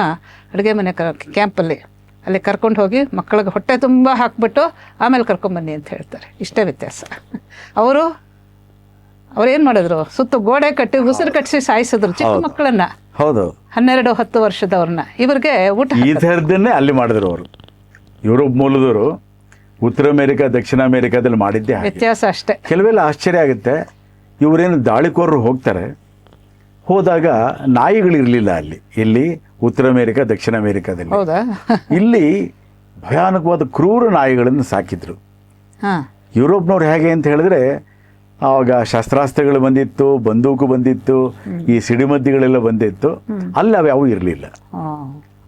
ಅಡುಗೆ ಮನೆ ಕ್ಯಾಂಪಲ್ಲಿ ಅಲ್ಲಿ ಕರ್ಕೊಂಡು ಹೋಗಿ ಮಕ್ಕಳಿಗೆ ಹೊಟ್ಟೆ ತುಂಬ ಹಾಕ್ಬಿಟ್ಟು ಆಮೇಲೆ ಕರ್ಕೊಂಬನ್ನಿ ಅಂತ ಹೇಳ್ತಾರೆ. ಇಷ್ಟೇ ವ್ಯತ್ಯಾಸ. ಅವ್ರೇನು ಮಾಡಿದ್ರು, ಸುತ್ತ ಗೋಡೆ ಕಟ್ಟಿ ಉಸಿರು ಕಟ್ಟಿಸಿ ಸಾಯಿಸಿದ್ರು ಚಿಕ್ಕ ಮಕ್ಕಳನ್ನ. ಹೌದು, 12-10 ವರ್ಷದವ್ರನ್ನ. ಇವ್ರಿಗೆ ಊಟ ಈ ಥರದನ್ನೇ ಅಲ್ಲಿ ಮಾಡಿದ್ರು ಅವರು. ಯುರೋಪ್ ಮೂಲದವರು ಉತ್ತರ ಅಮೆರಿಕ, ದಕ್ಷಿಣ ಅಮೆರಿಕಾದಲ್ಲಿ ಮಾಡಿದ್ದೆ ಹಾಗೆ. ವ್ಯತ್ಯಾಸ ಅಷ್ಟೇ. ಕೆಲವೆಲ್ಲ ಆಶ್ಚರ್ಯ ಆಗುತ್ತೆ. ಇವರೇನು ದಾಳಿಕೋರರು ಹೋಗ್ತಾರೆ, ಹೋದಾಗ ನಾಯಿಗಳಿರಲಿಲ್ಲ ಅಲ್ಲಿ. ಇಲ್ಲಿ ಉತ್ತರ ಅಮೆರಿಕ, ದಕ್ಷಿಣ ಅಮೆರಿಕಾದಲ್ಲಿ. ಹೌದಾ? ಇಲ್ಲಿ ಭಯಾನಕವಾದ ಕ್ರೂರ ನಾಯಿಗಳನ್ನು ಸಾಕಿದ್ರು. ಹಾಂ. ಯುರೋಪ್ನವ್ರು ಹೇಗೆ ಅಂತ ಹೇಳಿದ್ರೆ, ಆವಾಗ ಶಸ್ತ್ರಾಸ್ತ್ರಗಳು ಬಂದಿತ್ತು, ಬಂದೂಕು ಬಂದಿತ್ತು, ಈ ಸಿಡಿಮದ್ದಿಗಳೆಲ್ಲ ಬಂದಿತ್ತು. ಅಲ್ಲಿ ಅವು ಇರಲಿಲ್ಲ.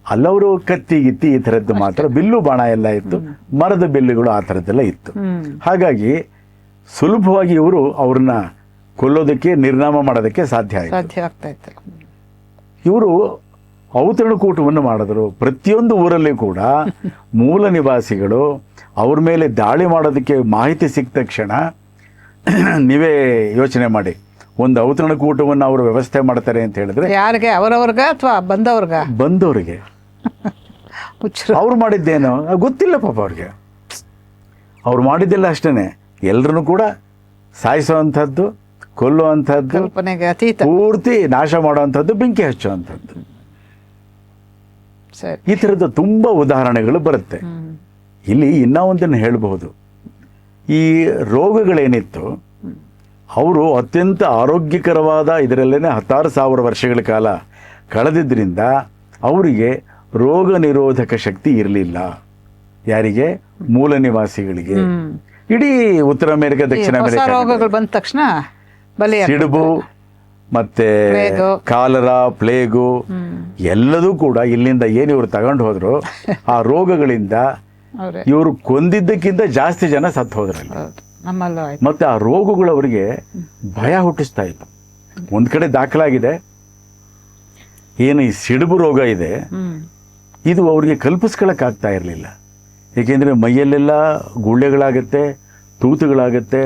ಅಲ್ಲವರು ಕತ್ತಿ ಗಿತ್ತಿ ಈ ಥರದ್ದು ಮಾತ್ರ, ಬಿಲ್ಲು ಬಾಣ ಎಲ್ಲ ಇತ್ತು, ಮರದ ಬಿಲ್ಲುಗಳು ಆ ಥರದ್ದೆಲ್ಲ ಇತ್ತು. ಹಾಗಾಗಿ ಸುಲಭವಾಗಿ ಇವರು ಅವ್ರನ್ನ ಕೊಲ್ಲೋದಕ್ಕೆ, ನಿರ್ನಾಮ ಮಾಡೋದಕ್ಕೆ ಸಾಧ್ಯ ಆಗ್ತಾ ಇತ್ತು. ಇವರು ಔತಣಕೂಟವನ್ನು ಮಾಡಿದ್ರು. ಪ್ರತಿಯೊಂದು ಊರಲ್ಲಿ ಕೂಡ ಮೂಲ ನಿವಾಸಿಗಳು ಅವ್ರ ಮೇಲೆ ದಾಳಿ ಮಾಡೋದಕ್ಕೆ ಮಾಹಿತಿ ಸಿಕ್ಕ ತಕ್ಷಣ ನೀವೇ ಯೋಚನೆ ಮಾಡಿ, ಒಂದು ಔತಣಕೂಟವನ್ನು ಅವರು ವ್ಯವಸ್ಥೆ ಮಾಡ್ತಾರೆ ಅಂತ ಹೇಳಿದ್ರೆ ಯಾರಿಗೆ? ಅವರವ್ರಗ ಅಥವಾ ಬಂದವ್ರಿಗೆ? ಅವ್ರು ಮಾಡಿದ್ದೇನು ಗೊತ್ತಿಲ್ಲ ಪಾಪ ಅವ್ರಿಗೆ. ಅವ್ರು ಮಾಡಿದ್ದೆಲ್ಲ ಅಷ್ಟೇ, ಎಲ್ಲರನ್ನು ಕೂಡ ಸಾಯಿಸೋವಂಥದ್ದು, ಕೊಲ್ಲುವಂಥದ್ದು, ಕಲ್ಪನೆಗೆ ಅತೀತ, ಪೂರ್ತಿ ನಾಶ ಮಾಡುವಂಥದ್ದು, ಬೆಂಕಿ ಹಚ್ಚುವಂಥದ್ದು. ಸರಿ. ಈ ಥರದ ತುಂಬ ಉದಾಹರಣೆಗಳು ಬರುತ್ತೆ. ಇಲ್ಲಿ ಇನ್ನೂ ಒಂದನ್ನು ಹೇಳಬಹುದು. ಈ ರೋಗಗಳೇನಿತ್ತು, ಅವರು ಅತ್ಯಂತ ಆರೋಗ್ಯಕರವಾದ ಇದರಲ್ಲೇ 16,000 ವರ್ಷಗಳ ಕಾಲ ಕಳೆದಿದ್ದರಿಂದ ಅವರಿಗೆ ರೋಗ ನಿರೋಧಕ ಶಕ್ತಿ ಇರಲಿಲ್ಲ. ಯಾರಿಗೆ? ಮೂಲ ನಿವಾಸಿಗಳಿಗೆ. ಇಡೀ ಉತ್ತರ ಅಮೆರಿಕ, ದಕ್ಷಿಣ ಅಮೆರಿಕ ರೋಗಗಳು ಬಂದ ತಕ್ಷಣ ಸಿಡುಬು ಮತ್ತೆ ಕಾಲರಾ, ಪ್ಲೇಗು ಎಲ್ಲದೂ ಕೂಡ ಇಲ್ಲಿಂದ ಏನು ಇವರು ತಗೊಂಡು ಹೋದ್ರು, ಆ ರೋಗಗಳಿಂದ ಇವರು ಕೊಂದಿದ್ದಕ್ಕಿಂತ ಜಾಸ್ತಿ ಜನ ಸತ್ತು ಹೋದ್ರಲ್ಲಿ. ಮತ್ತೆ ಆ ರೋಗಗಳು ಅವರಿಗೆ ಭಯ ಹುಟ್ಟಿಸ್ತಾ ಇತ್ತು. ಒಂದ್ ಕಡೆ ದಾಖಲಾಗಿದೆ, ಏನು ಈ ಸಿಡುಬು ರೋಗ ಇದೆ, ಇದು ಅವರಿಗೆ ಕಲ್ಪಿಸ್ಕೊಳಕ್ಕಾಗ್ತಾ ಇರಲಿಲ್ಲ. ಏಕೆಂದ್ರೆ ಮೈಯಲ್ಲೆಲ್ಲ ಗುಳ್ಳೆಗಳಾಗತ್ತೆ, ತೂತುಗಳಾಗತ್ತೆ,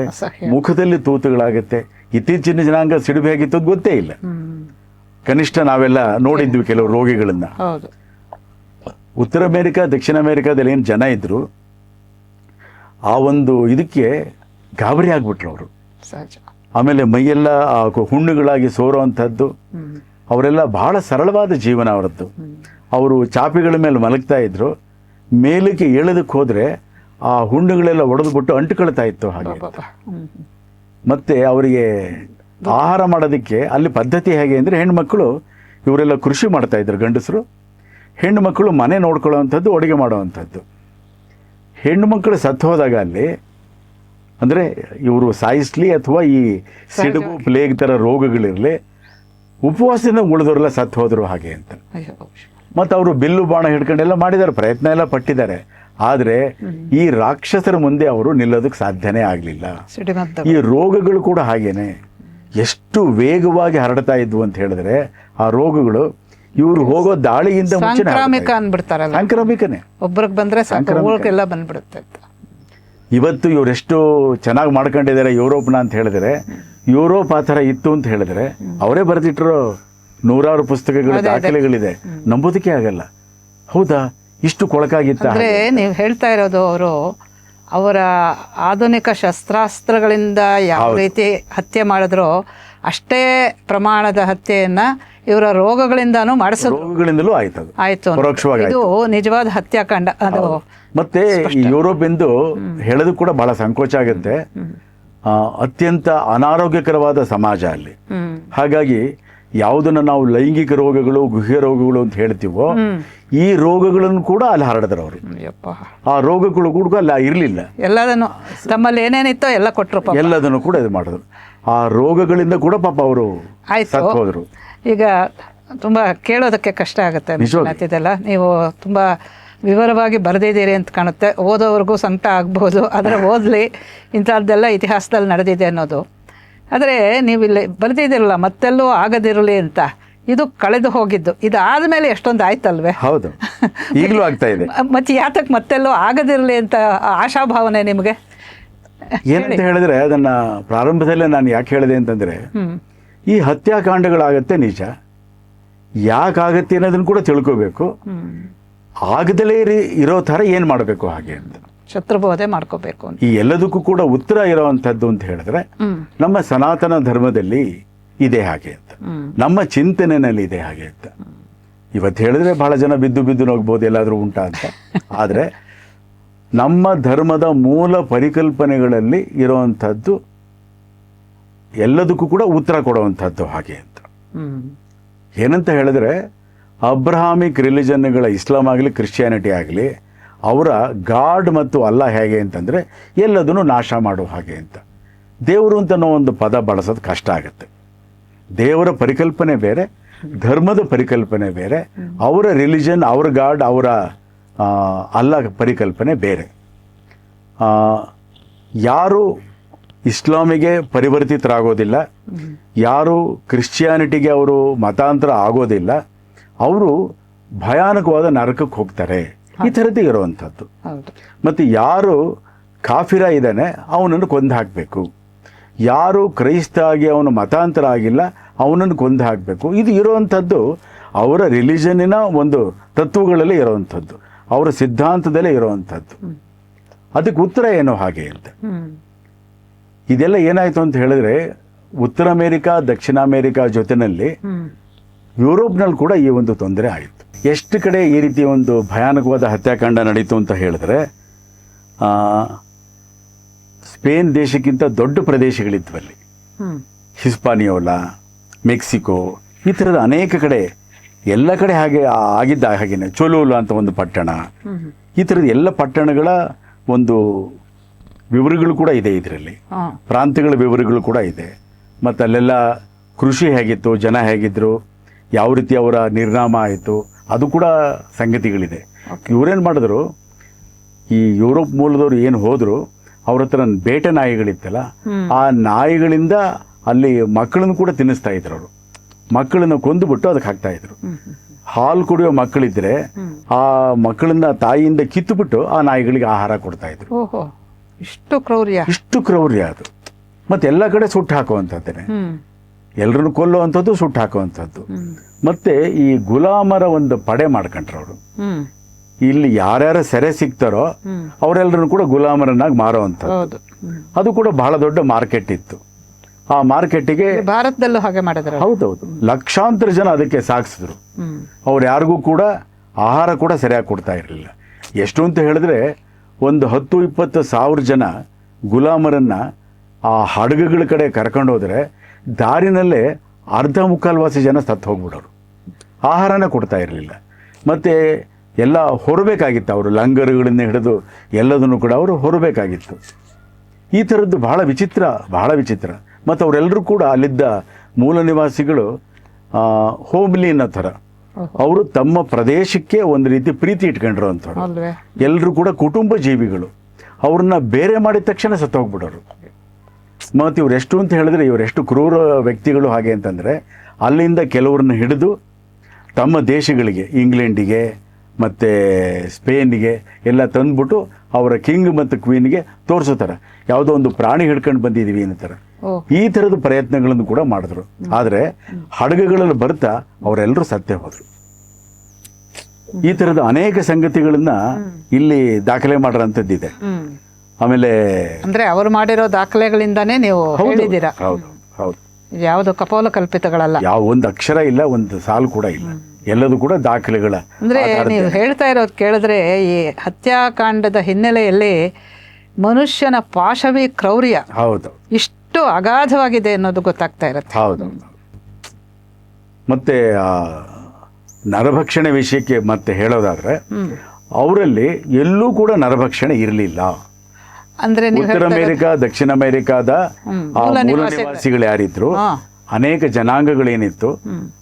ಮುಖದಲ್ಲಿ ತೂತುಗಳಾಗತ್ತೆ. ಇತ್ತೀಚಿನ ಜನಾಂಗ ಸಿಡುಬು ಹೇಗಿತ್ತು ಗೊತ್ತೇ ಇಲ್ಲ. ಕನಿಷ್ಠ ನಾವೆಲ್ಲ ನೋಡಿದ್ವಿ ಕೆಲವು ರೋಗಿಗಳನ್ನ. ಉತ್ತರ ಅಮೆರಿಕ, ದಕ್ಷಿಣ ಅಮೆರಿಕಾದಲ್ಲಿ ಏನು ಜನ ಇದ್ರು, ಆ ಒಂದು ಇದಕ್ಕೆ ಗಾಬರಿ ಆಗ್ಬಿಟ್ರು ಅವರು. ಆಮೇಲೆ ಮೈಯೆಲ್ಲ ಹುಣ್ಣುಗಳಾಗಿ ಸೋರುವಂಥದ್ದು. ಅವರೆಲ್ಲ ಬಹಳ ಸರಳವಾದ ಜೀವನ ಅವರದ್ದು. ಅವರು ಚಾಪಿಗಳ ಮೇಲೆ ಮಲಗ್ತಾ ಇದ್ರು, ಮೇಲಕ್ಕೆ ಏಳೋದಕ್ಕೆ ಹೋದ್ರೆ ಆ ಹುಣ್ಣುಗಳೆಲ್ಲ ಒಡೆದ್ಬಿಟ್ಟು ಅಂಟುಕೊಳ್ತಾ ಇತ್ತು ಹಾಗೆ. ಮತ್ತೆ ಅವರಿಗೆ ಆಹಾರ ಮಾಡೋದಕ್ಕೆ ಅಲ್ಲಿ ಪದ್ಧತಿ ಹೇಗೆ ಅಂದರೆ, ಹೆಣ್ಮಕ್ಳು ಇವರೆಲ್ಲ ಕೃಷಿ ಮಾಡ್ತಾ ಇದ್ರು ಗಂಡಸರು, ಹೆಣ್ಣು ಮಕ್ಕಳು ಮನೆ ನೋಡ್ಕೊಳ್ಳೋವಂಥದ್ದು, ಅಡುಗೆ ಮಾಡುವಂಥದ್ದು. ಹೆಣ್ಣು ಮಕ್ಕಳು ಸತ್ತು ಹೋದಾಗ ಅಲ್ಲಿ ಅಂದರೆ ಇವರು ಸಾಯಿಸ್ಲಿ ಅಥವಾ ಈ ಸಿಡುಬು, ಪ್ಲೇಗ್ ಥರ ರೋಗಗಳಿರಲಿ, ಉಪವಾಸದಿಂದ ಉಳಿದವರೆಲ್ಲ ಸತ್ತು ಹೋದ್ರು ಹಾಗೆ ಅಂತ. ಮತ್ತು ಅವರು ಬಿಲ್ಲು ಬಾಣ ಹಿಡ್ಕೊಂಡೆಲ್ಲ ಮಾಡಿದ್ದಾರೆ, ಪ್ರಯತ್ನ ಎಲ್ಲ ಪಟ್ಟಿದ್ದಾರೆ. ಆದರೆ ಈ ರಾಕ್ಷಸರ ಮುಂದೆ ಅವರು ನಿಲ್ಲೋದಕ್ಕೆ ಸಾಧ್ಯನೇ ಆಗಲಿಲ್ಲ. ಈ ರೋಗಗಳು ಕೂಡ ಹಾಗೇನೆ ಎಷ್ಟು ವೇಗವಾಗಿ ಹರಡ್ತಾ ಇದ್ವು ಅಂತ ಹೇಳಿದ್ರೆ, ಆ ರೋಗಗಳು ಇವರು ಹೋಗೋ ದಾಳಿಯಿಂದ ಮುಂಚೆ ಸಾಂಕ್ರಾಮಿಕನೇ. ಒಬ್ಬರಿಗೆ ಬಂದ್ರೆ ಊರಿಗೆಲ್ಲ ಬಂದ್ಬಿಡುತ್ತೆ. ಇವತ್ತು ಇವರೆಷ್ಟು ಚೆನ್ನಾಗಿ ಮಾಡ್ಕೊಂಡಿದ್ದಾರೆ ಯುರೋಪ್ನ ಅಂತ ಹೇಳಿದ್ರೆ, ಯುರೋಪ್ ಆ ಥರ ಇತ್ತು ಅಂತ ಹೇಳಿದ್ರೆ ಅವರೇ ಬರೆದಿಟ್ಟರು ನೂರಾರು ಪುಸ್ತಕಗಳು, ದಾಖಲೆಗಳಿದೆ, ನಂಬೋದಕ್ಕೆ ಆಗಲ್ಲ. ಹೌದಾ, ಇಷ್ಟು ಕೊಳಕಾಗಿತ್ತ? ಅಂದ್ರೆ ನೀವು ಹೇಳ್ತಾ ಇರೋದು, ಅವರ ಆಧುನಿಕ ಶಸ್ತ್ರಾಸ್ತ್ರಗಳಿಂದ ಯಾವ ರೀತಿ ಹತ್ಯೆ ಮಾಡಿದ್ರು, ಅಷ್ಟೇ ಪ್ರಮಾಣದ ಹತ್ಯೆಯನ್ನ ಇವರ ರೋಗಗಳಿಂದಾನು ಮಾಡಿಸೋದು. ರೋಗಗಳಿಂದಲೂ ಆಯ್ತು ಪರೋಕ್ಷವಾಗಿ. ಇದು ನಿಜವಾದ ಹತ್ಯಾಕಾಂಡ. ಅದು ಮತ್ತೆ ಯುರೋಪ್ ಎಂದು ಹೇಳೋದು ಕೂಡ ಬಹಳ ಸಂಕೋಚ ಆಗುತ್ತೆ. ಅತ್ಯಂತ ಅನಾರೋಗ್ಯಕರವಾದ ಸಮಾಜ ಅಲ್ಲಿ. ಹಾಗಾಗಿ ಯಾವುದನ್ನ ನಾವು ಲೈಂಗಿಕ ರೋಗಗಳು, ಗುಹ್ಯ ರೋಗಗಳು ಅಂತ ಹೇಳ್ತೀವೋ, ಈ ರೋಗಗಳನ್ನು ಕೂಡ ಅಲ್ಲಿ ಹರಡಿದ್ರು ಅವರು. ಆ ರೋಗಗಳು ಕೂಡ ಅಲ್ಲಿ ಇರಲಿಲ್ಲ. ಎಲ್ಲದನ್ನು ತಮ್ಮಲ್ಲಿ ಏನೇನಿತ್ತೋ ಎಲ್ಲ ಕೊಟ್ಟರು, ಎಲ್ಲದನ್ನು ಕೂಡ ಇದು ಮಾಡಿದ್ರು. ಆ ರೋಗಗಳಿಂದ ಕೂಡ ಪಾಪ ಅವರು ಸತ್ತು ಹೋದ್ರು. ಈಗ ತುಂಬ ಕೇಳೋದಕ್ಕೆ ಕಷ್ಟ ಆಗುತ್ತೆ ಇದೆಲ್ಲ. ನೀವು ತುಂಬ ವಿವರವಾಗಿ ಬರೆದಿದ್ದೀರಿ ಅಂತ ಕಾಣುತ್ತೆ. ಓದೋವ್ರಿಗೂ ಸಂಕಟ ಆಗ್ಬೋದು, ಆದರೆ ಓದಲಿ, ಇಂಥದ್ದೆಲ್ಲ ಇತಿಹಾಸದಲ್ಲಿ ನಡೆದಿದೆ ಅನ್ನೋದು. ಆದರೆ ನೀವು ಇಲ್ಲಿ ಬರೆದಿದ್ದೀರಲ್ಲ, ಮತ್ತೆಲ್ಲೂ ಆಗದಿರಲಿ ಅಂತ, ಇದು ಕಳೆದು ಹೋಗಿದ್ದು. ಇದಾದ್ಮೇಲೆ ಎಷ್ಟೊಂದು ಆಯ್ತಲ್ವೇ? ಹೌದು, ಈಗಲೂ ಆಗ್ತಾ ಇದೆ. ಮತ್ತೆ ಯಾತಕ್ಕೆ ಮತ್ತೆಲ್ಲೋ ಆಗದಿರಲಿ ಅಂತ ಆಶಾಭಾವನೆ ನಿಮಗೆ? ಏನಂತ ಹೇಳಿದ್ರೆ, ಅದನ್ನ ಪ್ರಾರಂಭದಲ್ಲೇ ನಾನು ಯಾಕೆ ಹೇಳಿದೆ ಅಂತಂದ್ರೆ, ಈ ಹತ್ಯಾಕಾಂಡಗಳಾಗತ್ತೆ ನಿಜ, ಯಾಕಾಗತ್ತೆ ಅನ್ನೋದನ್ನು ಕೂಡ ತಿಳ್ಕೋಬೇಕು. ಆಗದಲೇ ಇರೋ ಥರ ಏನು ಮಾಡಬೇಕು ಹಾಗೆ ಅಂತ. ಶತ್ರುಬೋಧೆ ಮಾಡ್ಕೋಬೇಕು ಅಂತ. ಈ ಎಲ್ಲದಕ್ಕೂ ಕೂಡ ಉತ್ತರ ಇರೋವಂಥದ್ದು ಅಂತ ಹೇಳಿದ್ರೆ ನಮ್ಮ ಸನಾತನ ಧರ್ಮದಲ್ಲಿ ಇದೆ ಹಾಗೆ ಅಂತ, ನಮ್ಮ ಚಿಂತನೆಯಲ್ಲಿ ಇದೆ ಹಾಗೆ ಅಂತ. ಇವತ್ತು ಹೇಳಿದ್ರೆ ಬಹಳ ಜನ ಬಿದ್ದು ಹೋಗ್ಬೋದು ಎಲ್ಲಾದರೂ ಉಂಟಾ ಅಂತ. ಆದರೆ ನಮ್ಮ ಧರ್ಮದ ಮೂಲ ಪರಿಕಲ್ಪನೆಗಳಲ್ಲಿ ಇರೋವಂಥದ್ದು ಎಲ್ಲದಕ್ಕೂ ಕೂಡ ಉತ್ತರ ಕೊಡುವಂಥದ್ದು ಹಾಗೆ ಅಂತ. ಏನಂತ ಹೇಳಿದ್ರೆ ಅಬ್ರಹಾಮಿಕ್ ರಿಲಿಜನ್ಗಳ ಇಸ್ಲಾಂ ಆಗಲಿ ಕ್ರಿಶ್ಚಿಯಾನಿಟಿ ಆಗಲಿ ಅವರ ಗಾಡ್ ಮತ್ತು ಅಲ್ಲ ಹೇಗೆ ಅಂತಂದರೆ ಎಲ್ಲದನ್ನು ನಾಶ ಮಾಡೋ ಹಾಗೆ ಅಂತ. ದೇವರು ಅಂತ ಅನ್ನೋ ಒಂದು ಪದ ಬಳಸೋದು ಕಷ್ಟ ಆಗುತ್ತೆ. ದೇವರ ಪರಿಕಲ್ಪನೆ ಬೇರೆ, ಧರ್ಮದ ಪರಿಕಲ್ಪನೆ ಬೇರೆ, ಅವರ ರಿಲಿಜನ್, ಅವರ ಗಾಡ್, ಅವರ ಅಲ್ಲ ಪರಿಕಲ್ಪನೆ ಬೇರೆ. ಯಾರು ಇಸ್ಲಾಮಿಗೆ ಪರಿವರ್ತಿತರಾಗೋದಿಲ್ಲ, ಯಾರು ಕ್ರಿಶ್ಚಿಯಾನಿಟಿಗೆ ಅವರು ಮತಾಂತರ ಆಗೋದಿಲ್ಲ, ಅವರು ಭಯಾನಕವಾದ ನರಕಕ್ಕೆ ಹೋಗ್ತಾರೆ. ಈ ಥರದ್ದು ಇರುವಂಥದ್ದು. ಮತ್ತು ಯಾರು ಕಾಫಿರ ಇದ್ದಾನೆ ಅವನನ್ನು ಕೊಂದು ಹಾಕಬೇಕು, ಯಾರು ಕ್ರೈಸ್ತ ಆಗಿ ಅವನು ಮತಾಂತರ ಆಗಿಲ್ಲ ಅವನನ್ನು ಕೊಂದು ಹಾಕಬೇಕು. ಇದು ಇರುವಂಥದ್ದು ಅವರ ರಿಲಿಜನ್ನಿನ ಒಂದು ತತ್ವಗಳಲ್ಲಿ ಇರುವಂಥದ್ದು, ಅವರ ಸಿದ್ಧಾಂತದಲ್ಲೇ ಇರುವಂಥದ್ದು. ಅದಕ್ಕೆ ಉತ್ತರ ಏನೋ ಹಾಗೆ ಅಂತ. ಇದೆಲ್ಲ ಏನಾಯಿತು ಅಂತ ಹೇಳಿದ್ರೆ ಉತ್ತರ ಅಮೇರಿಕಾ ದಕ್ಷಿಣ ಅಮೇರಿಕಾ ಜೊತೆಯಲ್ಲಿ ಯುರೋಪ್ನಲ್ಲಿ ಕೂಡ ಈ ಒಂದು ತೊಂದರೆ ಆಯಿತು. ಎಷ್ಟು ಕಡೆ ಈ ರೀತಿ ಒಂದು ಭಯಾನಕವಾದ ಹತ್ಯಾಕಾಂಡ ನಡೀತು ಅಂತ ಹೇಳಿದ್ರೆ ಸ್ಪೇನ್ ದೇಶಕ್ಕಿಂತ ದೊಡ್ಡ ಪ್ರದೇಶಗಳಿದ್ವಲ್ಲಿ, ಹಿಸ್ಪಾನಿಯೋಲಾ, ಮೆಕ್ಸಿಕೋ, ಈ ಥರದ ಅನೇಕ ಕಡೆ, ಎಲ್ಲ ಕಡೆ ಹಾಗೆ ಆಗಿದ್ದ ಹಾಗೇನೆ. ಚೊಲೋಲ ಅಂತ ಒಂದು ಪಟ್ಟಣ, ಈ ಥರದ ಎಲ್ಲ ಪಟ್ಟಣಗಳ ಒಂದು ವಿವರಗಳು ಕೂಡ ಇದೆ ಇದರಲ್ಲಿ, ಪ್ರಾಂತ್ಯಗಳ ವಿವರಗಳು ಕೂಡ ಇದೆ. ಮತ್ತು ಅಲ್ಲೆಲ್ಲ ಕೃಷಿ ಹೇಗಿತ್ತು, ಜನ ಹೇಗಿದ್ರು, ಯಾವ ರೀತಿ ಅವರ ನಿರ್ನಾಮ ಆಯಿತು, ಅದು ಕೂಡ ಸಂಗತಿಗಳಿದೆ. ಇವರೇನು ಮಾಡಿದ್ರು, ಈ ಯುರೋಪ್ ಮೂಲದವರು ಏನು ಹೋದರು, ಅವ್ರ ಹತ್ರ ಬೇಟೆ ನಾಯಿಗಳಿತ್ತಲ್ಲ, ಆ ನಾಯಿಗಳಿಂದ ಅಲ್ಲಿ ಮಕ್ಕಳನ್ನು ಕೂಡ ತಿನ್ನಿಸ್ತಾ ಇದ್ರು. ಅವರು ಮಕ್ಕಳನ್ನು ಕೊಂದುಬಿಟ್ಟು ಅದಕ್ಕೆ ಹಾಕ್ತಾ ಇದ್ರು. ಹಾಲು ಕುಡಿಯೋ ಮಕ್ಕಳಿದ್ರೆ ಆ ಮಕ್ಕಳನ್ನ ತಾಯಿಯಿಂದ ಕಿತ್ತುಬಿಟ್ಟು ಆ ನಾಯಿಗಳಿಗೆ ಆಹಾರ ಕೊಡ್ತಾ ಇದ್ರು. ಇಷ್ಟು ಕ್ರೌರ್ಯ ಅದು. ಮತ್ತೆ ಎಲ್ಲ ಕಡೆ ಸುಟ್ಟು ಹಾಕುವಂಥದ್ದೇನೆ, ಎಲ್ಲರನ್ನು ಕೊಲ್ಲುವಂಥದ್ದು, ಸುಟ್ಟು ಹಾಕುವಂಥದ್ದು. ಮತ್ತೆ ಈ ಗುಲಾಮರ ಒಂದು ಪಡೆ ಮಾಡ್ಕೊಂಡ್ರು ಅವರು. ಇಲ್ಲಿ ಯಾರ್ಯಾರ ಸೆರೆ ಸಿಗ್ತಾರೋ ಅವರೆಲ್ಲರನ್ನು ಕೂಡ ಗುಲಾಮರನ್ನಾಗಿ ಮಾರುವಂಥದ್ದು. ಅದು ಕೂಡ ಬಹಳ ದೊಡ್ಡ ಮಾರ್ಕೆಟ್ ಇತ್ತು. ಆ ಮಾರ್ಕೆಟಿಗೆ ಭಾರತದಲ್ಲೂ ಹಾಗೆ ಮಾಡಿದ್ರು. ಹೌದೌದು, ಲಕ್ಷಾಂತರ ಜನ ಅದಕ್ಕೆ ಸಾಗಿಸಿದ್ರು. ಅವ್ರು ಯಾರಿಗೂ ಕೂಡ ಆಹಾರ ಕೂಡ ಸರಿಯಾಗಿ ಕೊಡ್ತಾ ಇರಲಿಲ್ಲ. ಎಷ್ಟು ಅಂತ ಹೇಳಿದ್ರೆ ಒಂದು 10-20 ಸಾವಿರ ಜನ ಗುಲಾಮರನ್ನ ಆ ಹಡಗುಗಳ ಕಡೆ ಕರ್ಕೊಂಡು ಹೋದರೆ ದಾರಿನಲ್ಲೇ ಅರ್ಧ ಮುಕ್ಕಾಲ್ವಾಸಿ ಜನ ಸತ್ತು ಹೋಗ್ಬಿಡೋರು. ಆಹಾರನೇ ಕೊಡ್ತಾ ಇರಲಿಲ್ಲ. ಮತ್ತು ಎಲ್ಲ ಹೊರಬೇಕಾಗಿತ್ತು, ಅವರು ಲಂಗರುಗಳಿಂದ ಹಿಡಿದು ಎಲ್ಲದನ್ನು ಕೂಡ ಅವರು ಹೊರಬೇಕಾಗಿತ್ತು. ಈ ಥರದ್ದು ಬಹಳ ವಿಚಿತ್ರ. ಮತ್ತು ಅವರೆಲ್ಲರೂ ಕೂಡ ಅಲ್ಲಿದ್ದ ಮೂಲ ನಿವಾಸಿಗಳು ಹೋಮ್ಲಿ ಅನ್ನೋ ಥರ, ಅವರು ತಮ್ಮ ಪ್ರದೇಶಕ್ಕೆ ಒಂದು ರೀತಿ ಪ್ರೀತಿ ಇಟ್ಕೊಂಡ್ರು ಅಂಥವ್ರು. ಎಲ್ಲರೂ ಕೂಡ ಕುಟುಂಬ ಜೀವಿಗಳು. ಅವ್ರನ್ನ ಬೇರೆ ಮಾಡಿದ ತಕ್ಷಣ ಸತ್ತು ಹೋಗ್ಬಿಡೋರು. ಮತ್ತು ಇವರೆಷ್ಟು ಅಂತ ಹೇಳಿದ್ರೆ ಇವರೆಷ್ಟು ಕ್ರೂರ ವ್ಯಕ್ತಿಗಳು ಹಾಗೆ ಅಂತಂದರೆ, ಅಲ್ಲಿಂದ ಕೆಲವ್ರನ್ನ ಹಿಡಿದು ತಮ್ಮ ದೇಶಗಳಿಗೆ, ಇಂಗ್ಲೆಂಡಿಗೆ ಮತ್ತು ಸ್ಪೇನ್ಗೆ ಎಲ್ಲ ತಂದ್ಬಿಟ್ಟು ಅವರ ಕಿಂಗ್ ಮತ್ತು ಕ್ವೀನ್ಗೆ ತೋರಿಸೋ ಥರ, ಯಾವುದೋ ಒಂದು ಪ್ರಾಣಿ ಹಿಡ್ಕೊಂಡು ಬಂದಿದ್ದೀವಿ ಅನ್ನೋ ಥರ ಈ ಥರದ ಪ್ರಯತ್ನಗಳನ್ನು ಕೂಡ ಮಾಡಿದ್ರು. ಆದರೆ ಹಡಗುಗಳಲ್ಲಿ ಬರ್ತಾ ಅವರೆಲ್ಲರೂ ಸತ್ತೇ ಹೋದರು. ಈ ಥರದ ಅನೇಕ ಸಂಗತಿಗಳನ್ನ ಇಲ್ಲಿ ದಾಖಲೆ ಮಾಡಿರೋಂಥದ್ದಿದೆ. ಆಮೇಲೆ ಅಂದ್ರೆ ಅವರು ಮಾಡಿರೋ ದಾಖಲೆಗಳಿಂದಾನೇ ನೀವು ಹೇಳಿದ್ದೀರಾ. ಹೌದು, ಯಾವುದು ಕಪೋಲ ಕಲ್ಪಿತಗಳಲ್ಲ, ಯಾವ ಒಂದು ಅಕ್ಷರ ಇಲ್ಲ, ಒಂದು ಸಾಲು ಕೂಡ ಇಲ್ಲ, ಎಲ್ಲದೂ ಕೂಡ ದಾಖಲೆಗಳ. ಅಂದ್ರೆ ನೀವು ಹೇಳ್ತಾ ಇರೋದು ಕೇಳಿದ್ರೆ ಈ ಹತ್ಯಾಕಾಂಡದ ಹಿನ್ನೆಲೆಯಲ್ಲಿ ಮನುಷ್ಯನ ಪಾಶವಿ ಕ್ರೌರ್ಯ ಹೌದು ಇಷ್ಟು ಅಗಾಧವಾಗಿದೆ ಅನ್ನೋದು ಗೊತ್ತಾಗ್ತಾ ಇರುತ್ತೆ. ಹೌದು. ಮತ್ತೆ ನರಭಕ್ಷಣೆ ವಿಷಯಕ್ಕೆ ಮತ್ತೆ ಹೇಳೋದಾದ್ರೆ ಅವರಲ್ಲಿ ಎಲ್ಲೂ ಕೂಡ ನರಭಕ್ಷಣೆ ಇರಲಿಲ್ಲ. ಅಂದ್ರೆ ಉತ್ತರ ಅಮೇರಿಕಾ ದಕ್ಷಿಣ ಅಮೇರಿಕಾದ ಮೂಲ ನಿವಾಸಿಗಳು ಯಾರಿದ್ರು, ಅನೇಕ ಜನಾಂಗಗಳೇನಿತ್ತು,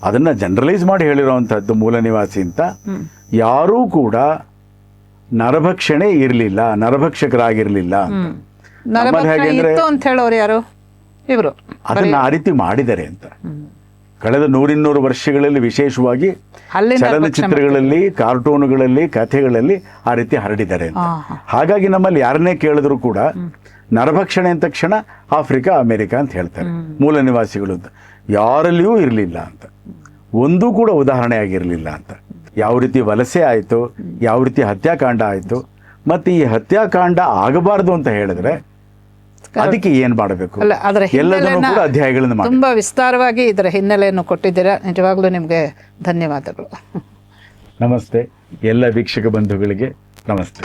ಅದನ್ನ ಜನರಲೈಸ್ ಮಾಡಿ ಹೇಳಿರುವಂತಹದ್ದು ಮೂಲ ನಿವಾಸಿ ಅಂತ. ಯಾರೂ ಕೂಡ ನರಭಕ್ಷಣೆ ಇರಲಿಲ್ಲ, ನರಭಕ್ಷಕರಾಗಿರ್ಲಿಲ್ಲ. ಅಂತ ಹೇಳೋರು ಯಾರು ಇವರು ಅದನ್ನ ಆ ರೀತಿ ಮಾಡಿದ್ದಾರೆ ಅಂತ. ಕಳೆದ 100-200 ವರ್ಷಗಳಲ್ಲಿ ವಿಶೇಷವಾಗಿ ಚಲನಚಿತ್ರಗಳಲ್ಲಿ, ಕಾರ್ಟೂನುಗಳಲ್ಲಿ, ಕಥೆಗಳಲ್ಲಿ ಆ ರೀತಿ ಹರಡಿದ್ದಾರೆ ಅಂತ. ಹಾಗಾಗಿ ನಮ್ಮಲ್ಲಿ ಯಾರನ್ನೇ ಕೇಳಿದ್ರು ಕೂಡ ನರಭಕ್ಷಣೆ ಅಂದ ತಕ್ಷಣ ಆಫ್ರಿಕಾ, ಅಮೆರಿಕ ಅಂತ ಹೇಳ್ತಾರೆ. ಮೂಲ ನಿವಾಸಿಗಳು ಅಂತ ಯಾರಲ್ಲಿಯೂ ಇರಲಿಲ್ಲ ಅಂತ, ಒಂದೂ ಕೂಡ ಉದಾಹರಣೆ ಆಗಿರಲಿಲ್ಲ ಅಂತ. ಯಾವ ರೀತಿ ವಲಸೆ ಆಯಿತು, ಯಾವ ರೀತಿ ಹತ್ಯಾಕಾಂಡ ಆಯಿತು, ಮತ್ತು ಈ ಹತ್ಯಾಕಾಂಡ ಆಗಬಾರ್ದು ಅಂತ ಹೇಳಿದ್ರೆ ಅದಕ್ಕೆ ಏನು ಮಾಡಬೇಕು, ಅಲ್ಲ ಅದರ ಎಲ್ಲದನ್ನು ಕೂಡ ಅಧ್ಯಾಯಗಳನ್ನು ಮಾಡಿ. ತುಂಬ ವಿಸ್ತಾರವಾಗಿ ಇದರ ಹಿನ್ನೆಲೆಯನ್ನು ಕೊಟ್ಟಿದ್ದೀರಾ. ನಿಜವಾಗ್ಲೂ ನಿಮಗೆ ಧನ್ಯವಾದಗಳು. ನಮಸ್ತೆ. ಎಲ್ಲ ವೀಕ್ಷಕ ಬಂಧುಗಳಿಗೆ ನಮಸ್ತೆ.